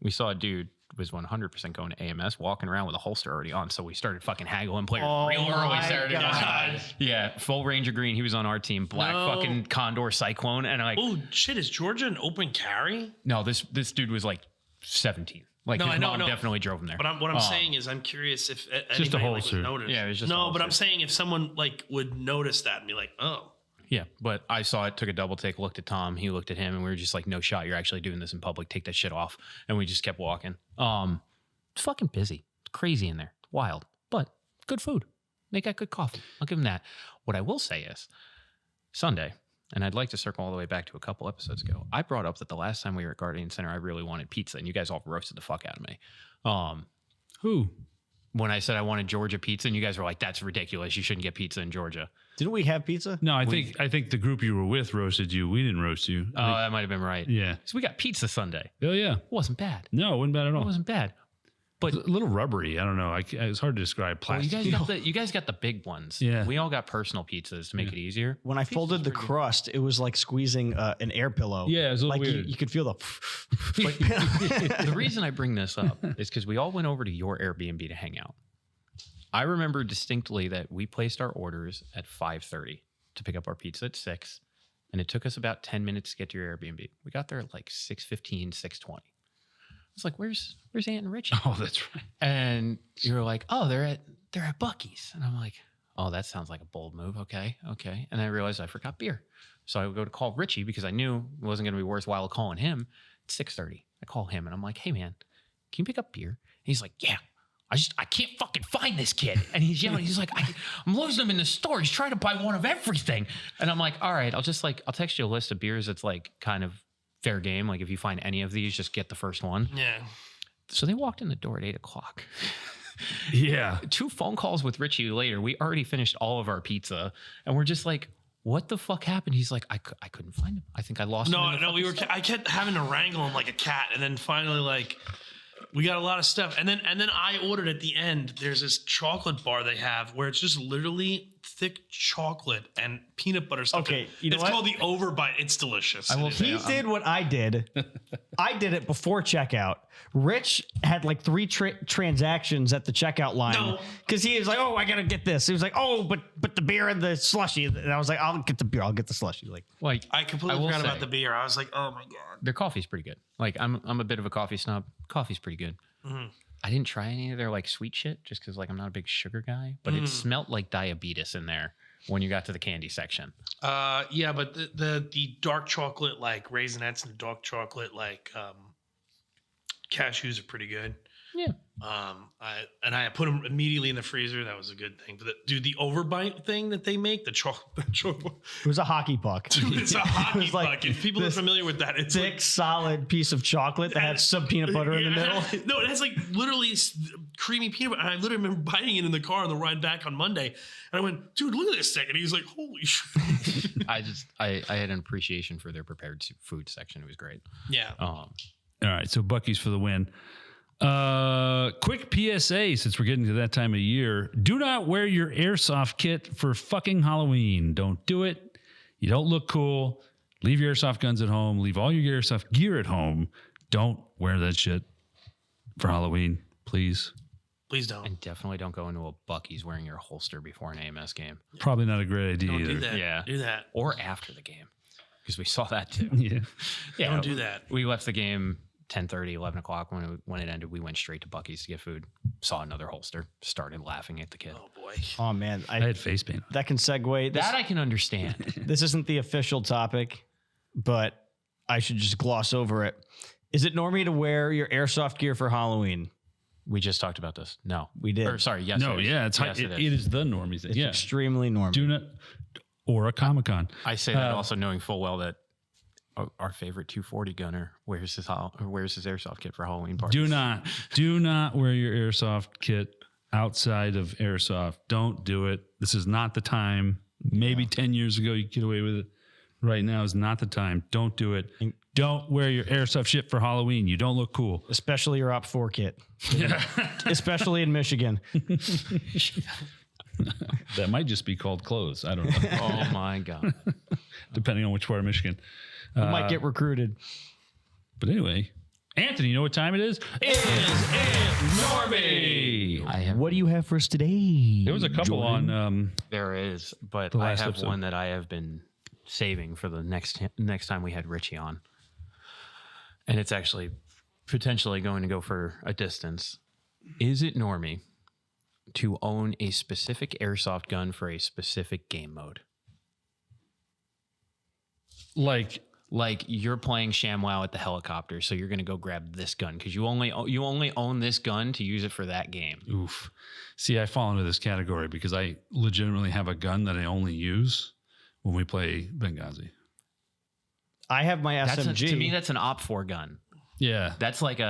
we saw a dude was 100% going to AMS, walking around with a holster already on. So we started fucking haggling players real early Saturday morning. Yeah, full Ranger Green. He was on our team. Black fucking Condor Cyclone. And I'm like, Oh shit! Is Georgia an open carry? no, this dude was like 17. Like No, his I know, mom no. definitely drove him there. But what I'm saying is, I'm curious if Just a anybody, holster. would notice. Yeah, it was just a no. But holster. I'm saying if someone like would notice that and be like, oh, Yeah, but I saw it, took a double take, looked at Tom, he looked at him, and we were just like, no shot, you're actually doing this in public. Take that shit off. And we just kept walking. It's fucking busy. It's crazy in there. Wild. But good food. They got good coffee. I'll give them that. What I will say is Sunday, and I'd like to circle all the way back to a couple episodes ago, I brought up that the last time we were at Guardian Center, I really wanted pizza, and you guys all roasted the fuck out of me. Who? When I said I wanted Georgia pizza, and you guys were like, that's ridiculous. You shouldn't get pizza in Georgia. Didn't we have pizza? No, I think the group you were with roasted you. We didn't roast you. Oh, that might have been right. Yeah. So we got pizza Sunday. Oh yeah. It wasn't bad. No, it wasn't bad at It all. wasn't bad. But A little rubbery. I don't know. It's hard to describe. well, Plastic. you guys got the big ones. Yeah. We all got personal pizzas to make it easier. When I folded the crust, it was like squeezing an air pillow. Yeah, it was a little like weird. You could feel the. like, The reason I bring this up is because we all went over to your Airbnb to hang out. I remember distinctly that we placed our orders at 5:30 to pick up our pizza at 6, and it took us about 10 minutes to get to your Airbnb. We got there at like 6:15, 6:20. It's like, where's Aunt and Richie? Oh, that's right. And you were like, oh, they're at Buc-ee's. And I'm like, oh, that sounds like a bold move. Okay. And I realized I forgot beer. So I would go to call Richie because I knew it wasn't going to be worthwhile calling him at 6:30. I call him and I'm like, hey man, can you pick up beer? And he's like, yeah. I can't fucking find this kid. And he's yelling. He's like, I'm losing him in the store. He's trying to buy one of everything. And I'm like, all right, I'll text you a list of beers that's like kind of fair game. Like if you find any of these, just get the first one. yeah. So they walked in the door at 8:00. Yeah. 2 phone calls with Richie later. We already finished all of our pizza. And we're just like, what the fuck happened? He's like, I couldn't find him. I think I lost him. in the No, fucking store." I kept having to wrangle him like a cat, and then finally, like, we got a lot of stuff, and then I ordered at the end. There's this chocolate bar they have where it's just literally thick chocolate and peanut butter stuff. Okay, you know it's what? called the Overbite. It's delicious. I will say, he did what I did. I did it before checkout. Rich had like 3 transactions at the checkout line No. because he was like, "Oh, I gotta get this." He was like, "Oh, but the beer and the slushy." And I was like, "I'll get the beer. I'll get the slushy." Like, like I completely will forgot say, about the beer. I was like, oh my god. their coffee's pretty good. Like I'm a bit of a coffee snob. Coffee's pretty good. Mm-hmm. I didn't try any of their like sweet shit just because like I'm not a big sugar guy, but it smelled like diabetes in there when you got to the candy section. Yeah, but the dark chocolate like raisinettes and the dark chocolate like cashews are pretty good. Yeah. I put them immediately in the freezer. That was a good thing. But the overbite thing that they make, the chocolate, it was a hockey puck. it's a hockey was like puck. If people are this familiar with that, it's Thick, solid piece of chocolate that had some peanut butter in the middle. No, it has like literally creamy peanut butter. And I literally remember biting it in the car on the ride back on Monday. And I went, dude, look at this thing. And he's like, holy shit. I had an appreciation for their prepared food section. It was great. Yeah. All right. So Buc-ee's for the win. Quick PSA, since we're getting to that time of year. Do not wear your airsoft kit for fucking Halloween. Don't do it. You don't look cool. Leave your airsoft guns at home. Leave all your airsoft gear at home. Don't wear that shit for Halloween, please. Please don't. And definitely don't go into a Buc-ee's wearing your holster before an AMS game. Probably not a great idea Don't either. do that. Yeah. Do that. Or after the game. Because we saw that too. Yeah. Yeah. Don't do that. We left the game 10:30, 11 o'clock. When it ended, we went straight to Buc-ee's to get food. Saw another holster. Started laughing at the kid. Oh boy. Oh man, I had face paint. that can segue. That I can understand. This isn't the official topic, but I should just gloss over it. Is it normie to wear your airsoft gear for Halloween? We just talked about this. No. We did. Or sorry, yes. No, it is. yeah, it's Yes, it is the normie thing. It's Yeah. extremely normie. Do not, or a Comic-Con. I say that also knowing full well that our favorite 240 gunner wears his airsoft kit for Halloween parties. Do not wear your airsoft kit outside of airsoft. Don't do it. This is not the time. Maybe 10 years ago you could get away with it. Right now is not the time. Don't do it. Don't wear your airsoft shit for Halloween. You don't look cool. Especially your Op4 kit. Especially in Michigan. That might just be called clothes. I don't know. Oh my God. Depending on which part of Michigan. You might get recruited. But anyway, Anthony, you know what time it is? Is it Normie? What do you have for us today? There was a couple on. There is, but The I last have episode. one that I have been saving for the next time we had Richie on. And it's actually potentially going to go for a distance. Is it normie to own a specific airsoft gun for a specific game mode? Like, you're playing ShamWow at the helicopter, so you're going to go grab this gun because you only own this gun to use it for that game. oof. See, I fall into this category because I legitimately have a gun that I only use when we play Benghazi. I have my SMG. To me, that's an Op4 gun. Yeah. That's like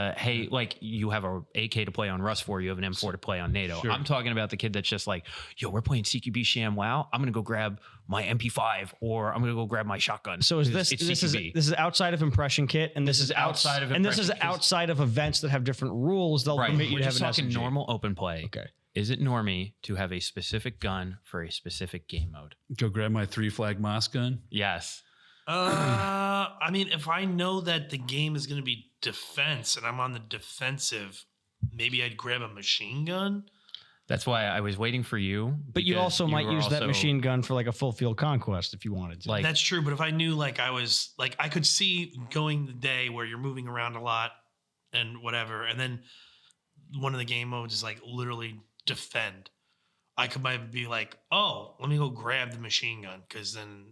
like you have a AK to play on Rust 4, you have an M4 to play on NATO. Sure. I'm talking about the kid that's just like, yo, we're playing CQB ShamWow. I'm gonna go grab my MP5 or I'm gonna go grab my shotgun. So is 'Cause this it's this is CQB. this is outside of impression kit, and this is outside of and this is impression, 'cause- outside of events that have different rules. They'll right? permit you We're to have just an talking SMG. normal open play. Okay. Is it normie to have a specific gun for a specific game mode? Go grab my 3-flag Moss gun. Yes. I mean, if I know that the game is going to be defense and I'm on the defensive, maybe I'd grab a machine gun. That's why I was waiting for you. But you because also might were use that also- machine gun for like a full field conquest if you wanted to. Like- That's true. But if I knew like I was like, I could see going the day where you're moving around a lot and whatever. And then one of the game modes is like literally defend. I could might be like, oh, let me go grab the machine gun. Cause then,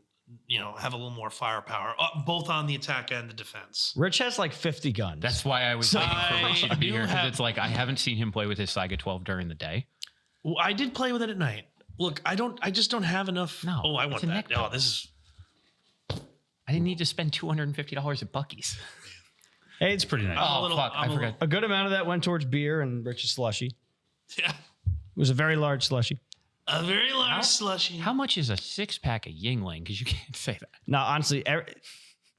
have a little more firepower, both on the attack and the defense. Rich has like 50 guns. That's why I was waiting for Richie to be you here because have- it's like I haven't seen him play with his Saiga 12 during the day. Well, I did play with it at night. Look, I just don't have enough. No, Oh, I it's want a that. neck Oh, belt. this is. I didn't need to spend $250 at Buc-ee's. Hey, it's Pretty nice. Oh, little- fuck. I'm I a forgot. a good amount of that went towards beer and Rich's slushy. It Yeah. was a very large slushy. A very large slushy. How much is a 6-pack of Yingling? Because you can't say that. No, honestly,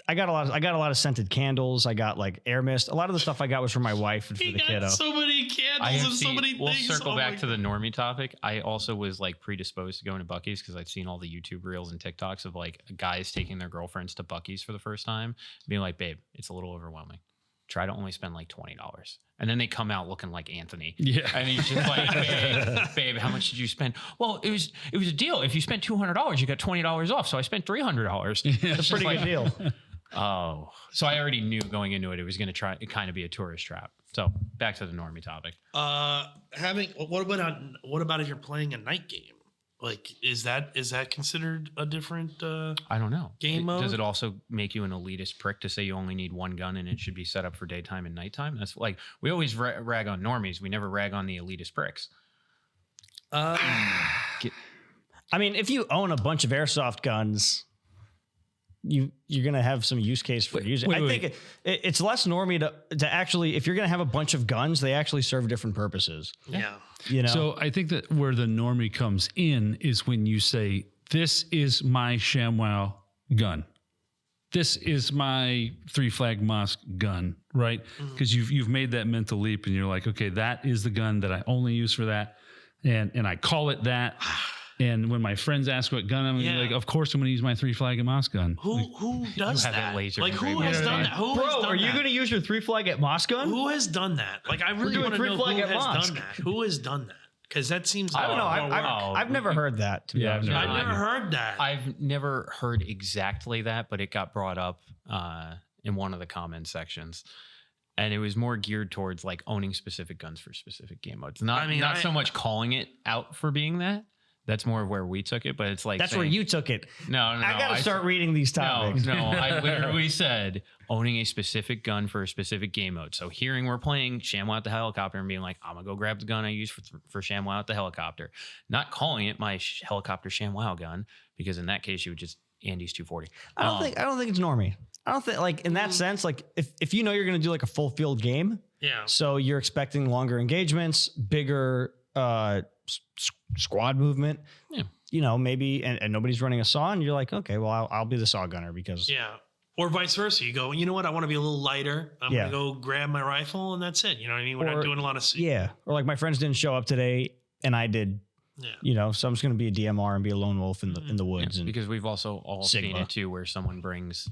I got a lot of scented candles. I got like air mist. A lot of the stuff I got was for my wife and for He the got kiddo. so many candles and so many we'll things. circle Oh back my to the normie topic. I also was like predisposed to going to Buc-ee's because I'd seen all the YouTube reels and TikToks of like guys taking their girlfriends to Buc-ee's for the first time, being like, babe, it's a little overwhelming. Try to only spend like $20. And then they come out looking like Anthony. Yeah. And he's just like, babe, how much did you spend? Well, it was a deal. If you spent $200, you got $20 off. So I spent $300. That's a pretty good deal. Oh, so I already knew going into it, it was going to kind of be a tourist trap. So back to the normie topic. What about if you're playing a night game? Like, is that considered a different? I don't know. Game mode? Does it also make you an elitist prick to say you only need one gun and it should be set up for daytime and nighttime? That's like, we always rag on normies. We never rag on the elitist pricks. I mean, if you own a bunch of airsoft guns, you're gonna have some use case for using. wait, I think it's less normie to actually, if you're gonna have a bunch of guns, they actually serve different purposes. Yeah. So I think that where the normie comes in is when you say, this is my ShamWow gun. This is my 3-flag Moss gun, right? Because you've made that mental leap and you're like, okay, that is the gun that I only use for that. And I call it that. And when my friends ask what gun I'm Yeah. like, of course I'm going to use my 3-flag and Moss gun. Who does have a that? laser Like, who engraving. has You know done what I that? Who has Bro, done are you that? gonna use your 3-flag at Moss gun? Who has done that? Like, I really doing want to know 3-flag who at has mosque. done that. Who has done that? Because that seems. I don't know. wow. I've never heard that. To be Yeah, I've honest. never I've heard never heard that. I've never heard exactly that, but it got brought up in one of the comment sections. And it was more geared towards like owning specific guns for specific game modes. Not so much calling it out for being that. That's more of where we took it, but it's like That's where you took it. No, I gotta start reading these topics. No, I literally said owning a specific gun for a specific game mode. So hearing we're playing ShamWow at the helicopter and being like, I'm gonna go grab the gun I use for ShamWow at the helicopter, not calling it my helicopter ShamWow gun because in that case you would just Andy's 240. I don't think it's normie. I don't think like in that sense, like if you know you're gonna do like a full field game, Yeah. so you're expecting longer engagements, bigger squad movement. Yeah. You know, maybe, and nobody's running a saw, and you're like, okay, well, I'll be the saw gunner because Or vice versa. You go, you know what? I want to be a little lighter. I'm going to go grab my rifle and that's it. You know what I mean? We're not doing a lot of... Or like my friends didn't show up today and I did, you know, so I'm just going to be a DMR and be a lone wolf in the woods. And because we've also all seen it too, where someone brings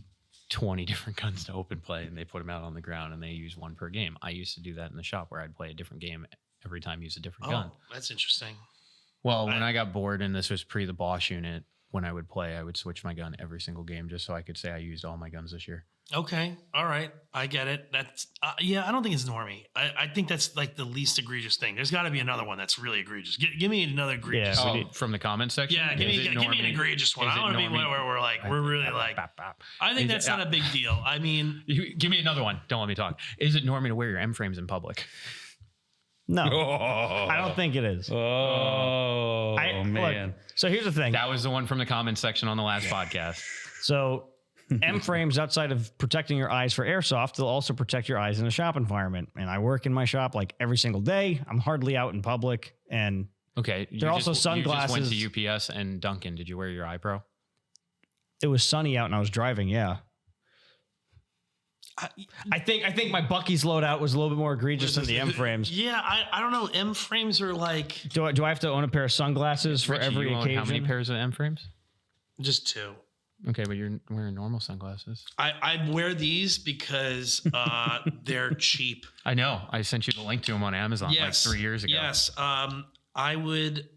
20 different guns to open play and they put them out on the ground and they use one per game. I used to do that in the shop where I'd play a different game every time, use a different gun. That's interesting. Well, when I got bored, and this was pre the Bosch unit, when I would play, I would switch my gun every single game just so I could say I used all my guns this year. Okay. All right. I get it. That's, I don't think it's normie. I think that's like the least egregious thing. There's got to be another one that's really egregious. Give me another egregious one. From the comment section? Yeah, give me an egregious one. I don't want to be where we're like, we're really like, I think that's not a big deal. I mean, give me another one. Don't let me talk. Is it normie to wear your M frames in public? No, I don't think it is. Man. Look, so here's the thing. That was the one from the comment section on the last podcast. So M frames, outside of protecting your eyes for airsoft, they'll also protect your eyes in a shop environment. And I work in my shop like every single day. I'm hardly out in public. And okay, there are also sunglasses. You just went to UPS and Duncan. Did you wear your eye pro? It was sunny out and I was driving. Yeah. I think my Bucky's loadout was a little bit more egregious than the M frames. Yeah, I don't know. M frames are like... Do I have to own a pair of sunglasses for Richie, every occasion? How many pairs of M frames? Just 2. Okay, but you're wearing normal sunglasses. I wear these because they're cheap. I know. I sent you the link to them on Amazon like 3 years ago. Yes. I would...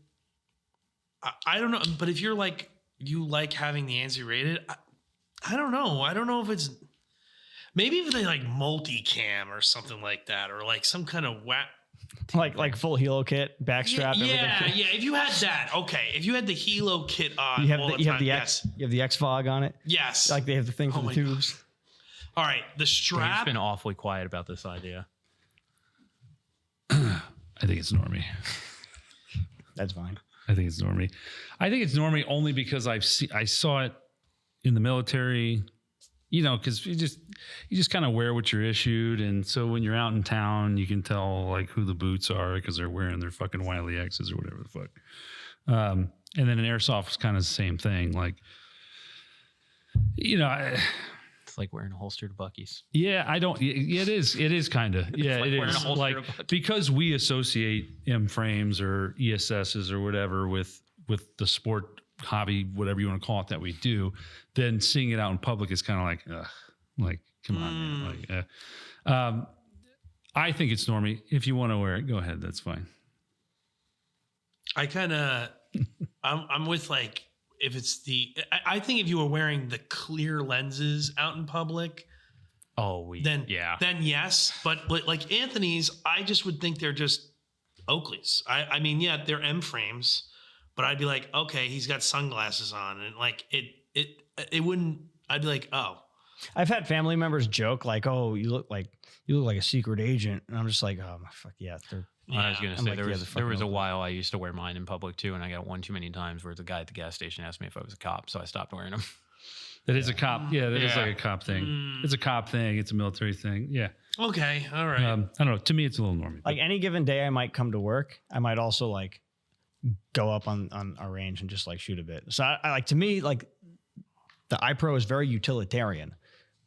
I don't know. But if you're like... You like having the ANSI rated? I don't know. I don't know if it's... Maybe if they like multicam or something like that, or like some kind of like full helo kit, backstrap. Yeah. If you had that, okay. If you had the helo kit on, you have the X-Fog on it. Yes, like they have the thing for the tubes. God. All right, the strap. You've been awfully quiet about this idea. I think it's normie. That's fine. I think it's normie. I think it's normie only because I saw it in the military. You know, because you just kind of wear what you're issued, and so when you're out in town, you can tell like who the boots are because they're wearing their fucking Wiley X's or whatever the fuck. And then in airsoft, it's kind of the same thing. Like, you know, it's like wearing a holstered Bucky's. Yeah, I don't. Yeah, it is. It is kind of. Yeah, like it is. Like because we associate M frames or ESSs or whatever with the sport hobby, whatever you want to call it, that we do, then seeing it out in public is kind of like, ugh, like, come on, man. Like, I think it's normie. If you want to wear it, go ahead. That's fine. I kind of, I'm with like, if it's I think if you were wearing the clear lenses out in public, then yes. But like Anthony's, I just would think they're just Oakleys. I mean, yeah, they're M frames. But I'd be like, okay, he's got sunglasses on, and like it wouldn't. I'd be like, oh. I've had family members joke like, oh, you look like a secret agent, and I'm just like, oh my fuck yeah. I was gonna say there was a while I used to wear mine in public too, and I got one too many times where the guy at the gas station asked me if I was a cop, so I stopped wearing them. That is a cop. Yeah, that is like a cop thing. It's a cop thing. It's a military thing. Yeah. Okay. All right. I don't know. To me, it's a little normie. Like any given day, I might come to work. I might also like go up on our range and just like shoot a bit. So I like, to me, like the iPro is very utilitarian.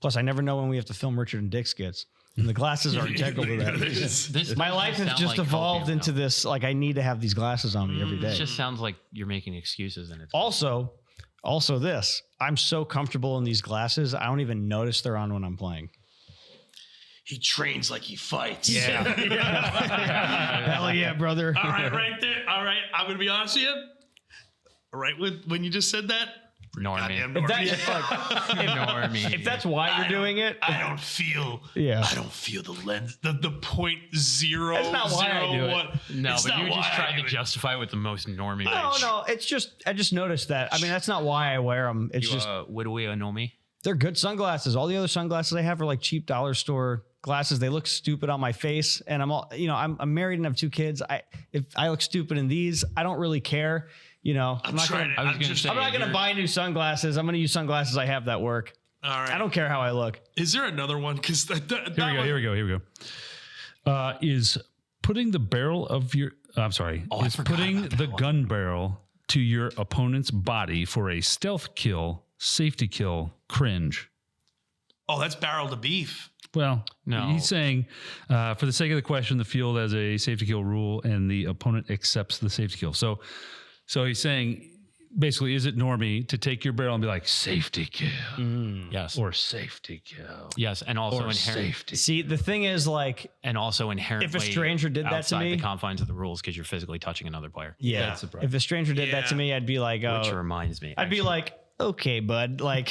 Plus I never know when we have to film Richard and Dick skits, and the glasses are integral to that. My life has just evolved into this. Like I need to have these glasses on me every day. It just sounds like you're making excuses. And it's also this, I'm so comfortable in these glasses. I don't even notice they're on when I'm playing. He trains like he fights. Yeah. Hell yeah, brother. All right, right there. All right, I'm going to be honest with you. All right, when you just said that. Normie. If that's why you're doing it. I don't feel the lens, the 0.0. That's not why I do it. No, but you just tried to justify it with the most normie. No, it's just, I just noticed that. I mean, that's not why I wear them. It's just. Would we know me? They're good sunglasses. All the other sunglasses I have are like cheap dollar store glasses. They look stupid on my face, and I'm married and have 2 kids. If I look stupid in these, I don't really care. You know, I'm not going to buy new sunglasses. I'm going to use sunglasses I have that work. All right. I don't care how I look. Is there another one? Because here we go. Is putting the barrel of your, I'm sorry, is putting the gun barrel to your opponent's body for a stealth kill, safety kill, cringe. Oh, that's barrel to beef. Well, No. he's saying, for the sake of the question, the field has a safety kill rule and the opponent accepts the safety kill. So he's saying, basically, is it normie to take your barrel and be like, safety kill? Yes. Or safety kill. Yes. And also Or inherently. safety. See, the thing is, like, And also inherently. If a stranger did that to outside me- the confines of the rules because you're physically touching another player. yeah, That's the problem. if a stranger did that to Yeah. me, I'd be like, Which oh, reminds me. I'd be like, okay, bud, like,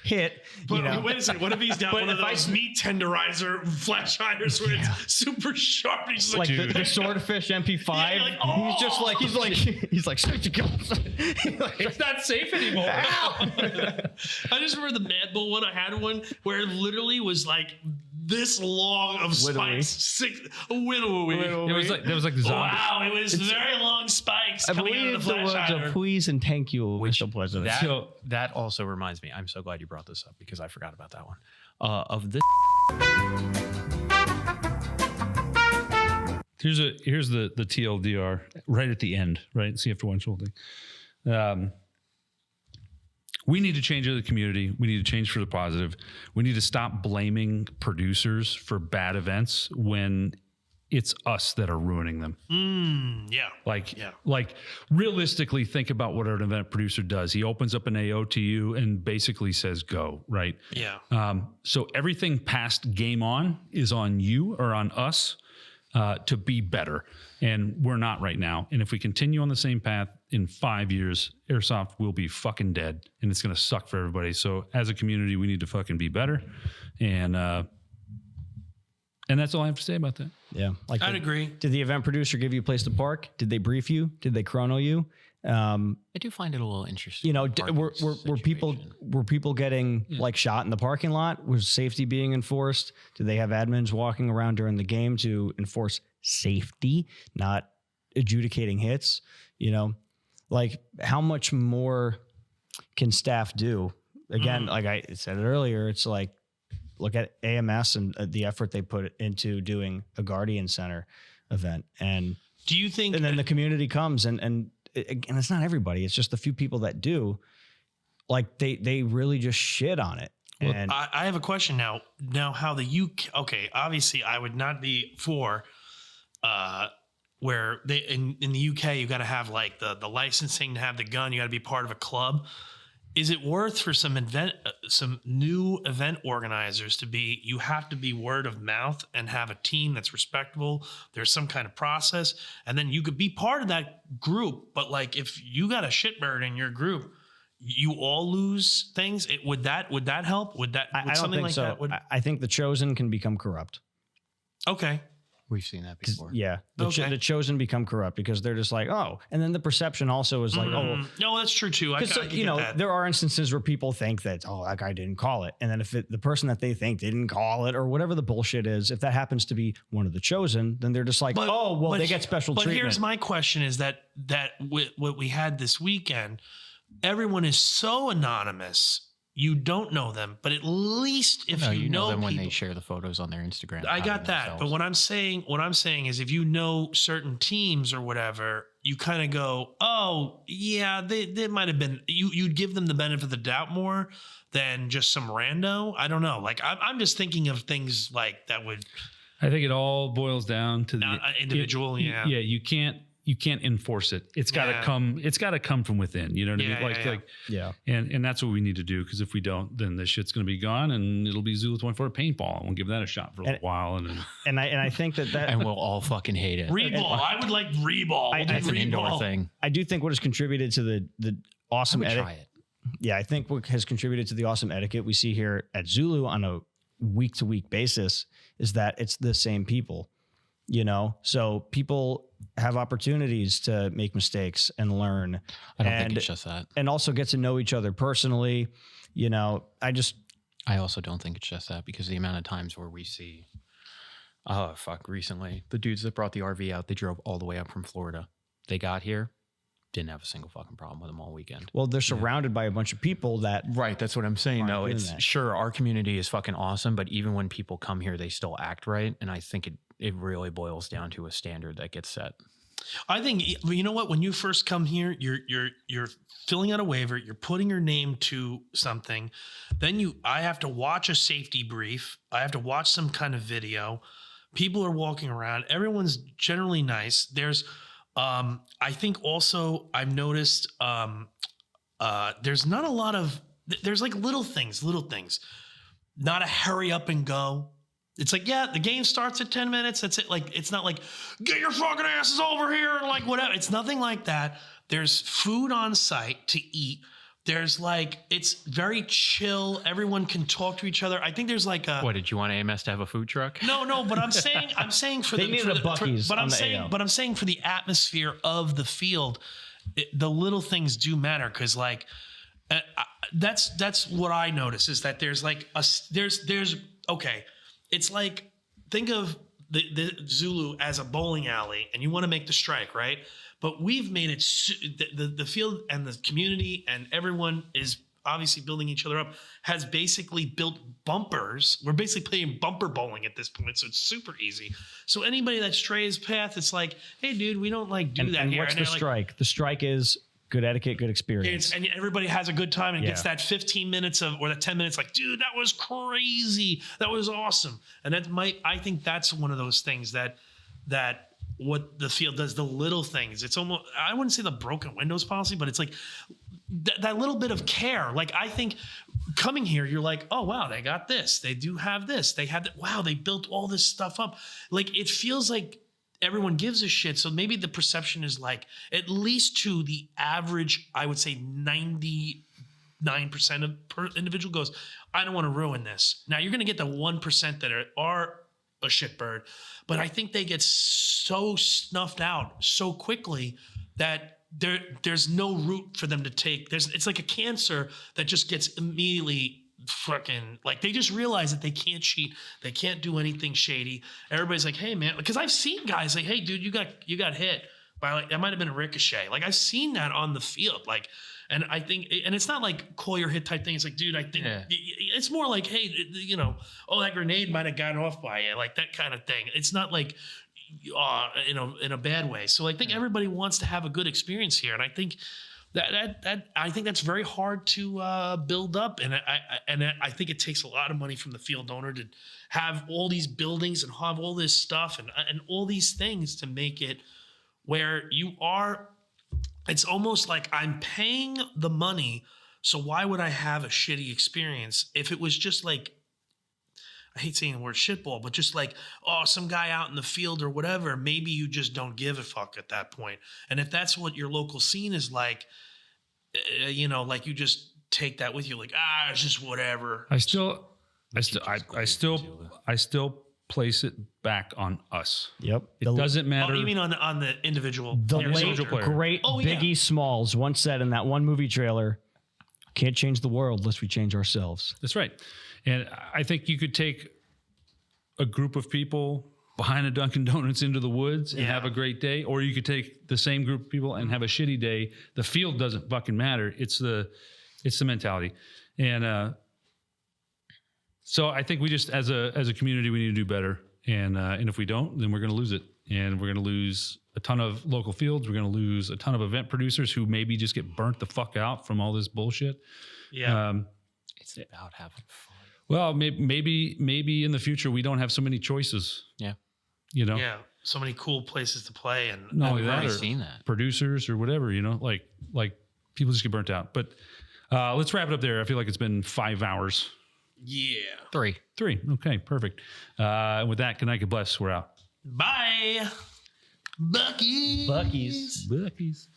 hit. But You know, wait a second. What if he's got But one of if I- those meat tenderizer flash irons where it's super sharp? And he's like like, the Swordfish MP5. Yeah, you're like, He's just like he's like safety kills. It's not safe anymore. I just remember the Mad Bull one. I had one where it literally was like this long of Widowy. spikes, widowy. It was like the zombie. Wow, it was very long spikes I coming out believe of the the words flash of iron. please and thank you, Mr. President. That, So- that also reminds me. I'm so glad you brought this up because I forgot about that one. Of this. Here's the TLDR right at the end, right? See after one whole thing. We need to change the community. We need to change for the positive. We need to stop blaming producers for bad events when it's us that are ruining them. Yeah. Like realistically think about what an event producer does. He opens up an AO to you and basically says, go, right? Yeah. So everything past game on is on you or on us to be better. And we're not right now. And if we continue on the same path in 5 years, Airsoft will be fucking dead and it's going to suck for everybody. So as a community, we need to fucking be better. And that's all I have to say about that. Yeah, like I'd agree. Did the event producer give you a place to park? Did they brief you? Did they chrono you? I do find it a little interesting. You know, parking were people getting like shot in the parking lot? Was safety being enforced? Did they have admins walking around during the game to enforce safety, not adjudicating hits? You know, like how much more can staff do? Again, like I said it earlier, it's like look at AMS and the effort they put into doing a Guardian Center event, and Do you think? then the community comes and it's not everybody. It's just the few people that do. Like they really just shit on it. Well, And I have a question now. Now, how the UK? Okay, obviously, I would not be for where they in the UK you got to have like the licensing to have the gun. You got to be part of a club. Is it worth for some new event organizers to be? You have to be word of mouth and have a team that's respectable. There's some kind of process, and then you could be part of that group. But like, if you got a shitbird in your group, you all lose things. Would that help? Would that? I don't something think like so. that would? I think the chosen can become corrupt. Okay. We've seen that before. Yeah, Okay. the chosen become corrupt because they're just like, oh, and then the perception also is like, oh, No, that's true too. I because can you know get that. there are instances where people think that that guy didn't call it, and then if the person that they think didn't call it or whatever the bullshit is, if that happens to be one of the chosen, then they're just like, they get special but treatment. here's my question: is that what we had this weekend? Everyone is so anonymous. You don't know them, but at least if No, you know them people, when they share the photos on their Instagram. I got outing that. themselves. But what I'm saying is, if you know certain teams or whatever, you kind of go, oh yeah, they might have been. You'd give them the benefit of the doubt more than just some rando. I don't know. Like I'm just thinking of things like that would I think it all boils down to the individual. Yeah. Yeah, you can't enforce it. It's got to Yeah. come. It's got to come from within. You know what I mean? Yeah, Like, yeah. and that's what we need to do. Because if we don't, then this shit's going to be gone, and it'll be Zulu 24 paintball, and we'll give that a shot for a little while, and then and I think that and we'll all fucking hate it. Reball. I would like reball. We'll do That's an indoor reball. thing. I do think what has contributed to the I awesome would edit. try it. Yeah, I think what has contributed to the awesome etiquette we see here at Zulu on a week to week basis is that it's the same people, you know? So people have opportunities to make mistakes and learn. I don't think it's just that. And also get to know each other personally. You know, I also don't think it's just that because the amount of times where we see, recently, the dudes that brought the RV out, they drove all the way up from Florida. They got here, didn't have a single fucking problem with them all weekend. well, they're surrounded by a bunch of people that Right, that's what I'm saying. Aren't No, doing it's that. sure our community is fucking awesome, but even when people come here, they still act right. And I think it really boils down to a standard that gets set. I think, you know what, when you first come here, you're filling out a waiver, you're putting your name to something, then I have to watch a safety brief, I have to watch some kind of video, people are walking around, everyone's generally nice. There's I think also I've noticed there's not a lot of, there's like little things, not a hurry up and go. It's like, yeah, the game starts at 10 minutes. That's it. Like, it's not like, get your fucking asses over here and like whatever. It's nothing like that. There's food on site to eat. There's like, it's very chill. Everyone can talk to each other. I think there's like a. What, did you want AMS to have a food truck? No, but I'm saying for They the. needed for a the- Buc-ee's but on I'm the saying, AO. but I'm saying for the atmosphere of the field, the little things do matter because like, that's what I notice is that there's like there's okay. It's like, think of the Zulu as a bowling alley and you want to make the strike, right? But we've made it, the field and the community and everyone is obviously building each other up, has basically built bumpers. We're basically playing bumper bowling at this point, so it's super easy. So anybody that strays path, it's like, hey, dude, we don't like do that And here. what's And the they're like, strike? The strike is good etiquette, good experience. and everybody has a good time and gets Yeah. that 15 minutes or that 10 minutes like, dude, that was crazy. That was awesome. And I think that's one of those things that what the field does, the little things. It's almost, I wouldn't say the broken windows policy, but it's like that little bit of care. Like, I think coming here, you're like, oh, wow, they got this. They do have this. They have that. Wow, they built all this stuff up. Like, it feels like everyone gives a shit. So maybe the perception is like, at least to the average, I would say 99% of per individual goes, I don't want to ruin this. Now you're going to get the 1% that are a shitbird, but I think they get so snuffed out so quickly that there's no route for them to take. It's like a cancer that just gets immediately fucking, like, they just realize that they can't cheat, they can't do anything shady. Everybody's like, hey man, because I've seen guys like, hey dude, you got hit by, like, that might have been a ricochet. Like, I've seen that on the field. Like, and I think, and it's not like call your hit type thing. It's like, dude, I think it's more like, hey, you know, oh, that grenade might have gone off by you, like that kind of thing. It's not like, in a bad way. So I think everybody wants to have a good experience here, and I think I think that's very hard to build up, and I think it takes a lot of money from the field owner to have all these buildings and have all this stuff and all these things to make it where you are. It's almost like I'm paying the money, so why would I have a shitty experience if it was just like, I hate saying the word shitball, but just like, oh, some guy out in the field or whatever, maybe you just don't give a fuck at that point. And if that's what your local scene is like, like you just take that with you, like, it's just whatever. I still place it back on us. Yep. It doesn't matter. Oh, you mean on the individual? The individual late, player. great Biggie Smalls once said in that one movie trailer, can't change the world unless we change ourselves. That's right. And I think you could take a group of people behind a Dunkin' Donuts into the woods and have a great day, or you could take the same group of people and have a shitty day. The field doesn't fucking matter. It's the mentality. And so I think we just, as a community, we need to do better. And if we don't, then we're going to lose it. And we're going to lose a ton of local fields. We're going to lose a ton of event producers who maybe just get burnt the fuck out from all this bullshit. Yeah. It's about having fun. Well, maybe in the future we don't have so many choices. Yeah. Yeah. So many cool places to play, and Not only I've that, already or seen that. producers or whatever, like people just get burnt out. But let's wrap it up there. I feel like it's been 5 hours. yeah. 3. 3. Okay, perfect. And with that, good night, God bless. We're out. Bye, Buc-ee's. Buc-ee's. Buc-ee's.